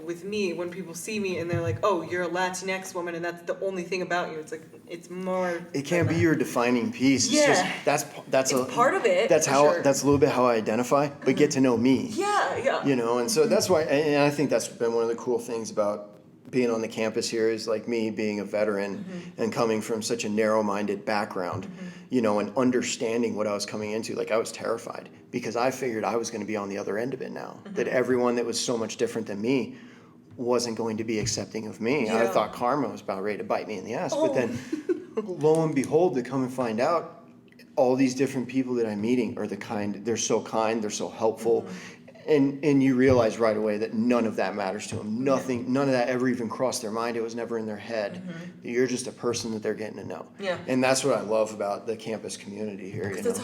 with me, when people see me and they're like, oh, you're a Latinx woman, and that's the only thing about you. It's like it's more.
It can't be your defining piece. It's just that's
it's part of it.
That's how
sure.
that's a little bit how I identify, but get to know me.
Yeah.
And so that's why, and I think that's been one of the cool things about being on the campus here is like me being a veteran and coming from such a narrow-minded background, and understanding what I was coming into. Like I was terrified because I figured I was going to be on the other end of it now, that everyone that was so much different than me wasn't going to be accepting of me.
Yeah.
I thought karma was about ready to bite me in the ass, but then lo and behold, to come and find out all these different people that I'm meeting are they're so kind, they're so helpful. And you realize right away that none of that matters to them. None of that ever even crossed their mind. It was never in their head. You're just a person that they're getting to know.
Yeah.
And that's what I love about the campus community here.
That's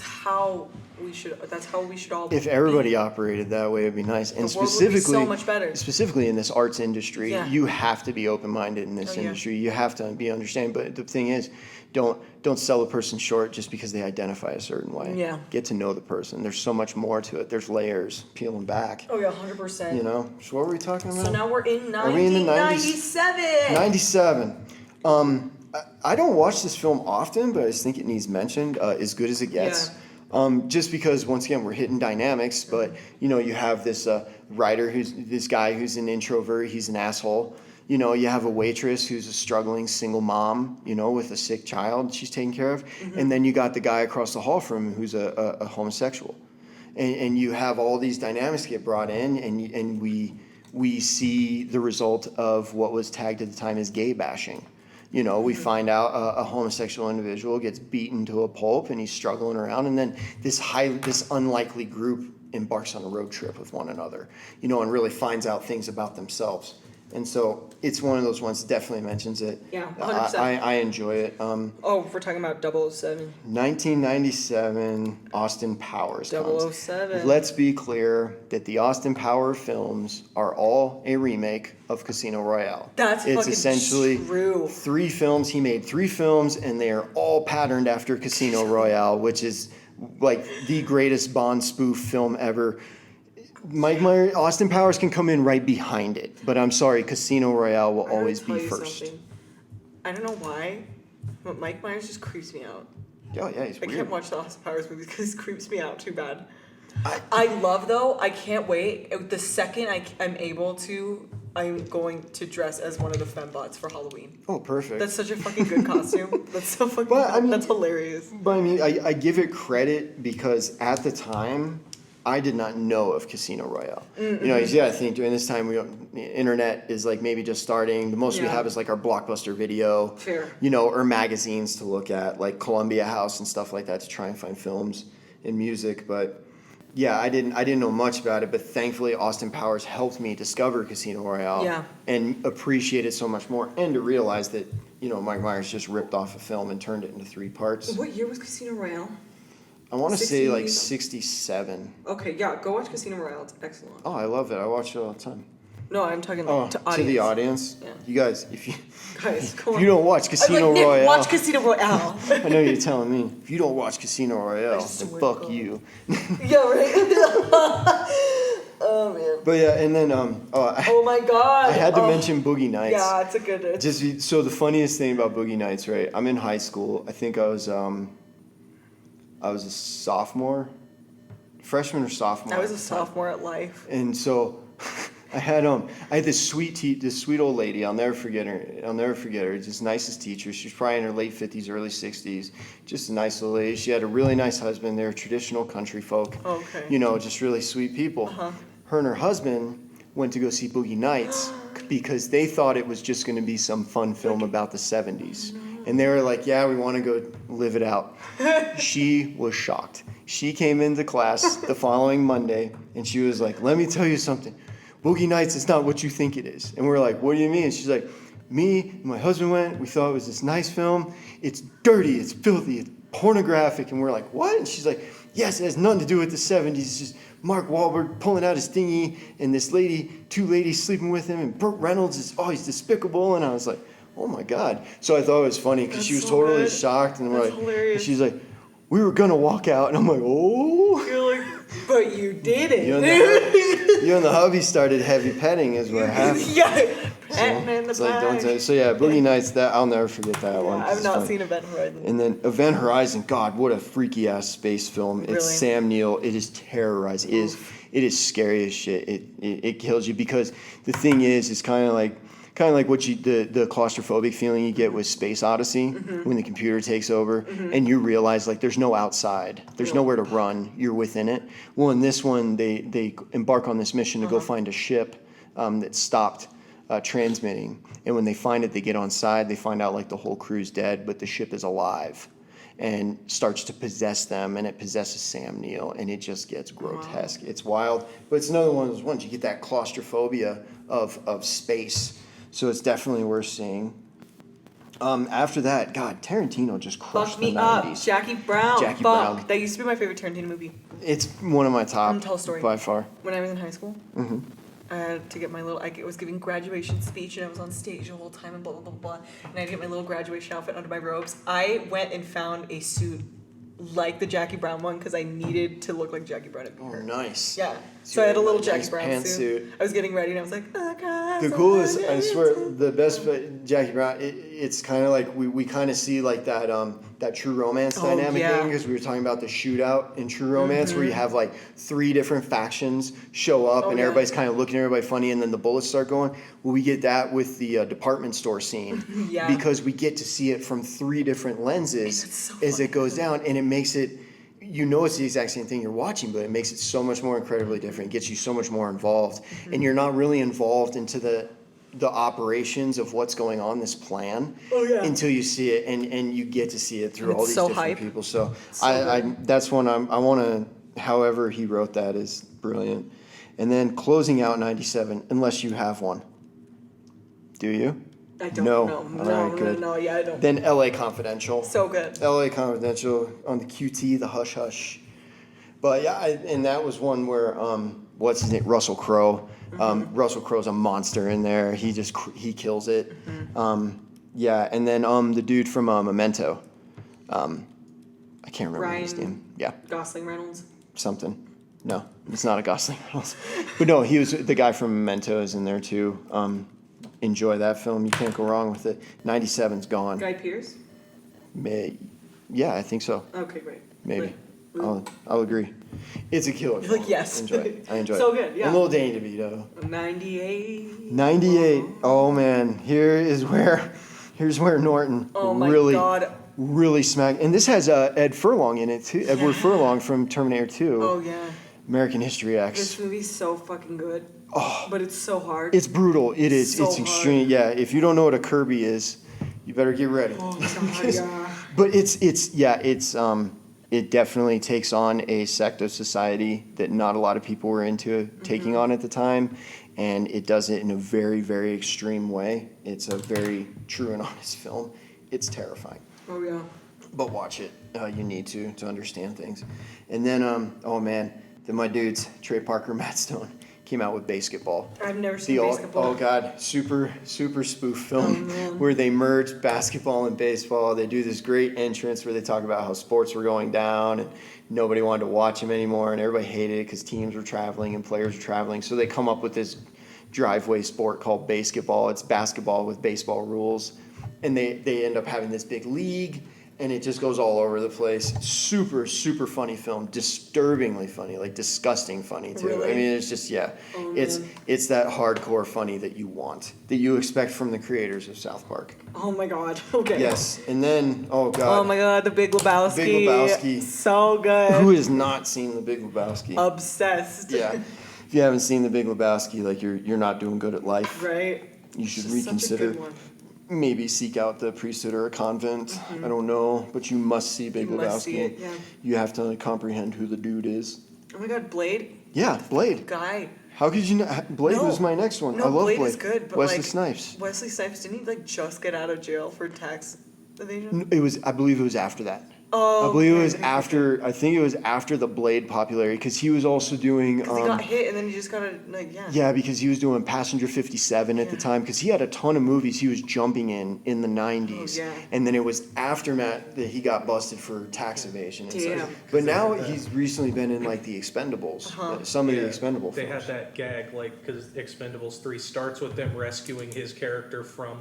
how we should all.
If everybody operated that way, it'd be nice. And
the world would be
specifically,
so much better.
Specifically in this arts industry, you have to be open-minded in this industry. You have to be understanding. But the thing is, don't sell a person short just because they identify a certain way.
Yeah.
Get to know the person. There's so much more to it. There's layers peeling back.
Oh yeah, 100%.
So what were we talking about?
So now we're in
Are we in the
1997.
97. I don't watch this film often, but I just think it needs mentioned. As Good as It Gets. Just because once again we're hitting dynamics, but you have this writer this guy who's an introvert. He's an asshole. You know, you have a waitress who's a struggling single mom, you know, with a sick child she's taking care of. And then you got the guy across the hall from him who's a homosexual. And you have all these dynamics get brought in, and we see the result of what was tagged at the time as gay bashing. You know, we find out a homosexual individual gets beaten to a pulp and he's struggling around, and then this unlikely group embarks on a road trip with one another, you know, and really finds out things about themselves. And so it's one of those ones that definitely mentions it.
Yeah, 100%.
I enjoy it.
Oh, we're talking about 007.
1997, Austin Powers.
007.
Let's be clear that the Austin Powers films are all a remake of Casino Royale.
That's
it's
fucking
essentially
true.
3 films. He made 3 films, and they are all patterned after Casino Royale, which is like the greatest Bond spoof film ever. Mike Myers, Austin Powers can come in right behind it, but I'm sorry, Casino Royale will always be first.
Something. I don't know why, but Mike Myers just creeps me out.
Oh yeah, he's weird.
I can't watch the Austin Powers movies because it creeps me out too bad. I love though. I can't wait. The second I'm able to, I'm going to dress as one of the fembots for Halloween.
Oh, perfect.
That's such a fucking good costume. That's so fucking.
But, I mean,
that's hilarious.
But I mean, I give it credit because at the time, I did not know of Casino Royale. You know, you gotta think during this time, the internet is like maybe just starting. The most we have is like our Blockbuster Video, you know, or magazines to look at, like Columbia House and stuff like that to try and find films and music. But yeah, I didn't know much about it, but thankfully Austin Powers helped me discover Casino Royale and appreciate it so much more, and to realize that, you know, Mike Myers just ripped off a film and turned it into 3 parts.
What year was Casino Royale?
I want to say like 67.
Okay, yeah, go watch Casino Royale. It's excellent.
Oh, I love it. I watch it all the time.
No, I'm talking like to audience.
To the audience.
Yeah.
You guys, if you
go
if you don't watch Casino
Nick,
Royale,
watch Casino Royale.
I know you're telling me. If you don't watch Casino Royale, then fuck you.
Yeah, right. Oh man.
But yeah, and then
oh my god.
I had to mention Boogie Nights.
Yeah, it's a good.
So the funniest thing about Boogie Nights, right? I'm in high school. I think I was a sophomore, freshman or sophomore.
I was a sophomore at life.
And so I had this sweet old lady. I'll never forget her. Just nicest teacher. She's probably in her late 50s, early 60s. Just a nice little lady. She had a really nice husband. They were traditional country folk.
Okay.
You know, just really sweet people. Her and her husband went to go see Boogie Nights because they thought it was just going to be some fun film about the 70s. And they were like, yeah, we want to go live it out. She was shocked. She came into class the following Monday, and she was like, let me tell you something. Boogie Nights is not what you think it is. And we're like, what do you mean? And she's like, me and my husband went. We thought it was this nice film. It's dirty. It's filthy. It's pornographic. And we're like, what? And she's like, yes, it has nothing to do with the 70s. It's just Mark Wahlberg pulling out his dinghy, and this lady, 2 ladies sleeping with him, and Burt Reynolds is, he's despicable. And I was like, oh my God. So I thought it was funny because she was totally shocked, and we're like,
hilarious.
And she's like, we were gonna walk out, and I'm like, oh.
You're like, but you did it.
You and the hubby started heavy petting as we're happy.
Yeah, petting in the back.
So yeah, Boogie Nights. That I'll never forget that one.
I've not seen Event Horizon.
And then Event Horizon. God, what a freaky ass space film. It's
Really?
Sam Neill. It is terrorizing. It is scary as shit. It kills you because the thing is, it's kind of like what the claustrophobic feeling you get with Space Odyssey when the computer takes over and you realize like there's no outside, there's nowhere to run, you're within it. Well, in this one, they embark on this mission to go find a ship that stopped transmitting, and when they find it, they get on side, they find out like the whole crew's dead, but the ship is alive and starts to possess them, and it possesses Sam Neill, and it just gets grotesque. Wow. It's wild, but it's another one of those ones you get that claustrophobia of space. So it's definitely worth seeing. After that, God, Tarantino just crushed the 90s.
Up. Jackie Brown.
Brown.
That used to be my favorite Tarantino movie.
It's one of my top
Tell a story.
by far.
When I was in high school, I had to get my little, I was giving graduation speech and I was on stage the whole time and blah, blah, blah, blah. And I had to get my little graduation outfit under my robes. I went and found a suit like the Jackie Brown one because I needed to look like Jackie Brown.
Oh, nice.
Yeah. So I had a little
nice
Jackie Brown
pantsuit.
I was getting ready and I was like, oh God.
The coolest, I swear, the best Jackie Brown, it's kind of like we kind of see like that that True Romance
Oh,
dynamic
yeah.
thing, because we were talking about the shootout in True Romance where you have like 3 different factions show up and
yeah.
everybody's kind of looking at everybody funny and then the bullets start going. Well, we get that with the department store scene
Yeah.
because we get to see it from 3 different lenses
It's so
as it
fucking
goes
cool.
down, and it makes it, you know, it's the exact same thing you're watching, but it makes it so much more incredibly different. It gets you so much more involved, and you're not really involved into the operations of what's going on, this plan, until you see it, and you get to see it through
And
all
it's
these
so
different
hype.
people. So,
So
I
good.
that's one I want to, however he wrote that is brilliant. And then closing out 97, unless you have one. Do you?
I don't
No.
know.
All
No,
right, good.
no, yeah, I don't.
Then LA Confidential.
So good.
LA Confidential on the QT, the Hush Hush. But yeah, and that was one where what's his name, Russell Crowe. Russell Crowe's a monster in there. He kills it. Yeah, and then the dude from Memento. I can't remember his
Ryan-
name. Yeah,
Gosling Reynolds.
something. No, it's not a Gosling Reynolds. But no, he was the guy from Memento is in there too. Enjoy that film. You can't go wrong with it. 97's gone.
Guy Pearce?
Yeah, I think so.
Okay, great.
Maybe.
Like,
I'll agree. It's a killer.
You're like,
film.
yes.
Enjoy it. I enjoy it.
So good, yeah.
And Lil Danny DeVito.
98.
98. Oh man, here's where Norton
Oh my
really
God.
really smacked. And this has Ed Furlong in it too. Edward Furlong from Terminator 2.
Oh, yeah.
American History X.
This movie's so fucking good.
Oh.
But it's so hard.
It's brutal. It is.
So
It's extreme.
hard.
Yeah. If you don't know what a Kirby is, you better get ready.
Oh, God, yeah.
But it definitely takes on a sect of society that not a lot of people were into taking on at the time, and it does it in a very, very extreme way. It's a very true and honest film. It's terrifying,
Oh, yeah.
but watch it. You need to understand things. And then, oh man, then my dudes Trey Parker, Matt Stone came out with Basketball.
I've never seen Basketball.
Oh god, super spoof film
man.
where they merge basketball and baseball. They do this great entrance where they talk about how sports were going down and nobody wanted to watch them anymore, and everybody hated it because teams were traveling and players were traveling. So they come up with this driveway sport called basketball. It's basketball with baseball rules, and they end up having this big league. And it just goes all over the place. Super funny film. Disturbingly funny, like disgusting funny too.
Really?
I mean, it's just
Oh,
it's
man.
it's that hardcore funny that you want, that you expect from the creators of South Park.
Oh, my God. Okay.
Yes, and then oh god,
Oh, my God. The Big Lebowski.
Big Lebowski.
So good.
who has not seen The Big Lebowski?
Obsessed.
Yeah, if you haven't seen The Big Lebowski, like you're not doing good at life.
Right?
You should
It's just such a
reconsider.
good one.
Maybe seek out the priesthood or a convent. I don't know, but you must see Big
You
Lebowski.
must see it, yeah.
You have to comprehend who the dude is.
Oh, my God. Blade?
Yeah, Blade.
Guy.
How could you not? Blade
No.
was my next one.
No,
I love
Blade
Blade.
is good, but
Wesley
like
Snipes.
Wesley Snipes, didn't he like just get out of jail for tax evasion?
I believe it was after that.
Oh,
I believe it
okay,
was
okay,
after. I think it was after the Blade popularity because he was also doing.
Because he got hit and then he just got a like yeah.
Yeah, because he was doing Passenger 57 at the
Yeah.
time because he had a ton of movies he was jumping in the 90s.
Oh, yeah.
And then it was after that he got busted for tax evasion and
Damn.
such. But now he's recently been in like the Expendables, some of the Expendable
They
films.
had that gag, like, because Expendables 3 starts with them rescuing his character from,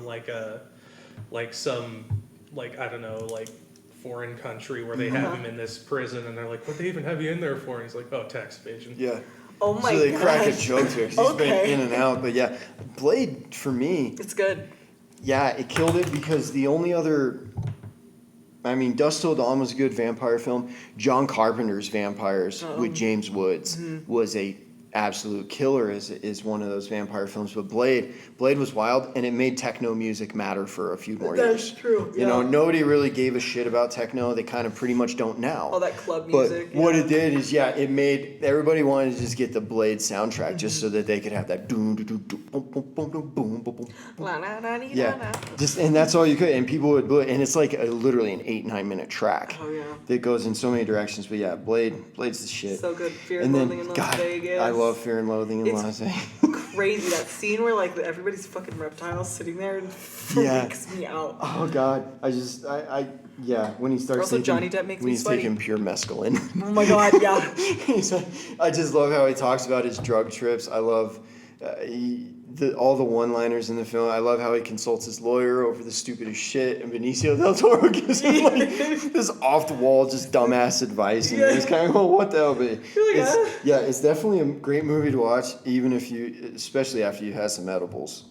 some, I don't know, foreign country where they have him in this prison, and they're like, what they even have you in there for? And he's like, oh, tax evasion.
Yeah.
Oh my
So they crack a
gosh.
joke to it 'cause he's been
Okay.
in and out. But yeah, Blade for me,
It's good.
yeah, it killed it because the only other, I mean, Dusk Till Dawn was a good vampire film. John Carpenter's Vampires with James Woods was a absolute killer is one of those vampire films. But Blade was wild, and it made techno music matter for a few more
That's
years.
true.
You know, nobody really gave a shit about techno. They kind of pretty much don't now.
All that club
But
music.
what
yeah.
it did is, it made everybody wanted to just get the Blade soundtrack just so that they could have that boom, boom, boom, boom, boom, boom, boom, boom.
La, la, la, dee, la,
Yeah,
la.
just and that's all you could, and people would, and it's like literally an 8-9 minute track
Oh, yeah.
that goes in so many directions. But yeah, Blade's the shit.
So good. Fear and
And then,
Loathing in Las
God,
Vegas.
I love Fear and Loathing in
It's
Las Vegas.
Crazy that scene where like everybody's fucking reptiles sitting there and
Yeah.
freaks me out.
Oh God, when he starts
Also,
taking,
Johnny Depp makes
when
me
he's
sweaty.
taking pure mescaline.
Oh my God, yeah.
He's like, I just love how he talks about his drug trips. I love all the one-liners in the film. I love how he consults his lawyer over the stupidest shit, and Benicio del Toro gives him like this off-the-wall, just dumbass advice, and it's kind of, well, what the hell? But it's definitely a great movie to watch, even if especially after you have some edibles.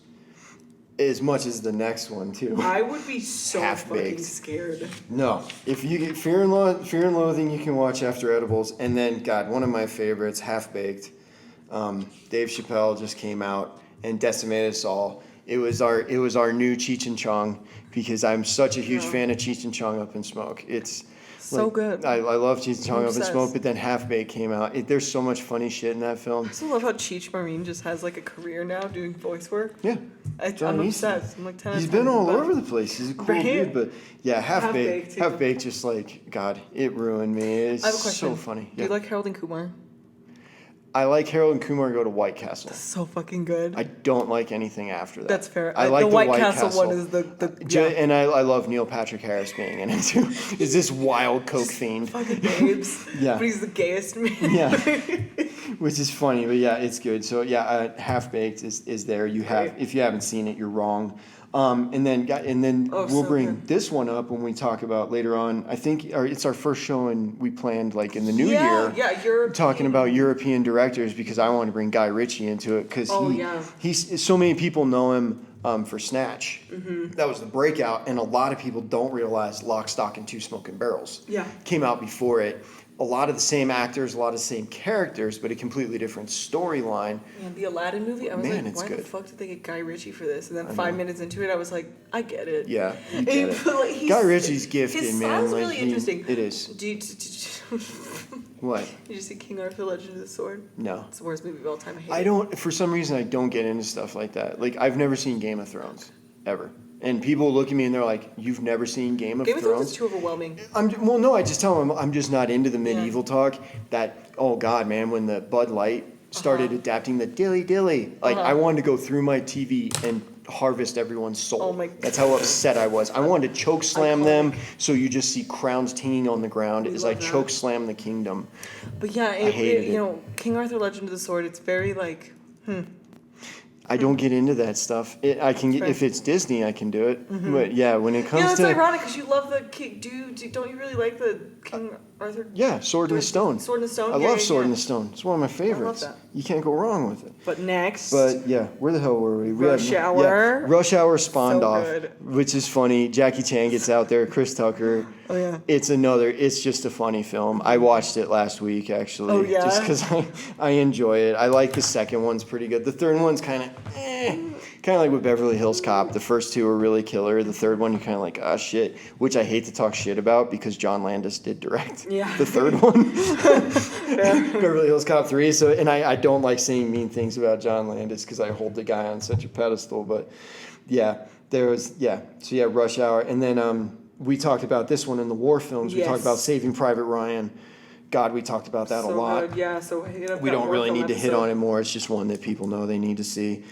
As much as the next one too.
I would be so
Half-baked.
fucking scared.
No, if you get Fear and Loathing, you can watch after edibles, and then God, one of my favorites, Half Baked. Dave Chappelle just came out and decimated us all. It was our new Cheech and Chong, because I'm such a huge fan of Cheech and Chong Up in Smoke. It's
so good.
I love Cheech and Chong Up in
obsessed.
Smoke, but then Half Baked came out. There's so much funny shit in that film.
I also love how Cheech Marin just has like a career now doing voice work.
Yeah.
I'm obsessed. I'm like 10
He's been all over the place. He's a cool dude, but yeah, Half Baked, just like, God, it ruined me. It's
I have a question.
so funny.
Do you like Harold and Kumar?
I like Harold and Kumar go to White Castle.
That's so fucking good.
I don't like anything after that.
That's fair.
I like
the White Castle one is the
And I love Neil Patrick Harris being in it too. Is this wild coke fiend?
Fucking babes.
Yeah.
But he's the gayest man.
Yeah. Which is funny, but yeah, it's good. So yeah, Half Baked is there. If you haven't seen it, you're wrong. And then we'll bring this one up when we talk about later on. I think it's our first show, and we planned like in the new year.
Yeah, European.
Talking about European directors, because I want to bring Guy Ritchie into it, because he's so many people know him for Snatch. Mm-hmm. That was the breakout, and a lot of people don't realize Lock, Stock, and Two Smoking Barrels came out before it. A lot of the same actors, a lot of the same characters, but a completely different storyline.
Yeah, the Aladdin movie, I was like, why
the
fuck did they get Guy Ritchie for this? And then 5 minutes into it, I was like, I get it.
Yeah, you get it. Guy Ritchie's gifted,
his
man.
His really interesting.
It is. What?
Did you see King Arthur: Legend of the Sword?
No.
It's the worst movie of all time.
I don't. For some reason, I don't get into stuff like that. Like, I've never seen Game of Thrones ever. And people look at me and they're like, "You've never seen Game of Thrones?" Game of Thrones is
too overwhelming.
No, I just tell them I'm just not into the medieval talk. That, oh God, man, when the Bud Light started adapting the dilly dilly, like I wanted to go through my TV and harvest everyone's soul.
Oh my God.
That's how upset I was. I wanted to choke slam them, so you just see crowns tinging on the ground as I choke slam the kingdom.
But yeah,
I hated it.
You know, King Arthur: Legend of the Sword. It's very like,
I don't get into that stuff. I can get, if it's Disney, I can do it. Mm-hmm. But yeah, when it comes
to,
it's
ironic because you love the King. Don't you really like the King Arthur?
Yeah, Sword in the Stone.
Sword in the Stone.
I love Sword in the Stone. It's one of my favorites. I love that. You can't go wrong with it.
But next.
But yeah, where the hell were we?
Rush Hour.
Yeah, Rush Hour spawned off,
good.
which is funny. Jackie Chan gets out there. Chris Tucker.
Oh yeah.
It's just a funny film. I watched it last week actually.
Oh yeah.
Just because I enjoy it. I like the second one's pretty good. The third one's kind of Kind of like with Beverly Hills Cop. The first two are really killer. The third one, you're kind of like, ah, shit. Which I hate to talk shit about because John Landis did direct the third one. Beverly Hills Cop 3. So, and I don't like saying mean things about John Landis because I hold the guy on such a pedestal. But yeah, there was, yeah. So yeah, Rush Hour. And then we talked about this one in the war films. We talked about Saving Private Ryan. God, we talked about that a lot.
Good. Yeah, so
we don't really need to hit on it more. It's just one that people know they need to see.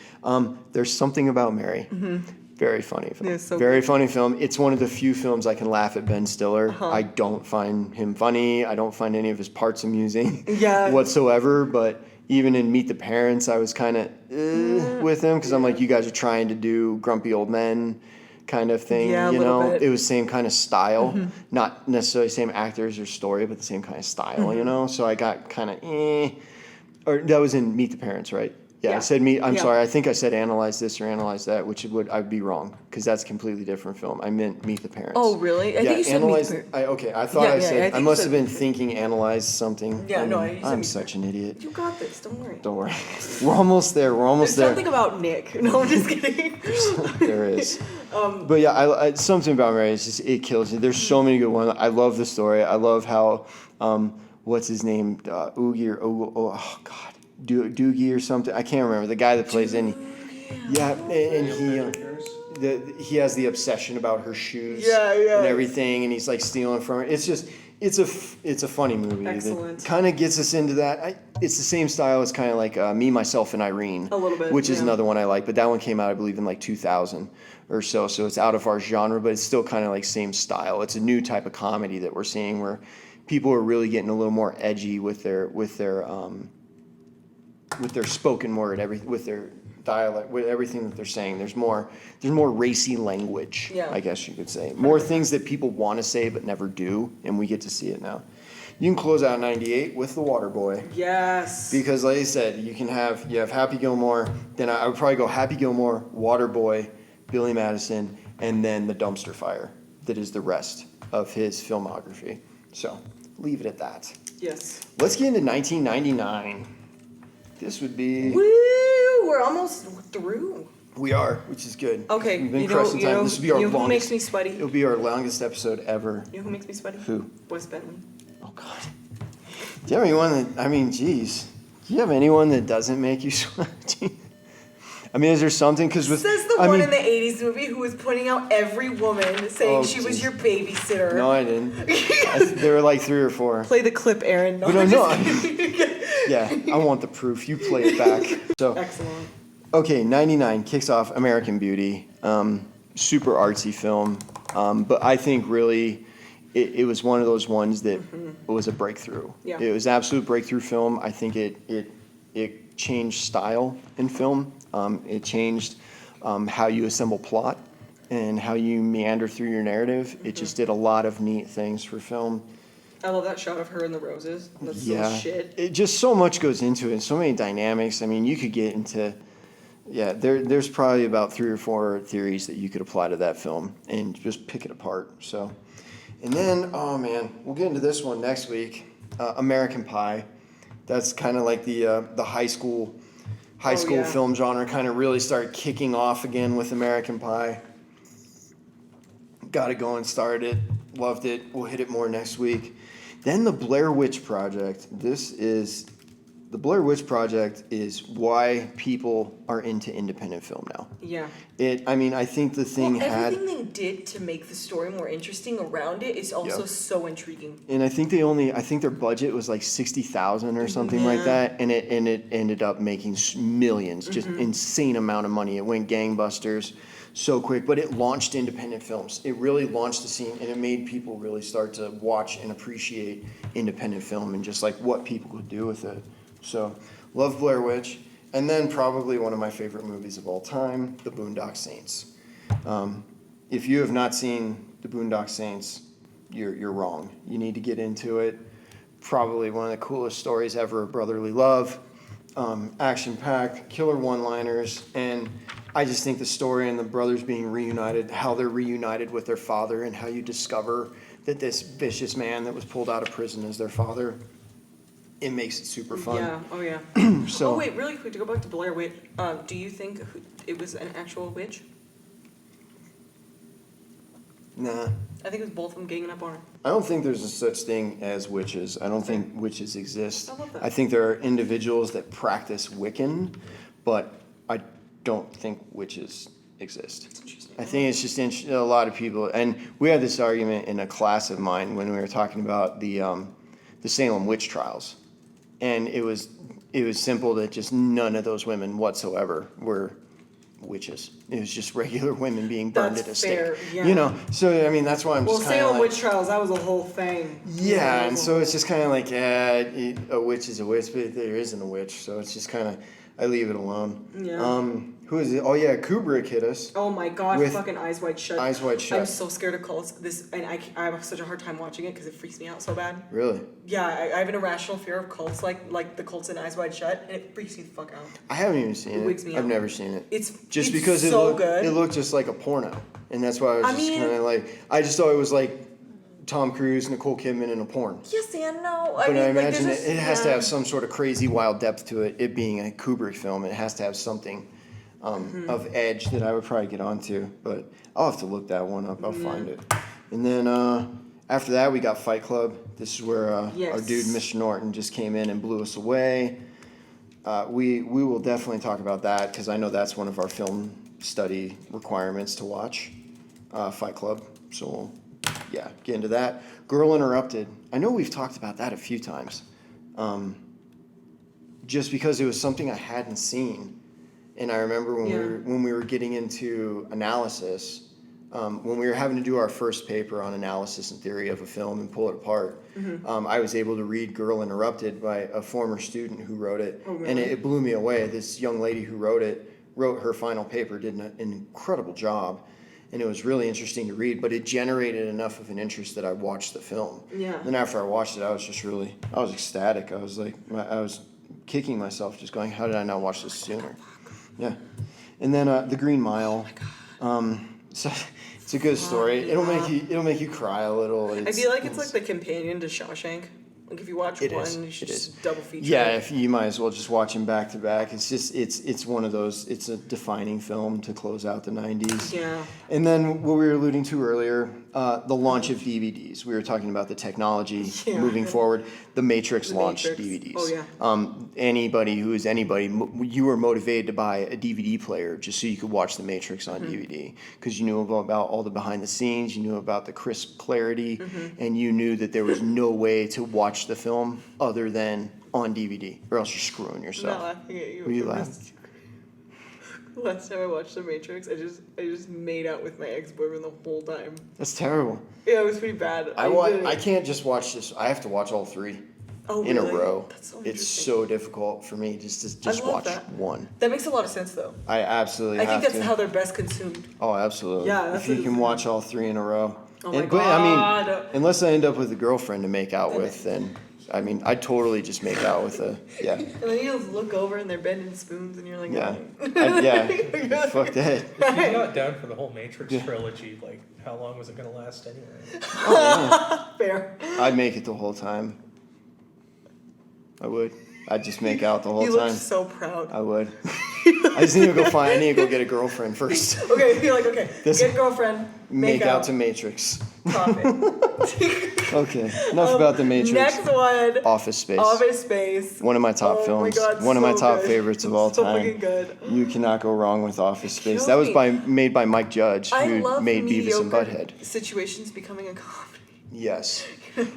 There's Something About Mary. Mm-hmm. Very funny film. Yeah, very funny film. It's one of the few films I can laugh at Ben Stiller. I don't find him funny. I don't find any of his parts amusing whatsoever. But even in Meet the Parents, I was kind of with him because I'm like, you guys are trying to do grumpy old men kind of thing, you know. It was same kind of style, not necessarily same actors or story, but the same kind of style, you know. So I got kind of or that was in Meet the Parents, right? Yeah, I said I'm sorry. I think I said Analyze This or Analyze That, which I'd be wrong because that's a completely different film. I meant Meet the Parents.
Oh, really? I think you said Meet the Parents.
I thought I said. I must have been thinking Analyze something.
Yeah,
I'm such an idiot.
You got this. Don't worry.
Don't worry. We're almost there. There's
something about Nick. No, I'm just kidding.
There is. But yeah, I Something About Mary is just, it kills you. There's so many good ones. I love the story. I love how what's his name, Oogie or oh God. Doogie or something. I can't remember the guy that plays in. Yeah, and he has the obsession about her shoes and everything, and he's like stealing from her. It's just it's a funny movie.
Excellent.
That kind of gets us into that. It's the same style as kind of like Me, Myself, and Irene.
A little bit,
which is another one I like. But that one came out, I believe, in like 2000 or so. So it's out of our genre, but it's still kind of like same style. It's a new type of comedy that we're seeing where people are really getting a little more edgy with their their spoken word, with their dialect, with everything that they're saying. There's more racy language,
Yeah.
I guess you could say. More things that people want to say but never do, and we get to see it now. You can close out 98 with The Waterboy.
Yes.
Because like I said, you have Happy Gilmore, then I would probably go Happy Gilmore, Waterboy, Billy Madison, and then The Dumpster Fire. That is the rest of his filmography. So leave it at that.
Yes.
Let's get into 1999. This would be...
Woo! We're almost through.
We are, which is good.
Okay.
We've been crushing time. This would be our
who
longest...
makes me sweaty?
It'll be our longest episode ever.
You know who makes me sweaty?
Who?
Wes Bentley.
Oh, God. Do you have anyone that... I mean, geez. Do you have anyone that doesn't make you sweaty? I mean, is there something? Because with...
Says the one in the 80s movie who was pointing out every woman, saying she was your babysitter.
No, I didn't. There were like 3 or 4.
Play the clip, Erynn.
No, yeah, I want the proof. You play it back. So,
excellent.
Okay, 99 kicks off American Beauty. Super artsy film. But I think really it was one of those ones that was a breakthrough.
Yeah.
It was an absolute breakthrough film. I think it changed style in film. It changed how you assemble plot and how you meander through your narrative. It just did a lot of neat things for film.
I love that shot of her in the roses. That's so shit.
It just so much goes into it, so many dynamics. I mean, you could get into, there's probably about 3 or 4 theories that you could apply to that film and just pick it apart. So, and then, oh man, we'll get into this one next week. American Pie. That's kind of like the high school film genre kind of really started kicking off again with American Pie. Got it going, started it, loved it. We'll hit it more next week. Then the Blair Witch Project. The Blair Witch Project is why people are into independent film now.
Yeah.
I think the thing
everything they did to make the story more interesting around it is also so intriguing.
And I think their budget was like $60,000 or something like that, and it ended up making millions, just insane amount of money. It went gangbusters so quick, but it launched independent films. It really launched the scene, and it made people really start to watch and appreciate independent film and just like what people could do with it. So, love Blair Witch. And then probably one of my favorite movies of all time, The Boondock Saints. If you have not seen The Boondock Saints, you're wrong. You need to get into it. Probably one of the coolest stories ever of brotherly love. Action-packed, killer one-liners, and I just think the story and the brothers being reunited, how they're reunited with their father, and how you discover that this vicious man that was pulled out of prison is their father. It makes it super fun.
Yeah. Oh yeah.
So,
wait, really quick to go back to Blair Witch. Do you think it was an actual witch?
Nah.
I think it was both of them ganging up on her.
I don't think there's a such thing as witches. I don't think witches exist.
I love that.
I think there are individuals that practice Wiccan, but I don't think witches exist.
That's interesting.
I think it's just a lot of people, and we had this argument in a class of mine when we were talking about the Salem witch trials, and it was simple that just none of those women whatsoever were witches. It was just regular women being burned at a stake.
Yeah.
You know, so I mean that's why I'm just kind of
Salem
like,
witch trials, that was a whole thing.
yeah, and so it's just kind of like, a witch is a witch, but there isn't a witch, so it's just kind of, I leave it alone.
Yeah.
Who is it? Oh yeah, Kubrick hit us.
Oh my god,
With
fucking Eyes Wide Shut.
Eyes Wide Shut.
I'm so scared of cults. And I have such a hard time watching it because it freaks me out so bad.
Really?
Yeah, I have an irrational fear of cults, like the cults in Eyes Wide Shut, and it freaks me the fuck out.
I haven't even seen it.
Wakes me
I've
up.
never seen it.
It's
Because
so
it
good.
looked just like a porno, and that's why I was kind of like, I just thought it was like Tom Cruise, Nicole Kidman in a porn.
Yes and no.
But I imagine it has to have some sort of crazy wild depth to it. It being a Kubrick film, it has to have something of edge that I would probably get onto. But I'll have to look that one up. I'll find it. And then after that, we got Fight Club. This is where our dude, Mr. Norton, just came in and blew us away. We will definitely talk about that because I know that's one of our film study requirements to watch, Fight Club. So we'll, get into that. Girl Interrupted. I know we've talked about that a few times. Just because it was something I hadn't seen. And I remember when we were getting into analysis, when we were having to do our first paper on analysis and theory of a film and pull it apart, I was able to read Girl Interrupted by a former student who wrote it.
Oh, really?
And it blew me away. This young lady who wrote her final paper, did an incredible job. And it was really interesting to read, but it generated enough of an interest that I watched the film.
Yeah.
Then after I watched it, I was ecstatic. I was kicking myself, just going, how did I not watch this sooner? Yeah. And then The Green Mile. So it's a good story.
Yeah.
It'll make you cry a little.
I feel like it's like the companion to Shawshank. Like if you watch
It
one,
is.
you should
It
just
is.
double feature.
Yeah,
it.
if you might as well just watch them back to back. It's one of those. It's a defining film to close out the 90s.
Yeah.
And then what we were alluding to earlier, the launch of DVDs. We were talking about the technology moving forward. The Matrix launched DVDs.
Oh, yeah.
Anybody who is anybody, you were motivated to buy a DVD player just so you could watch The Matrix on DVD because you knew about all the behind the scenes, you knew about the crisp clarity, and you knew that there was no way to watch the film other than on DVD, or else you're screwing yourself.
I'm not laughing at you.
What are you laughing?
Last time I watched The Matrix, I just made out with my ex-boyfriend the whole time.
That's terrible.
Yeah, it was pretty bad.
I can't just watch this. I have to watch all three in a
really?
row.
That's so
It's
interesting.
so difficult for me just
I love
watch
that.
one.
That makes a lot of sense, though.
I absolutely
I think
have
that's
to.
how they're best consumed.
Oh, absolutely.
Yeah, that's
if you
what
can
it's-
watch all three in a row.
Oh my
But I mean,
God.
unless I end up with a girlfriend to make out with, then I mean, I totally just make out with yeah.
And then you just look over and they're bending spoons, and you're like,
Yeah.
oh.
Yeah. Fuck that.
If you got down for the whole Matrix trilogy, like how long was it gonna last anyway?
Fair.
I'd make it the whole time. I would. I'd just make out the whole
You
time.
look so proud.
I would. I just need to I need to go get a girlfriend first.
Okay, you're like, okay,
This-
get girlfriend,
Make out to Matrix.
profit.
Okay. Enough about the Matrix.
Next one,
Office Space.
Office Space.
One of my top
Oh
films.
my God,
One of my
so
top
good.
favorites of all
So
time.
fucking good.
You cannot go wrong with Office Space.
Kills
That was
me.
made by Mike Judge,
I
who
love
made Beavis and
mediocre
Butthead.
situations becoming a comedy.
Yes.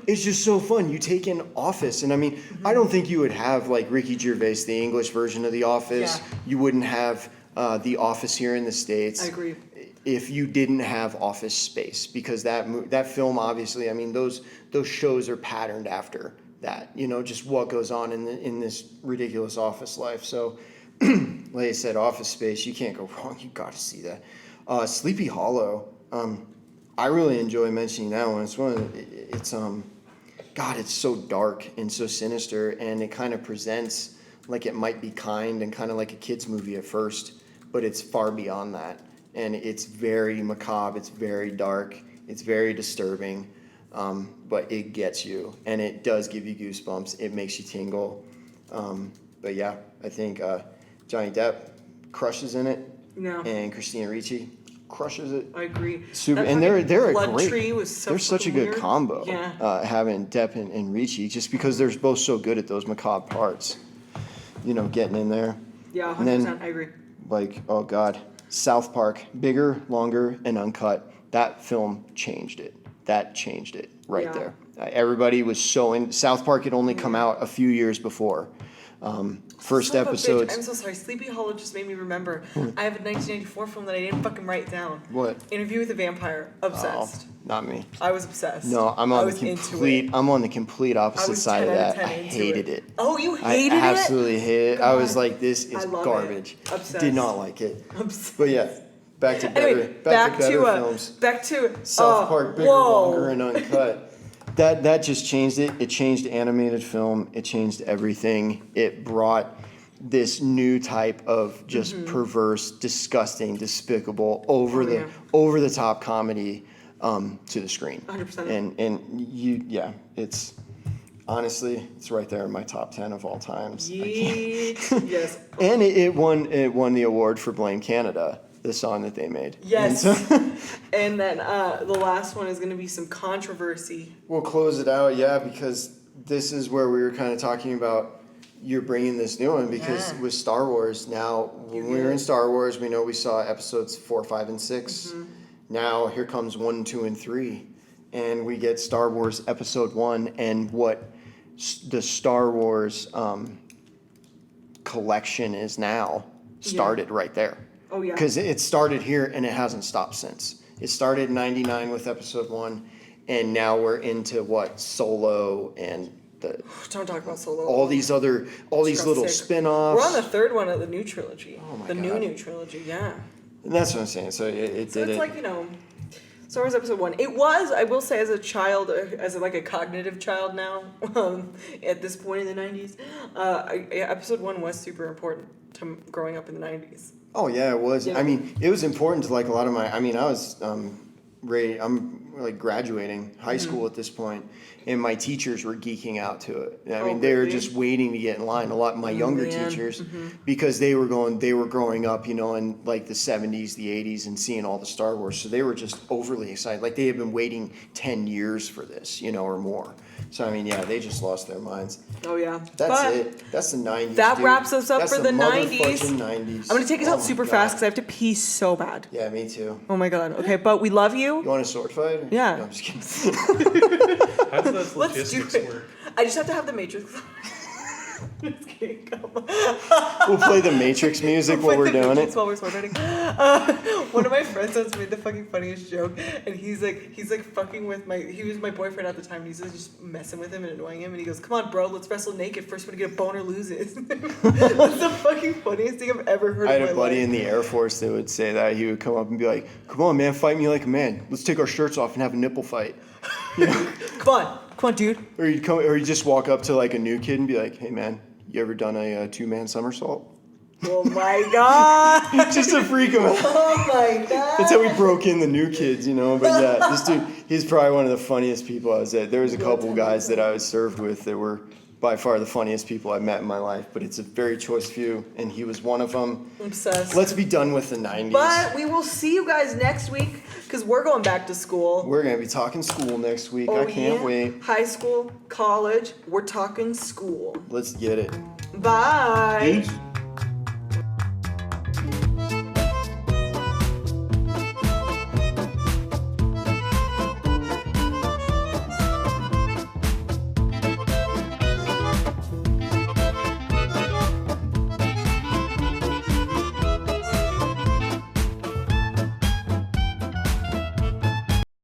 It's just so fun. You take in Office, and I mean, I don't think you would have like Ricky Gervais, the English version of The Office.
Yeah.
You wouldn't have The Office here in the States.
I agree.
If you didn't have Office Space, because that film, obviously, I mean, those shows are patterned after that. You know, just what goes on in this ridiculous office life. So, like I said, Office Space, you can't go wrong. You got to see that. Sleepy Hollow. I really enjoy mentioning that one. It's so dark and so sinister, and it kind of presents like it might be kind and kind of like a kid's movie at first, but it's far beyond that. And it's very macabre, it's very dark, it's very disturbing, but it gets you, and it does give you goosebumps. It makes you tingle. But yeah, I think Johnny Depp crushes in it,
Yeah.
and Christina Ricci crushes it.
I agree.
Super,
That
and they're
fucking
a
blood
great.
tree was so
they're such a
fucking
good
weird.
combo.
Yeah.
Having Depp and Ricci, just because they're both so good at those macabre parts. You know, getting in there.
Yeah,
And then,
100%. I agree.
like, oh God, South Park, bigger, longer, and uncut. That film changed it. That changed it right
Yeah.
there. Everybody was so in. South Park had only come out a few years before. First
Son of a bitch,
episodes.
I'm so sorry. Sleepy Hollow just made me remember. I have a 1994 film that I didn't fucking write down.
What?
Interview with a Vampire. Obsessed.
Oh, not me.
I was obsessed.
No, I'm
I
on
was
the
into
complete.
it.
I'm on the complete
I
opposite
was
side of
10 out of
that.
10
I
into
hated it.
Oh, you
I
hated it?
absolutely hated it. I was
God.
like, this is
I love it.
garbage.
Obsessed.
Did not like it.
Obsessed.
But yeah, back to better.
Anyway,
back to better films.
Back to
South Park, bigger,
whoa.
longer, and uncut. That just changed it. It changed animated film. It changed everything. It brought this new type of just perverse, disgusting, despicable, over the top comedy to the screen.
100%.
And it's honestly, it's right there in my top 10 of all times.
Yeet. Yes.
And it won the award for Blame Canada, the song that they made.
Yes.
And so-
And then the last one is going to be some controversy.
We'll close it out, yeah, because this is where we were kind of talking about you're bringing this new one, because
Yeah.
with Star Wars now, when we were in Star Wars, we know we saw episodes 4, 5, and 6. Now here comes 1, 2, and 3, and we get Star Wars Episode 1 and what the Star Wars collection is now started right there.
Oh, yeah.
Because it started here and it hasn't stopped since. It started in 99 with episode 1, and now we're into what? Solo and
Don't talk about Solo.
all these little spin-offs.
We're on the third one of the new trilogy.
Oh my
the
God.
new trilogy, yeah.
And that's what I'm saying. So it
So
did
it's
it.
like, Star Wars Episode 1. It was, I will say, as a child, as like a cognitive child now, at this point in the 90s, Episode 1 was super important to growing up in the 90s.
Oh yeah, it was.
Yeah.
I mean, it was important to like a lot of my. I mean, I was I'm like graduating high school at this point, and my teachers were geeking out to it. I mean, they were
really?
just waiting to get in line. A lot of my younger
Man.
teachers, because they were growing up, in like the 70s, the 80s, and seeing all the Star Wars. So they were just overly excited. Like they had been waiting 10 years for this, or more. So I mean, yeah, they just lost their minds.
Oh yeah.
That's it. That's the 90s.
That
dude.
wraps us up
That's
for the 90s.
motherfucking 90s.
I'm going to take us
Oh
out
my
super
God.
fast because I have to pee so bad.
Yeah, me too.
Oh my God. Okay, but we love you.
You want a sword fight? Or?
Yeah.
No, I'm just kidding.
How does that
Let's do
logistics
it.
work?
I just have to have the Matrix. Just kidding. Come on.
We'll play the Matrix music while we're doing it.
While we're sword fighting. One of my friends once made the fucking funniest joke, and he's like fucking with he was my boyfriend at the time, and he's just messing with him and annoying him, and he goes, "Come on, bro, let's wrestle naked. First one to get a boner loses." That's the fucking funniest thing I've ever heard.
I had
in
a
my
buddy
life.
in the Air Force that would say that. He would come up and be like, "Come on, man, fight me like a man. Let's take our shirts off and have a nipple fight."
Come on, dude.
Or he'd just walk up to like a new kid and be like, "Hey, man, you ever done a 2-man somersault?"
Oh my God.
Just to freak him out.
Oh my God.
That's how we broke in the new kids, But yeah, this dude, he's probably one of the funniest people I was at. There was a couple guys that I was served with that were by far the funniest people I've met in my life, but it's a very choice few, and he was one of them.
Obsessed.
Let's be done with the 90s.
But we will see you guys next week because we're going back to school.
We're going to be talking school next week. I can't wait.
High school, college, we're talking school.
Let's get it.
Bye.
Peace.